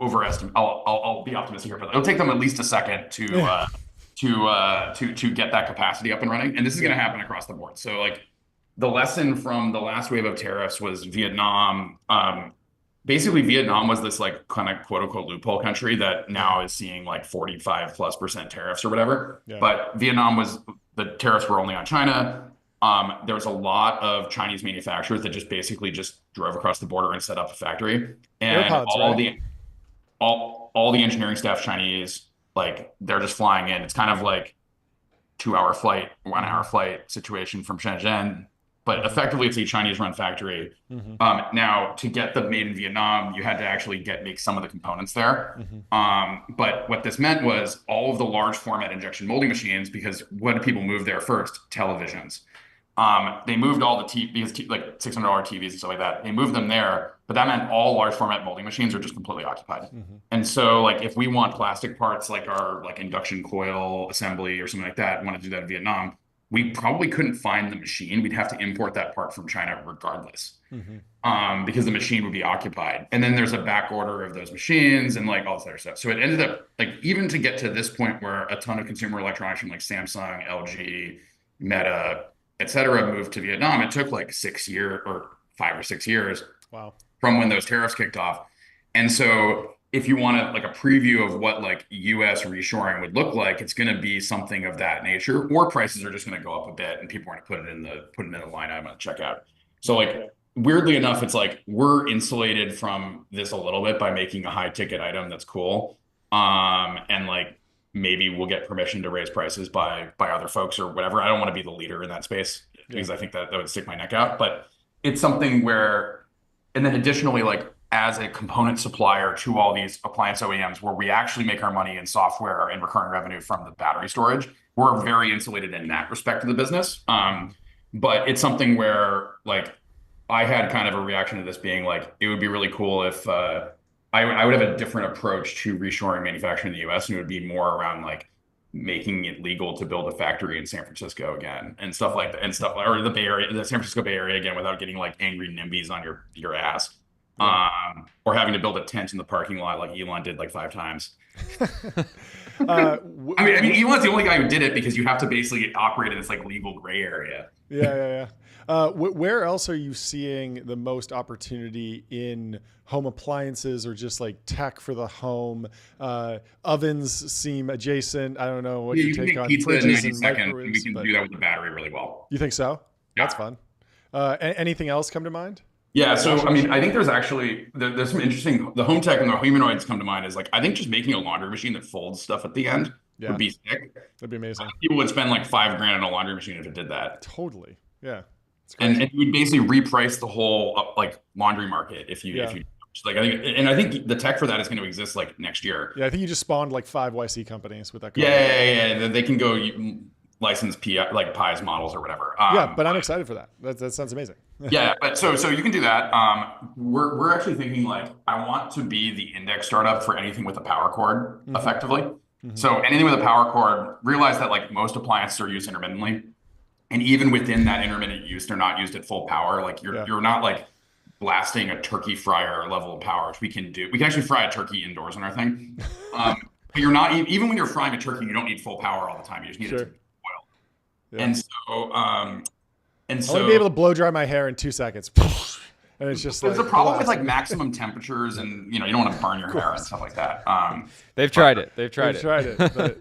overestimate. I'll be optimistic here, but it'll take them at least a second to get that capacity up and running. And this is going to happen across the board. So like the lesson from the last wave of tariffs was Vietnam. Basically, Vietnam was this like kind of quote unquote loophole country that now is seeing like 45+% tariffs or whatever. Yeah. But Vietnam the tariffs were only on China. There was a lot of Chinese manufacturers that just basically drove across the border and set up a factory. And AirPods, all the engineering staff Chinese, like they're just flying in. It's kind of like 2-hour flight, 1-hour flight situation from Shenzhen. But effectively, it's a Chinese-run factory. Now, to get them made in Vietnam, you had to actually make some of the components there. But what this meant was all of the large format injection molding machines, because what did people move there first? Televisions. They moved all the TVs, like $600 TVs and stuff like that. They moved them there, but that meant all large format molding machines are just completely occupied. And so, like, if we want plastic parts, like our induction coil assembly or something like that, want to do that in Vietnam, we probably couldn't find the machine. We'd have to import that part from China regardless, because the machine would be occupied. And then there's a back order of those machines and like all this other stuff. So it ended up like, even to get to this point where a ton of consumer electronics from like Samsung, LG, Meta, et cetera, moved to Vietnam, it took like 6 years or 5 or 6 years from when those tariffs kicked off. And so if you want like a preview of what like US reshoring would look like, it's going to be something of that nature, or prices are just going to go up a bit and people are going to put it in the line item at checkout. So like, weirdly enough, it's like we're insulated from this a little bit by making a high ticket item that's cool. And like, maybe we'll get permission to raise prices by other folks or whatever. I don't want to be the leader in that space because I think that would stick my neck out, but it's something where, and then additionally, like, as a component supplier to all these appliance OEMs, where we actually make our money in software and recurring revenue from the battery storage, we're very insulated in that respect of the business. But it's something where like I had kind of a reaction to this being like, it would be really cool if I would have a different approach to reshoring manufacturing in the US, and it would be more around like making it legal to build a factory in San Francisco again and stuff like that, or the Bay Area, the San Francisco Bay Area again, without getting like angry NIMBYs on your ass. Or having to build a tent in the parking lot like Elon did like 5 times. I mean, Elon's the only guy who did it because you have to basically operate in this like legal gray area. Where else are you seeing the most opportunity in home appliances or just like tech for the home? Ovens seem adjacent. I don't know what you take on fridges and microwaves. We can do that with the battery really well. You think so? Yeah. That's fun. Anything else come to mind? Yeah, so I mean, I think there's actually there's some interesting. The home tech and the humanoids come to mind is like, I think just making a laundry machine that folds stuff at the end would be sick. That'd be amazing. People would spend like $5,000 on a laundry machine if it did that. Totally, yeah. And you would basically reprice the whole like laundry market if you Like I think the tech for that is going to exist like next year. Yeah, I think you just spawned like 5 YC companies with that code. Yeah. They can go license like Pi's models or whatever. Yeah, but I'm excited for that. That sounds amazing. Yeah, but so you can do that. We're actually thinking like I want to be the index startup for anything with a power cord, effectively. So anything with a power cord, realize that like most appliances are used intermittently, and even within that intermittent use, they're not used at full power. Like you're not like blasting a turkey fryer level of power, which we can do. We can actually fry a turkey indoors on our thing. But you're not even when you're frying a turkey, you don't need full power all the time. You just need it to boil. Yeah. And so I want to be able to blow dry my hair in 2 seconds. And it's just there's a problem with like maximum temperatures, and you don't want to burn your hair and stuff like that. They've tried it. But,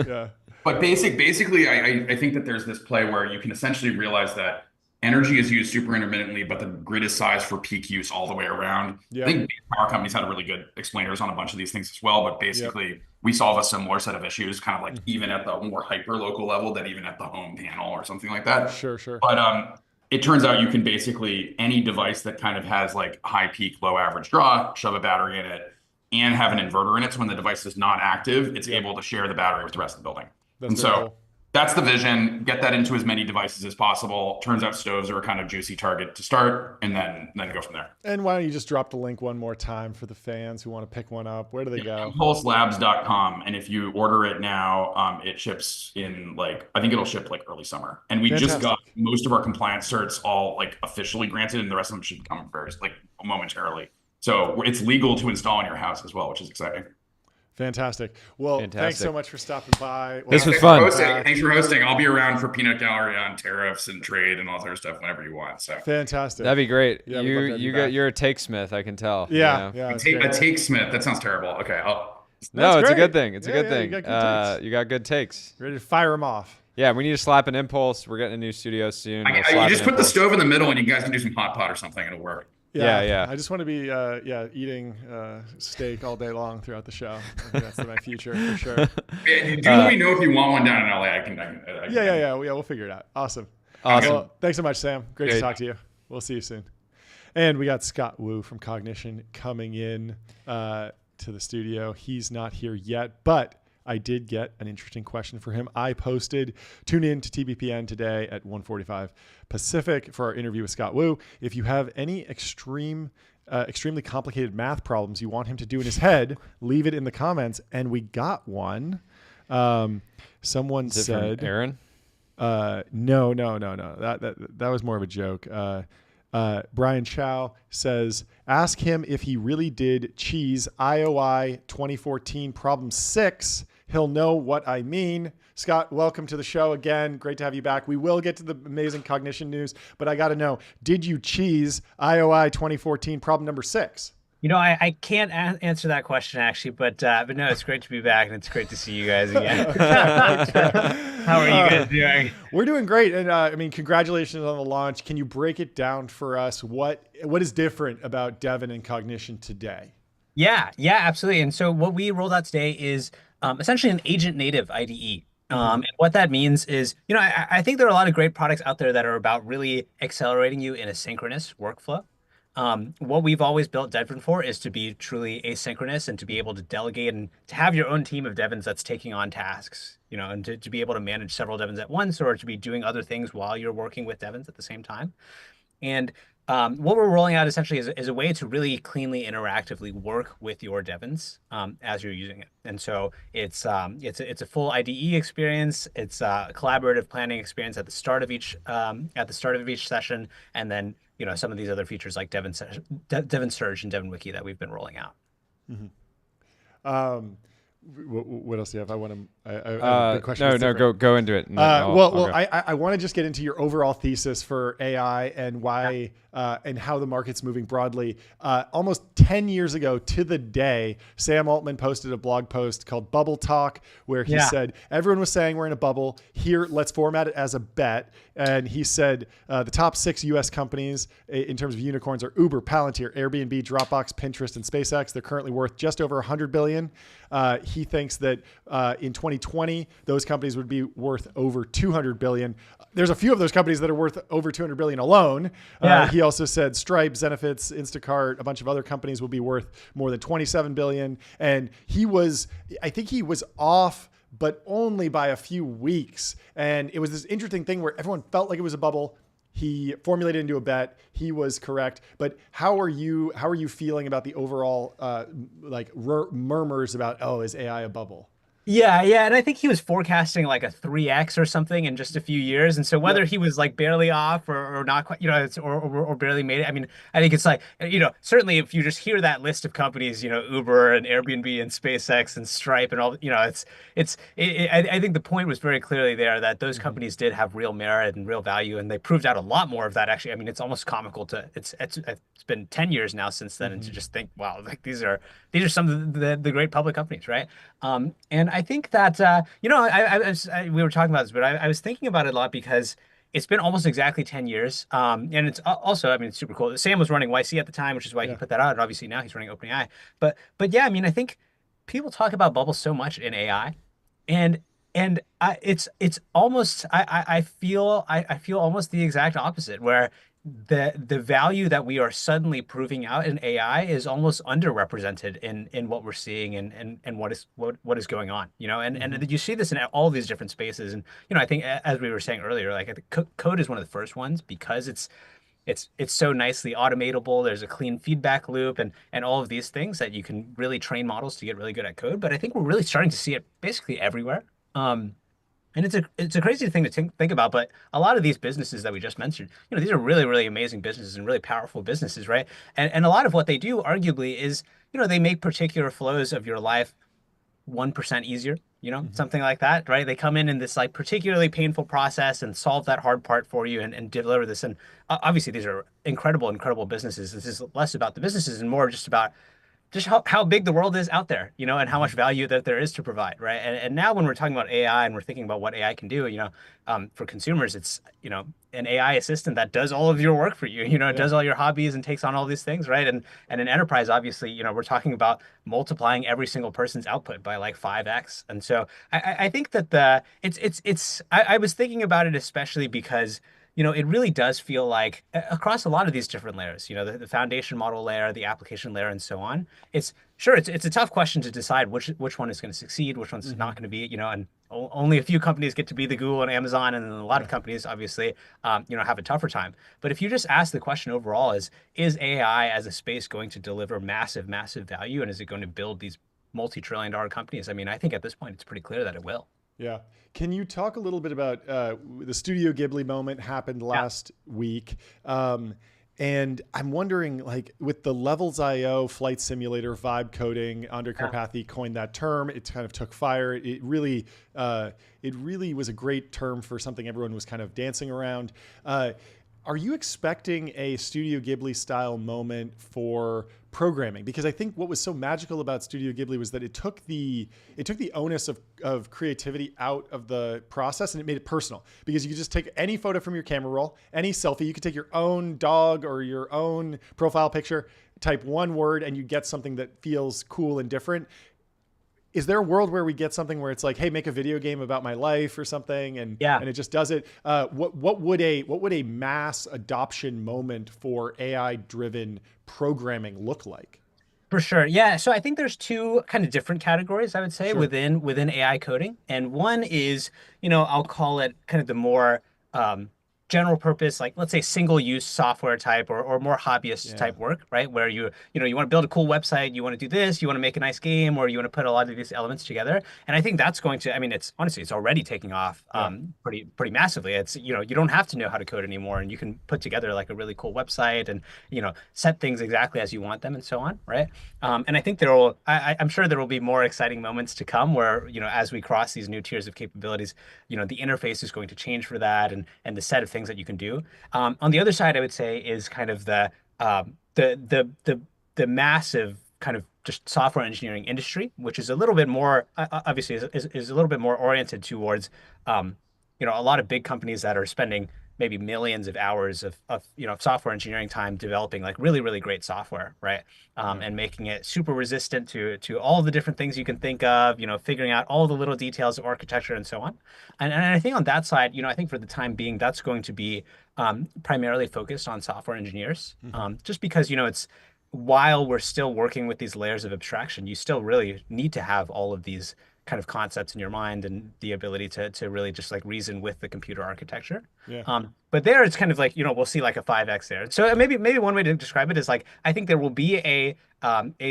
yeah. But basically, I think that there's this play where you can essentially realize that energy is used super intermittently, but the grid is sized for peak use all the way around. I think power companies had really good explainers on a bunch of these things as well. But basically, we solve a similar set of issues, kind of like even at the more hyper local level than even at the home panel or something like that. Sure. But it turns out you can basically any device that kind of has like high peak, low average draw, shove a battery in it, and have an inverter in it. So when the device is not active, it's able to share the battery with the rest of the building. Cool. That's the vision. Get that into as many devices as possible. Turns out stoves are a kind of juicy target to start, and then go from there. And why don't you just drop the link one more time for the fans who want to pick one up? Where do they go? ImpulseLabs.com. And if you order it now, it ships in I think it'll ship like early summer. And we just got most of our compliance certs all like officially granted, and the rest of them should come very momentarily. So it's legal to install in your house as well, which is exciting. Fantastic. Well, thanks so much for stopping by. This was fun. Thanks for hosting. I'll be around for Peanut Gallery on tariffs and trade and all that other stuff whenever you want. So fantastic. That'd be great. Yeah, you're a take smith, I can tell. Yeah. A take smith. That sounds terrible. Okay. No, it's a good thing. It's a good thing. You got good takes. Ready to fire them off. Yeah, we need to slap an Impulse. We're getting a new studio soon. You just put the stove in the middle, and you guys can do some hot pot or something. It'll work. Yeah. I just want to be eating steak all day long throughout the show. I think that's my future for sure. Do let me know if you want one down in LA. I can Yeah. We'll figure it out. Awesome. Well, thanks so much, Sam. Great to talk to you. We'll see you soon. And we got Scott Wu from Cognition coming in to the studio. He's not here yet, but I did get an interesting question for him. I posted, tune in to TBPN today at 1:45 Pacific for our interview with Scott Wu. If you have any extremely complicated math problems you want him to do in his head, leave it in the comments. And we got one. Someone said, from Aaron? No. That was more of a joke. Brian Chow says, ask him if he really did cheese IOI 2014 problem 6. He'll know what I mean. Scott, welcome to the show again. Great to have you back. We will get to the amazing Cognition news, but I got to know, did you cheese IOI 2014 problem number 6? I can't answer that question actually, but no, it's great to be back and it's great to see you guys again. How are you guys doing? We're doing great, and congratulations on the launch. Can you break it down for us? What is different about Devin and Cognition today? Yeah, absolutely. And so what we rolled out today is essentially an agent native IDE. And what that means is, I think there are a lot of great products out there that are about really accelerating you in a synchronous workflow. What we've always built Devin for is to be truly asynchronous and to be able to delegate and to have your own team of Devins that's taking on tasks, and to be able to manage several Devins at once or to be doing other things while you're working with Devins at the same time. And what we're rolling out essentially is a way to really cleanly, interactively work with your Devins as you're using it. And so it's a full IDE experience. It's a collaborative planning experience at the start of each session, and then some of these other features like Devin Surge and Devin Wiki that we've been rolling out. Mm-hmm. What else do you have? I want to. I have a big question. No, go into it. I want to just get into your overall thesis for AI and why and how the market's moving broadly. Almost 10 years ago to the day, Sam Altman posted a blog post called Bubble Talk, where he said, everyone was saying we're in a bubble. Here, let's format it as a bet. And he said the top 6 U.S. companies in terms of unicorns are Uber, Palantir, Airbnb, Dropbox, Pinterest, and SpaceX. They're currently worth just over $100 billion. He thinks that in 20 2020, those companies would be worth over 200 billion. There's a few of those companies that are worth over 200 billion alone. He also said Stripe, Zenefits, Instacart, a bunch of other companies will be worth more than 27 billion. And I think he was off, but only by a few weeks. And it was this interesting thing where everyone felt like it was a bubble. He formulated into a bet. He was correct. But how are you feeling about the overall murmurs about, oh, is AI a bubble? Yeah, and I think he was forecasting like a 3x or something in just a few years, and so whether he was like barely off or not quite, or barely made it. I mean, I think it's like, certainly if you just hear that list of companies, Uber and Airbnb and SpaceX and Stripe and all, I think the point was very clearly there that those companies did have real merit and real value, and they proved out a lot more of that. Actually, I mean, it's almost comical it's been 10 years now since then, and to just think, wow, like these are some of the great public companies, right? And I think that, we were talking about this, but I was thinking about it a lot because it's been almost exactly 10 years. And it's also, I mean, it's super cool. Sam was running YC at the time, which is why he put that out. And obviously now he's running OpenAI. But yeah, I mean, I think people talk about bubbles so much in AI, and it's almost, I feel almost the exact opposite, where the value that we are suddenly proving out in AI is almost underrepresented in what we're seeing and what is going on, and you see this in all these different spaces. And I think, as we were saying earlier, like I think code is one of the first ones because it's so nicely automatable. There's a clean feedback loop and all of these things that you can really train models to get really good at code. But I think we're really starting to see it basically everywhere. And it's a crazy thing to think about, but a lot of these businesses that we just mentioned, these are really, really amazing businesses and really powerful businesses, right? And a lot of what they do, arguably, is, they make particular flows of your life 1% easier, something like that, right? They come in this like particularly painful process and solve that hard part for you and deliver this. And obviously, these are incredible businesses. This is less about the businesses and more just about how big the world is out there, and how much value that there is to provide, right? And now when we're talking about AI and we're thinking about what AI can do, for consumers, it's, an AI assistant that does all of your work for you, it does all your hobbies and takes on all these things, right? And in enterprise, obviously, we're talking about multiplying every single person's output by like 5x. And so I think that I was thinking about it especially because it really does feel like across a lot of these different layers, the foundation model layer, the application layer, and so on. It's a tough question to decide which one is going to succeed, which one's not going to be, and only a few companies get to be the Google and Amazon, and then a lot of companies obviously, have a tougher time. But if you just ask the question overall, is AI as a space going to deliver massive, massive value, and is it going to build these multi-trillion-dollar companies? I mean, I think at this point it's pretty clear that it will. Yeah. Can you talk a little bit about the Studio Ghibli moment happened last week? And I'm wondering, like, with the Levels.io flight simulator vibe coding, Andre Karpathy coined that term. It kind of took fire. It really was a great term for something everyone was kind of dancing around. Are you expecting a Studio Ghibli style moment for programming? Because I think what was so magical about Studio Ghibli was that it took the onus of creativity out of the process, and it made it personal, because you could just take any photo from your camera roll, any selfie. You could take your own dog or your own profile picture, type one word, and you get something that feels cool and different. Is there a world where we get something where it's like, hey, make a video game about my life or something, and it just does it? What would a mass adoption moment for AI-driven programming look like? For sure, yeah. So I think there's two kind of different categories, I would say, within AI coding, and one is, I'll call it kind of the more general purpose, like let's say single use software type or more hobbyist type work, right? Where you want to build a cool website, you want to do this, you want to make a nice game, or you want to put a lot of these elements together. And I think that's going to, I mean, it's already taking off pretty massively. It's, you don't have to know how to code anymore, and you can put together like a really cool website and, set things exactly as you want them and so on, right? And I think I'm sure there will be more exciting moments to come where, as we cross these new tiers of capabilities, the interface is going to change for that, and the set of things that you can do. On the other side, I would say is kind of the massive kind of just software engineering industry, which is a little bit more obviously is a little bit more oriented towards a lot of big companies that are spending maybe millions of hours of software engineering time developing like really, really great software, right? And making it super resistant to all the different things you can think of, figuring out all the little details of architecture and so on. And I think on that side, I think for the time being, that's going to be primarily focused on software engineers, just because, it's while we're still working with these layers of abstraction, you still really need to have all of these kind of concepts in your mind and the ability to really just like reason with the computer architecture. But there it's kind of like, we'll see like a 5x there. So maybe one way to describe it is like, I think there will be a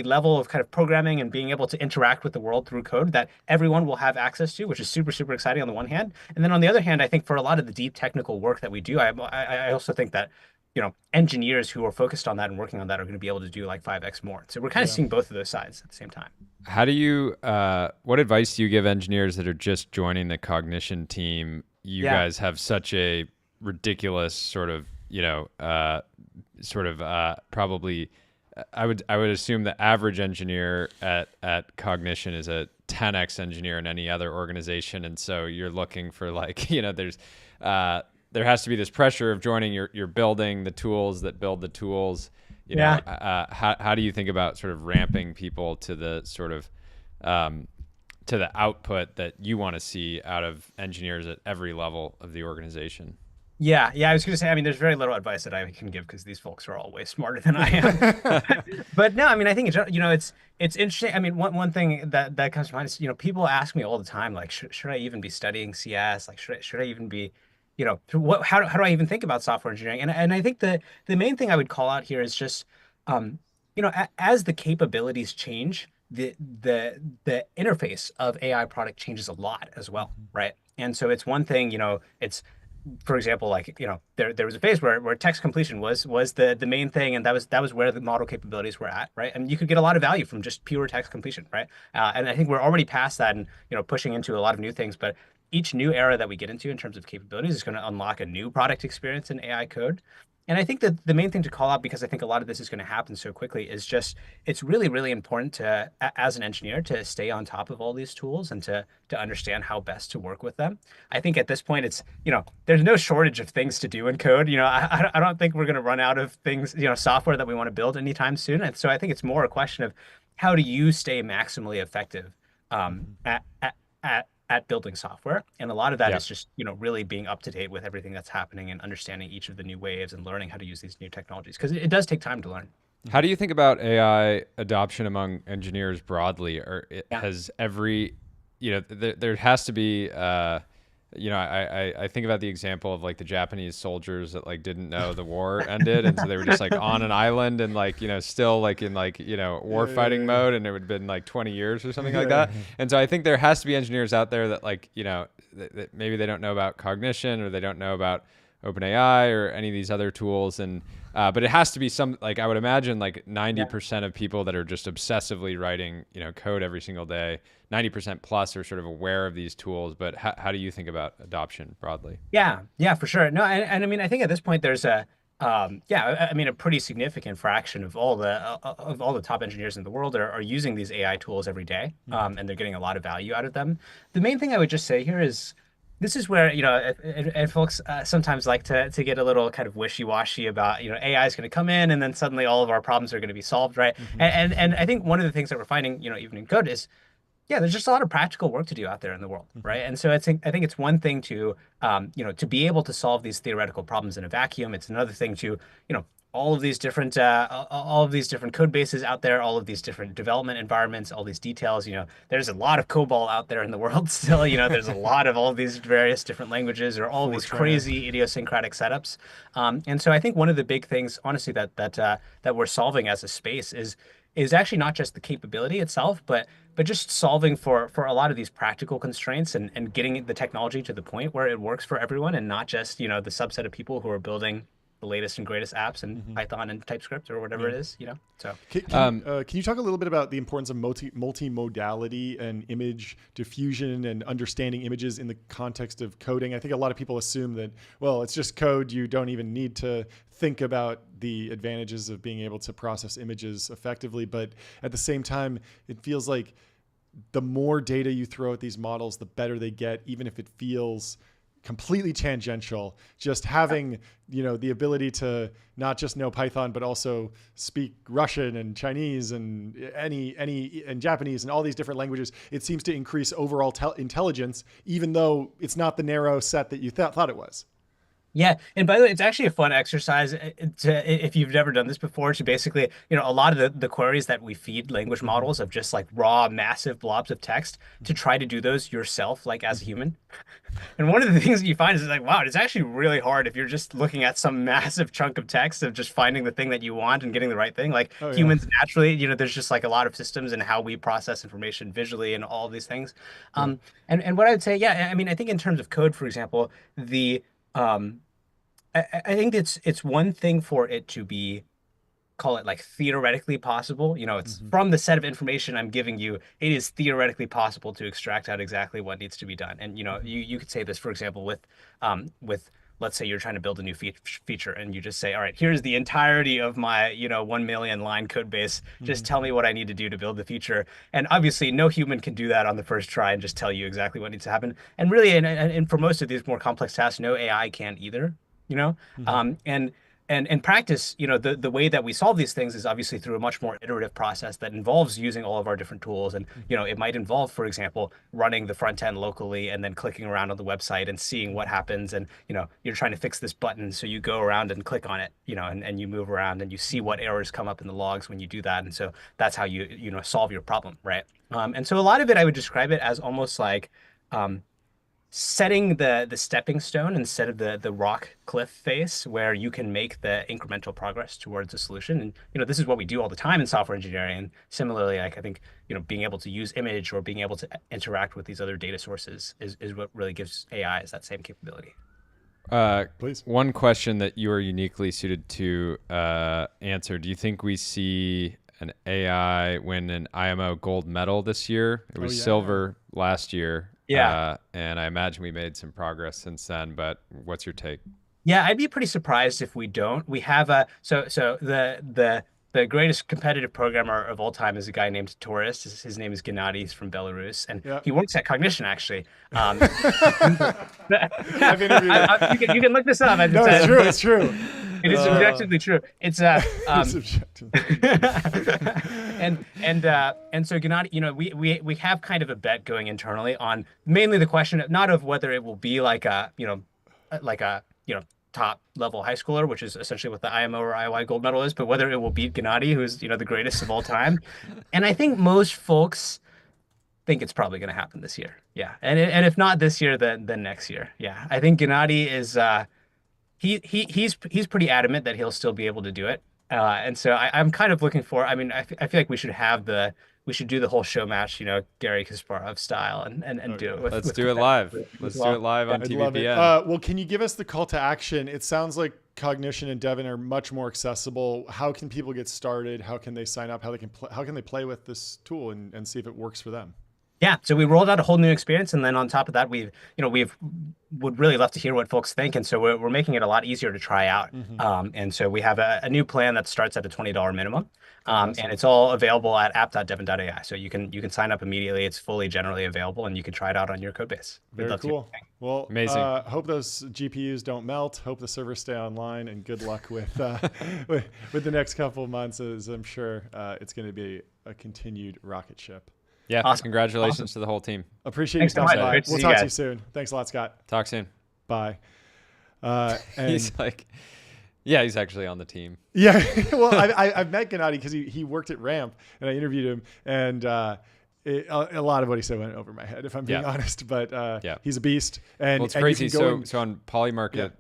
level of kind of programming and being able to interact with the world through code that everyone will have access to, which is super, super exciting on the one hand. And then on the other hand, I think for a lot of the deep technical work that we do, I also think that engineers who are focused on that and working on that are going to be able to do like 5x more. So we're kind of seeing both of those sides at the same time. How do you, what advice do you give engineers that are just joining the cognition team? You guys have such a ridiculous sort of, probably, I would assume the average engineer at cognition is a 10x engineer in any other organization. And so you're looking for like, there has to be this pressure of joining. You're building the tools that build the tools. How do you think about sort of ramping people to the sort of to the output that you want to see out of engineers at every level of the organization? Yeah. I was going to say, I mean, there's very little advice that I can give because these folks are all way smarter than I am. But no, I mean, I think it's interesting. I mean, one thing that comes to mind is people ask me all the time, like, should I even be studying CS? Like, should I even be how do I even think about software engineering? And I think the main thing I would call out here is just, as the capabilities change, the interface of AI product changes a lot as well, right? And so it's one thing, it's, for example, like, there was a phase where text completion was the main thing, and that was where the model capabilities were at, right? And you could get a lot of value from just pure text completion, right? And I think we're already past that and pushing into a lot of new things, but each new era that we get into in terms of capabilities is going to unlock a new product experience in AI code. And I think that the main thing to call out, because I think a lot of this is going to happen so quickly, is just it's really, really important to, as an engineer, to stay on top of all these tools and to understand how best to work with them. I think at this point, it's, there's no shortage of things to do in code. I don't think we're going to run out of things, software that we want to build anytime soon. And so I think it's more a question of how do you stay maximally effective at building software. And a lot of that is just, really being up to date with everything that's happening and understanding each of the new waves and learning how to use these new technologies, because it does take time to learn. How do you think about AI adoption among engineers broadly? Or has every, there has to be, I think about the example of like the Japanese soldiers that like didn't know the war ended, and so they were just like on an island and like still like in like war fighting mode, and it would have been like 20 years or something like that. And so I think there has to be engineers out there that like that maybe they don't know about cognition or they don't know about OpenAI or any of these other tools, and but it has to be some, like I would imagine like 90% of people that are just obsessively writing code every single day, 90% plus are sort of aware of these tools. But how do you think about adoption broadly? Yeah, for sure. No, and I mean, I think at this point there's a pretty significant fraction of all the top engineers in the world are using these AI tools every day, and they're getting a lot of value out of them. The main thing I would just say here is, this is where, and folks sometimes like to get a little kind of wishy-washy about, AI is going to come in and then suddenly all of our problems are going to be solved, right? And I think one of the things that we're finding, even in code is, there's just a lot of practical work to do out there in the world, right? And so I think it's one thing to, to be able to solve these theoretical problems in a vacuum. It's another thing to, all of these different code bases out there, all of these different development environments, all these details. There's a lot of COBOL out there in the world still. There's a lot of all of these various different languages or all of these crazy idiosyncratic setups. And so I think one of the big things, honestly, that we're solving as a space is actually not just the capability itself, but just solving for a lot of these practical constraints and getting the technology to the point where it works for everyone and not just the subset of people who are building the latest and greatest apps in Python and TypeScript or whatever it is, So can you talk a little bit about the importance of multimodality and image diffusion and understanding images in the context of coding? I think a lot of people assume that, well, it's just code. You don't even need to think about the advantages of being able to process images effectively. But at the same time, it feels like the more data you throw at these models, the better they get, even if it feels completely tangential. Just having, the ability to not just know Python, but also speak Russian and Chinese and and Japanese and all these different languages. It seems to increase overall intelligence, even though it's not the narrow set that you thought it was. Yeah, and by the way, it's actually a fun exercise if you've never done this before, to basically, a lot of the queries that we feed language models of just like raw, massive blobs of text, to try to do those yourself, like as a human. And one of the things that you find is like, wow, it's actually really hard if you're just looking at some massive chunk of text of just finding the thing that you want and getting the right thing. Like humans naturally, there's just like a lot of systems in how we process information visually and all of these things. And what I would say, I think in terms of code, for example, I think it's one thing for it to be, call it like theoretically possible. It's from the set of information I'm giving you, it is theoretically possible to extract out exactly what needs to be done. And you could say this, for example, with let's say you're trying to build a new feature, and you just say, all right, here's the entirety of my 1 million line code base. Just tell me what I need to do to build the feature. And obviously, no human can do that on the first try and just tell you exactly what needs to happen. And really, and for most of these more complex tasks, no AI can either. And in practice, the way that we solve these things is obviously through a much more iterative process that involves using all of our different tools. And, it might involve, for example, running the front end locally and then clicking around on the website and seeing what happens. And, you're trying to fix this button. So you go around and click on it, and you move around and you see what errors come up in the logs when you do that. And so that's how you solve your problem, right? And so a lot of it, I would describe it as almost like, setting the stepping stone instead of the rock cliff face, where you can make the incremental progress towards a solution. And this is what we do all the time in software engineering. And similarly, like I think being able to use image or being able to interact with these other data sources is what really gives AI is that same capability. Please. One question that you are uniquely suited to answer: do you think we see an AI win an IMO gold medal this year? It was silver last year. Yeah. And I imagine we made some progress since then, but what's your take? Yeah, I'd be pretty surprised if we don't. We have the greatest competitive programmer of all time is a guy named Taurus. His name is Gennady. He's from Belarus, and he works at Cognition, actually. I've interviewed him. You can look this up. No, it's true. It's true. It is objectively true. It's It's objective. and so Gennady, we have kind of a bet going internally on mainly the question not of whether it will be like a top level high schooler, which is essentially what the IMO or IOI gold medal is, but whether it will beat Gennady, who's the greatest of all time. And I think most folks think it's probably going to happen this year. Yeah, and if not this year, then next year. Yeah, I think Gennady is. He's pretty adamant that he'll still be able to do it, and so I'm kind of looking for. I mean, I feel like we should do the whole show match, Gary Kasparov style, and do it. Let's do it live. Let's do it live on TBPN. Well, can you give us the call to action? It sounds like Cognition and Devin are much more accessible. How can people get started? How can they sign up? How can they play with this tool and see if it works for them? Yeah, so we rolled out a whole new experience, and then on top of that, we would really love to hear what folks think, and so we're making it a lot easier to try out. And so we have a new plan that starts at a $20 minimum, and it's all available at app.devin.ai. So you can sign up immediately. It's fully generally available, and you can try it out on your code base. Very cool. Well, amazing. Hope those GPUs don't melt. Hope the servers stay online, and good luck with with the next couple of months. As I'm sure it's going to be a continued rocket ship. Yeah, awesome. Congratulations to the whole team. Appreciate you stopping by. We'll talk to you soon. Thanks a lot, Scott. Talk soon. Bye. He's like, yeah, he's actually on the team. Yeah, well, I've met Gennady because he worked at Ramp, and I interviewed him, and a lot of what he said went over my head, if I'm being honest. But he's a beast. And it's crazy. So on Polymarket,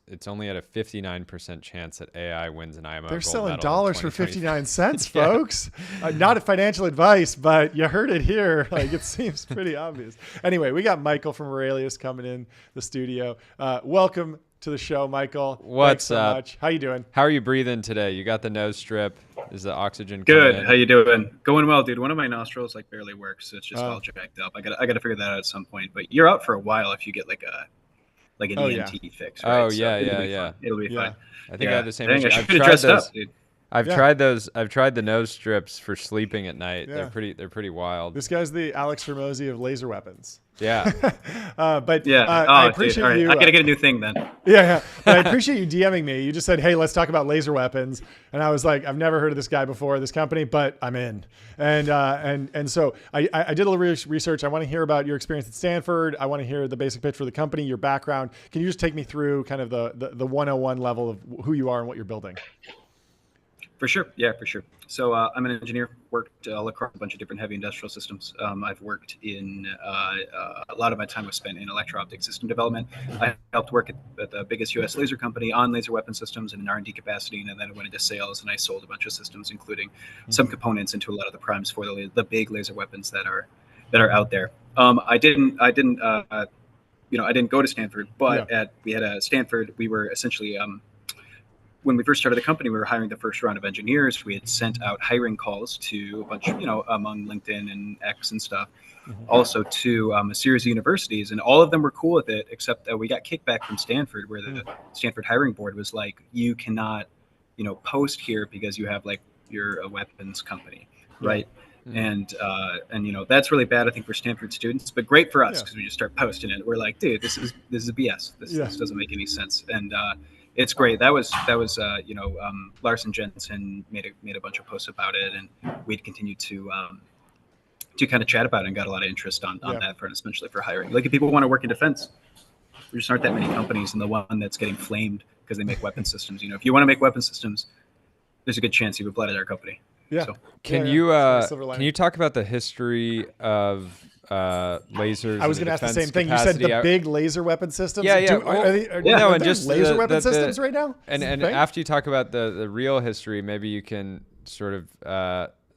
it's only at a 59% chance that AI wins an IMO. They're gold selling medal dollars for 59 cents, folks. Not a financial advice, but you heard it here. Like, it seems pretty obvious. Anyway, we got Michael from Aurelius coming in the studio. Welcome to the show, Michael. What's up? Much. How you doing? How are you breathing today? You got the nose strip. Is the oxygen good? How you doing? Going well, dude. One of my nostrils barely works. So it's just all jacked up. I gotta figure that out at some point. But you're out for a while if you get an ENT fix. Right? Oh yeah, It'll be fine. I think I have the same issue. I should have dressed up, dude. I've tried those. I've tried the nose strips for sleeping at night. Yeah. They're pretty wild. This guy's the Alex Hormozy of laser weapons. Yeah. But Yeah. I appreciate dude. All right. you. I gotta get a new thing then. Yeah. But I appreciate you DMing me. You just said, "Hey, let's talk about laser weapons," and I was like, "I've never heard of this guy before, this company, but I'm in." And so I did a little research. I want to hear about your experience at Stanford. I want to hear the basic pitch for the company, your background. Can you just take me through kind of the 101 level of who you are and what you're building? For sure. Yeah, for sure. So I'm an engineer, worked all across a bunch of different heavy industrial systems. I've worked in a lot of my time was spent in electro-optic system development. I helped work at the biggest U.S. laser company on laser weapon systems in an R&D capacity, and then I went into sales and I sold a bunch of systems, including some components into a lot of the primes for the big laser weapons that are out there. I didn't go to Stanford, but we had a Stanford. We were essentially when we first started the company, we were hiring the first round of engineers. We had sent out hiring calls to a bunch, among LinkedIn and X and stuff, also to a series of universities, and all of them were cool with it, except that we got kickback from Stanford, where the Stanford hiring board was like, you cannot, post here because you have you're a weapons company, right? And that's really bad, I think, for Stanford students, but great for us because we just start posting it. We're like, dude, this is BS. This doesn't make any sense. And it's great. That was Larson Jensen made a bunch of posts about it, and we'd continued to kind of chat about it and got a lot of interest on that front, especially for hiring. Like, if people want to work in defense, there just aren't that many companies, and the one that's getting flamed because they make weapon systems. If you want to make weapon systems, there's a good chance you apply to their company. Yeah. So. Can you talk about the history of lasers? I was going to ask the same thing. You said the big laser weapon systems. Yeah. And just laser weapon systems right now. And after you talk about the real history, maybe you can sort of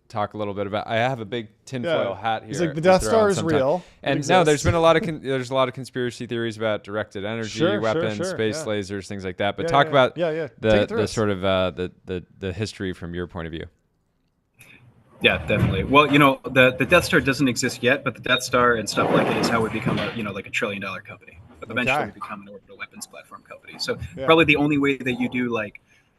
talk a little bit about. I have a big tinfoil hat here. He's like, the Death Star is real. And no, there's been a lot of conspiracy theories about directed energy weapons, space lasers, things like that. But talk about the sort of the history from your point of view. Yeah, definitely. Well, the Death Star doesn't exist yet, but the Death Star and stuff like it is how we become a $1 trillion company. But eventually we become an orbital weapons platform company. So probably the only way that you do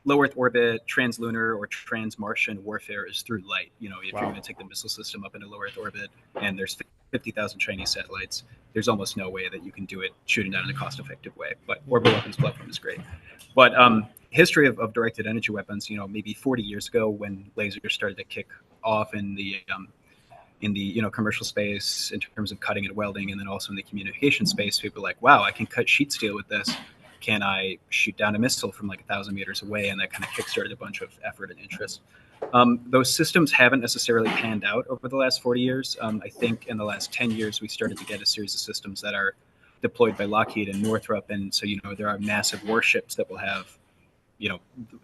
low Earth orbit, translunar, or trans-Martian warfare is through light. If you're going to take the missile system up into low Earth orbit, and there's 50,000 Chinese satellites, there's almost no way that you can do it shooting down in a cost-effective way. But orbital weapons platform is great. But history of directed energy weapons, maybe 40 years ago, when lasers started to kick off in the commercial space in terms of cutting and welding, and then also in the communication space, people were like, wow, I can cut sheet steel with this. Can I shoot down a missile from 1,000 meters away? And that kind of kickstarted a bunch of effort and interest. Those systems haven't necessarily panned out over the last 40 years. I think in the last 10 years, we started to get a series of systems that are deployed by Lockheed and Northrop. And so, there are massive warships that will have,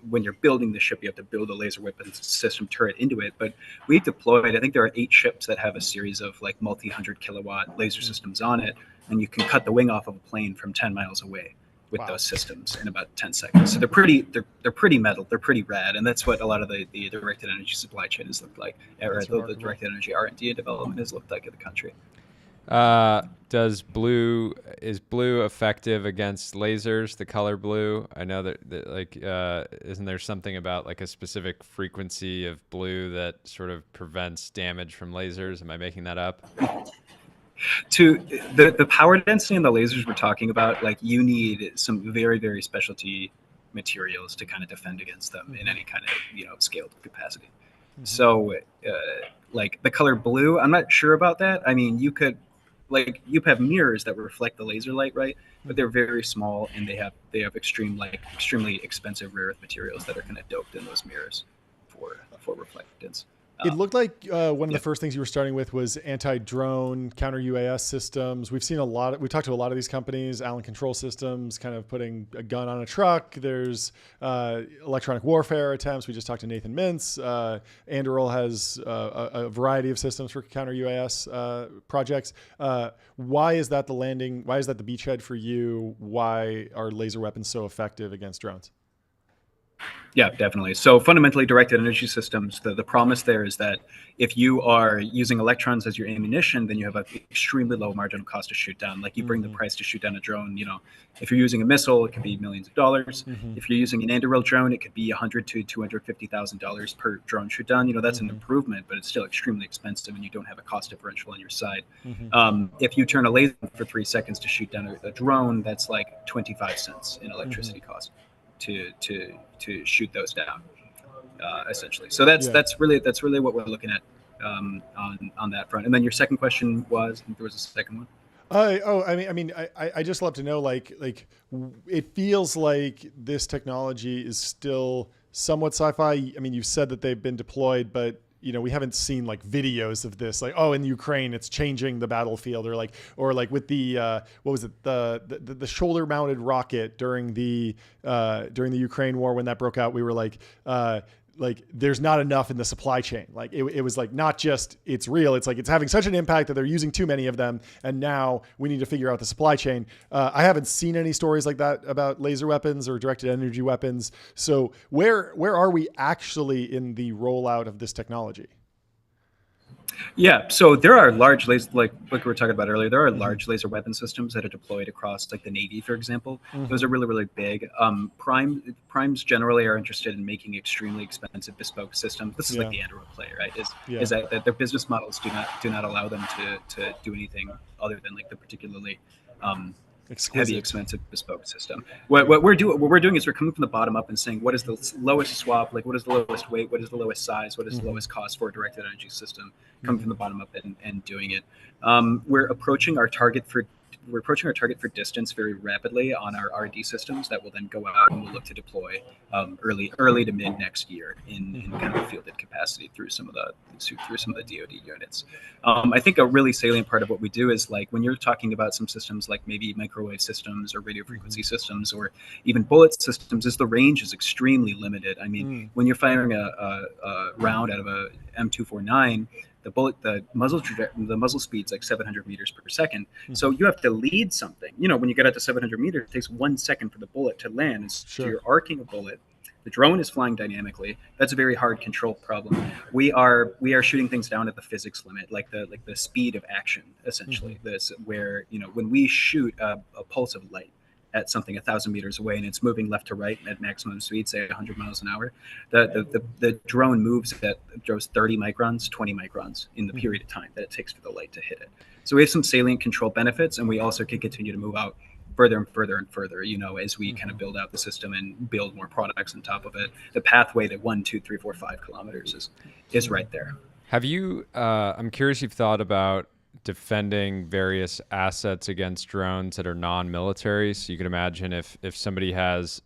when you're building the ship, you have to build a laser weapon system turret into it. But we've deployed, I think there are 8 ships that have a series of multi-100 kilowatt laser systems on it. And you can cut the wing off of a plane from 10 miles away with those systems in about 10 seconds. So they're pretty metal. They're pretty rad. And that's what a lot of the directed energy supply chain has looked like. Or the directed energy R&D and development has looked like in the country. Is blue effective against lasers? The color blue? I know that isn't there something about a specific frequency of blue that sort of prevents damage from lasers? Am I making that up? To the power density in the lasers we're talking about, you need some very, very specialty materials to kind of defend against them in any kind of scaled capacity. So the color blue, I'm not sure about that. I mean, you could you have mirrors that reflect the laser light, right? But they're very small, and they have extremely expensive rare earth materials that are kind of doped in those mirrors for reflectance. It looked like one of the first things you were starting with was anti-drone, counter-UAS systems. We talked to a lot of these companies, Allen Control Systems, kind of putting a gun on a truck. There's electronic warfare attempts. We just talked to Nathan Mintz. Anduril has a variety of systems for counter-UAS projects. Why is that the beachhead for you? Why are laser weapons so effective against drones? Yeah, definitely. So fundamentally, directed energy systems, the promise there is that if you are using electrons as your ammunition, then you have an extremely low marginal cost to shoot down. Like you bring the price to shoot down a drone, if you're using a missile, it could be millions of dollars. If you're using an anti-rail drone, it could be $100,000 to $250,000 per drone shoot down. That's an improvement, but it's still extremely expensive and you don't have a cost differential on your side. If you turn a laser for 3 seconds to shoot down a drone, that's like 25 cents in electricity cost to shoot those down, essentially. So that's really what we're looking at on that front. And then your second question was, I think there was a second one. I just love to know, like it feels like this technology is still somewhat sci-fi. I mean, you've said that they've been deployed, but we haven't seen like videos of this, like, oh, in Ukraine, it's changing the battlefield, or like with the what was it, the shoulder mounted rocket during the Ukraine war when that broke out. We were like there's not enough in the supply chain. Like it was like, not just it's real, it's like it's having such an impact that they're using too many of them, and now we need to figure out the supply chain. I haven't seen any stories like that about laser weapons or directed energy weapons. So where are we actually in the rollout of this technology? Yeah, so there are large laser, like we were talking about earlier, there are large laser weapon systems that are deployed across like the Navy, for example. Those are really, really big. Primes generally are interested in making extremely expensive bespoke systems. This is like the Android play, right? Is that their business models do not allow them to do anything other than like the particularly heavy, expensive bespoke system. What we're doing is we're coming from the bottom up and saying, what is the lowest swap, like what is the lowest weight, what is the lowest size, what is the lowest cost for a directed energy system, coming from the bottom up and doing it. We're approaching our target for distance very rapidly on our R&D systems that will then go out and we'll look to deploy early to mid next year in kind of a fielded capacity through some of the DoD units. I think a really salient part of what we do is, like, when you're talking about some systems like maybe microwave systems or radio frequency systems or even bullet systems, is the range is extremely limited. I mean, when you're firing a round out of a M249, the muzzle speed's like 700 meters per second. So you have to lead something. When you get out to 700 meters, it takes 1 second for the bullet to land. And so you're arcing a bullet. The drone is flying dynamically. That's a very hard control problem. We are shooting things down at the physics limit, like the speed of action, essentially. This where when we shoot a pulse of light at something 1,000 meters away and it's moving left to right at maximum speed, say 100 miles an hour, the drone moves 30 microns, 20 microns in the period of time that it takes for the light to hit it. So we have some salient control benefits, and we also can continue to move out further and further and further, as we kind of build out the system and build more products on top of it. The pathway to 1, 2, 3, 4, 5 kilometers is right there. Have you, I'm curious, you've thought about defending various assets against drones that are non-military. So you can imagine if somebody has,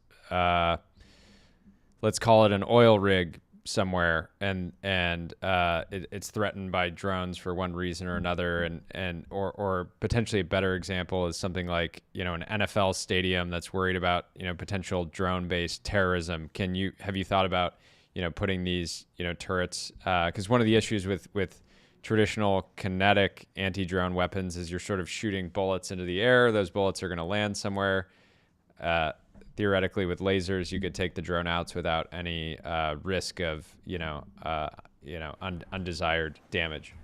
let's call it an oil rig somewhere, and it's threatened by drones for one reason or another, or potentially a better example is something like an NFL stadium that's worried about potential drone-based terrorism. Have you thought about putting these turrets? Because one of the issues with traditional kinetic anti-drone weapons is you're sort of shooting bullets into the air. Those bullets are going to land somewhere. Theoretically, with lasers, you could take the drone outs without any risk of undesired damage.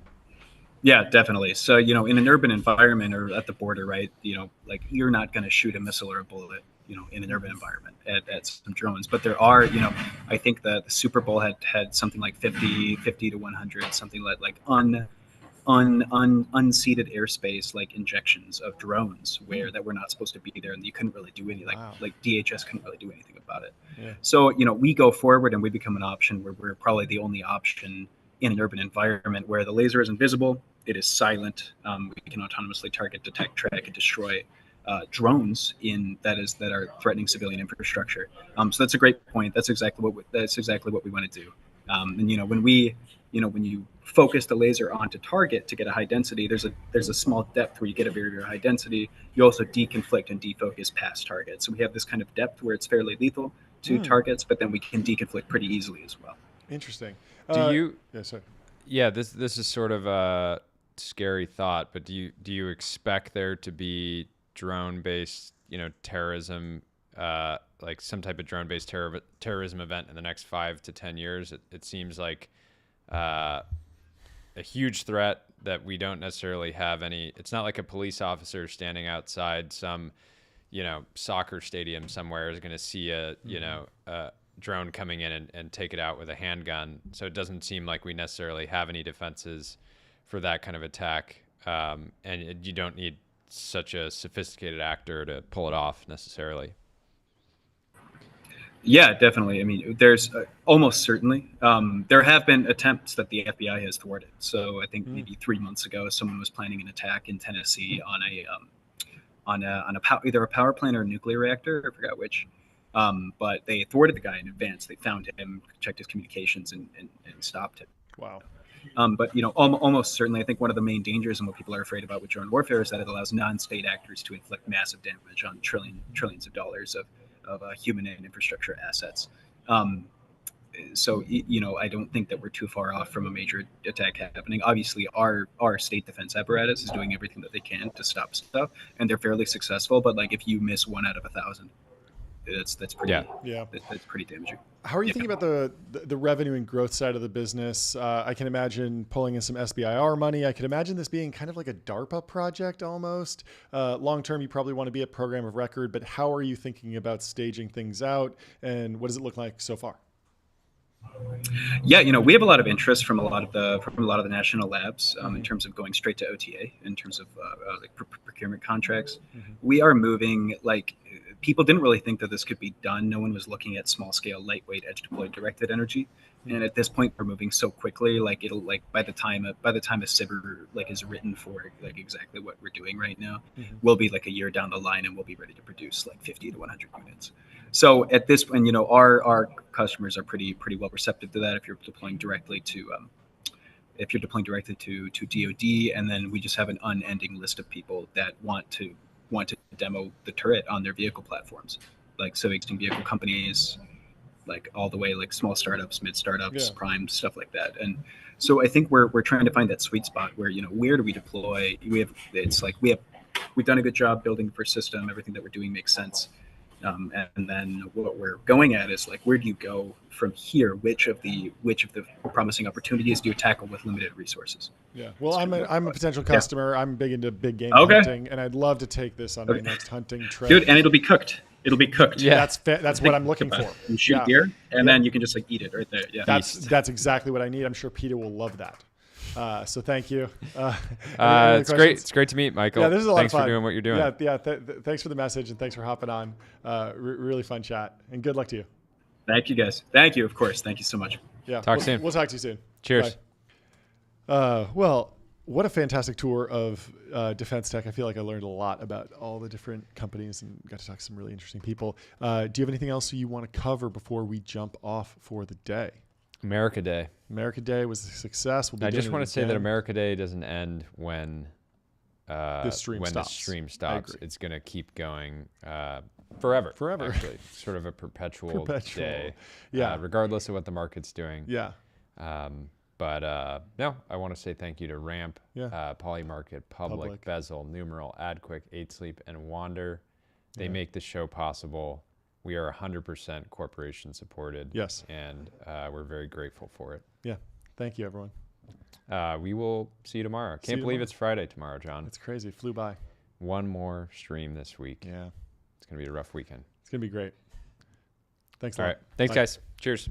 Yeah, definitely. So in an urban environment or at the border, right? Like you're not going to shoot a missile or a bullet in an urban environment at some drones. But there are, I think that the Super Bowl had something like 50 to 100, something like unseated airspace, like injections of drones that were not supposed to be there, and you couldn't really do anything. Like DHS couldn't really do anything about it. Yeah. So we go forward and we become an option where we're probably the only option in an urban environment where the laser is invisible, it is silent. We can autonomously target, detect, track, and destroy drones that are threatening civilian infrastructure. So that's a great point. That's exactly what we want to do. And when you focus the laser onto target to get a high density, there's a small depth where you get a very, very high density. You also deconflict and defocus past targets. So we have this kind of depth where it's fairly lethal to targets, but then we can deconflict pretty easily as well. Interesting. Yeah, this is sort of a scary thought, but do you expect there to be drone-based terrorism like some type of drone-based terrorism event in the next 5 to 10 years. It seems like a huge threat that we don't necessarily have any. It's not like a police officer standing outside some, soccer stadium somewhere is going to see a drone coming in and take it out with a handgun. So it doesn't seem like we necessarily have any defenses for that kind of attack. And you don't need such a sophisticated actor to pull it off necessarily. Yeah, definitely. I mean, there's almost certainly there have been attempts that the FBI has thwarted. So I think maybe 3 months ago, someone was planning an attack in Tennessee on either a power plant or a nuclear reactor. I forgot which. But they thwarted the guy in advance. They found him, checked his communications, and stopped him. Wow. But almost certainly, I think one of the main dangers and what people are afraid about with drone warfare is that it allows non-state actors to inflict massive damage on trillions of dollars of human and infrastructure assets. So I don't think that we're too far off from a major attack happening. Obviously, our state defense apparatus is doing everything that they can to stop stuff, and they're fairly successful. But like, if you miss 1 out of 1,000. That's pretty that's pretty damaging. How are you thinking about the revenue and growth side of the business? I can imagine pulling in some SBIR money. I can imagine this being kind of like a DARPA project almost. Long term, you probably want to be a program of record, but how are you thinking about staging things out, and what does it look like so far? Yeah, we have a lot of interest from a lot of the national labs in terms of going straight to OTA, in terms of procurement contracts. We are moving people didn't really think that this could be done. No one was looking at small scale, lightweight, edge deployed directed energy. And at this point, we're moving so quickly. It'll by the time a SIBR is written for exactly what we're doing right now, we'll be a year down the line and we'll be ready to produce 50 to 100 units. So at this point, our customers are pretty well receptive to that. If you're deploying directly to DoD, and then we just have an unending list of people that want to demo the turret on their vehicle platforms, so existing vehicle companies, all the way small startups, mid startups, prime stuff like that. And so I think we're trying to find that sweet spot where where do we deploy? We've done a good job building the first system. Everything that we're doing makes sense. And then what we're going at is where do you go from here? Which of the promising opportunities do you tackle with limited resources? Yeah. Well, I'm a potential customer. Yeah. I'm big into big game hunting, and I'd love to take this on my next hunting trip. Dude, and it'll be cooked. Yeah. That's what I'm looking for. You shoot deer, and then you can just eat it right there. Yeah. That's exactly what I need. I'm sure Peter will love that. So thank you. It's great. It's great to meet Michael. Yeah, this is a lot of fun. Thanks for doing what you're doing. Yeah. Thanks for the message, and thanks for hopping on. Really fun chat, and good luck to you. Thank you, guys. Thank you, of course. Thank you so much. Yeah. Talk soon. We'll talk to you soon. Cheers. Bye. Well, what a fantastic tour of defense tech. I feel like I learned a lot about all the different companies and got to talk to some really interesting people. Do you have anything else you want to cover before we jump off for the day? America Day. America Day was a success. I just want to say that America Day doesn't end when the stream stops. It's going to keep going forever. Actually, sort of a perpetual day. Yeah. Regardless of what the market's doing. Yeah. But no, I want to say thank you to Ramp, Polymarket, Public, Bezel, Numeral, AdQuick, 8Sleep, and Wander. They make the show possible. We are 100% corporation supported. Yes. And we're very grateful for it. Yeah. Thank you, everyone. We will see you tomorrow. Can't believe it's Friday tomorrow, John. It's crazy. It flew by. One more stream this week. Yeah. It's going to be a rough weekend. It's going to be great. Thanks a lot. All right. Thanks, guys. Cheers.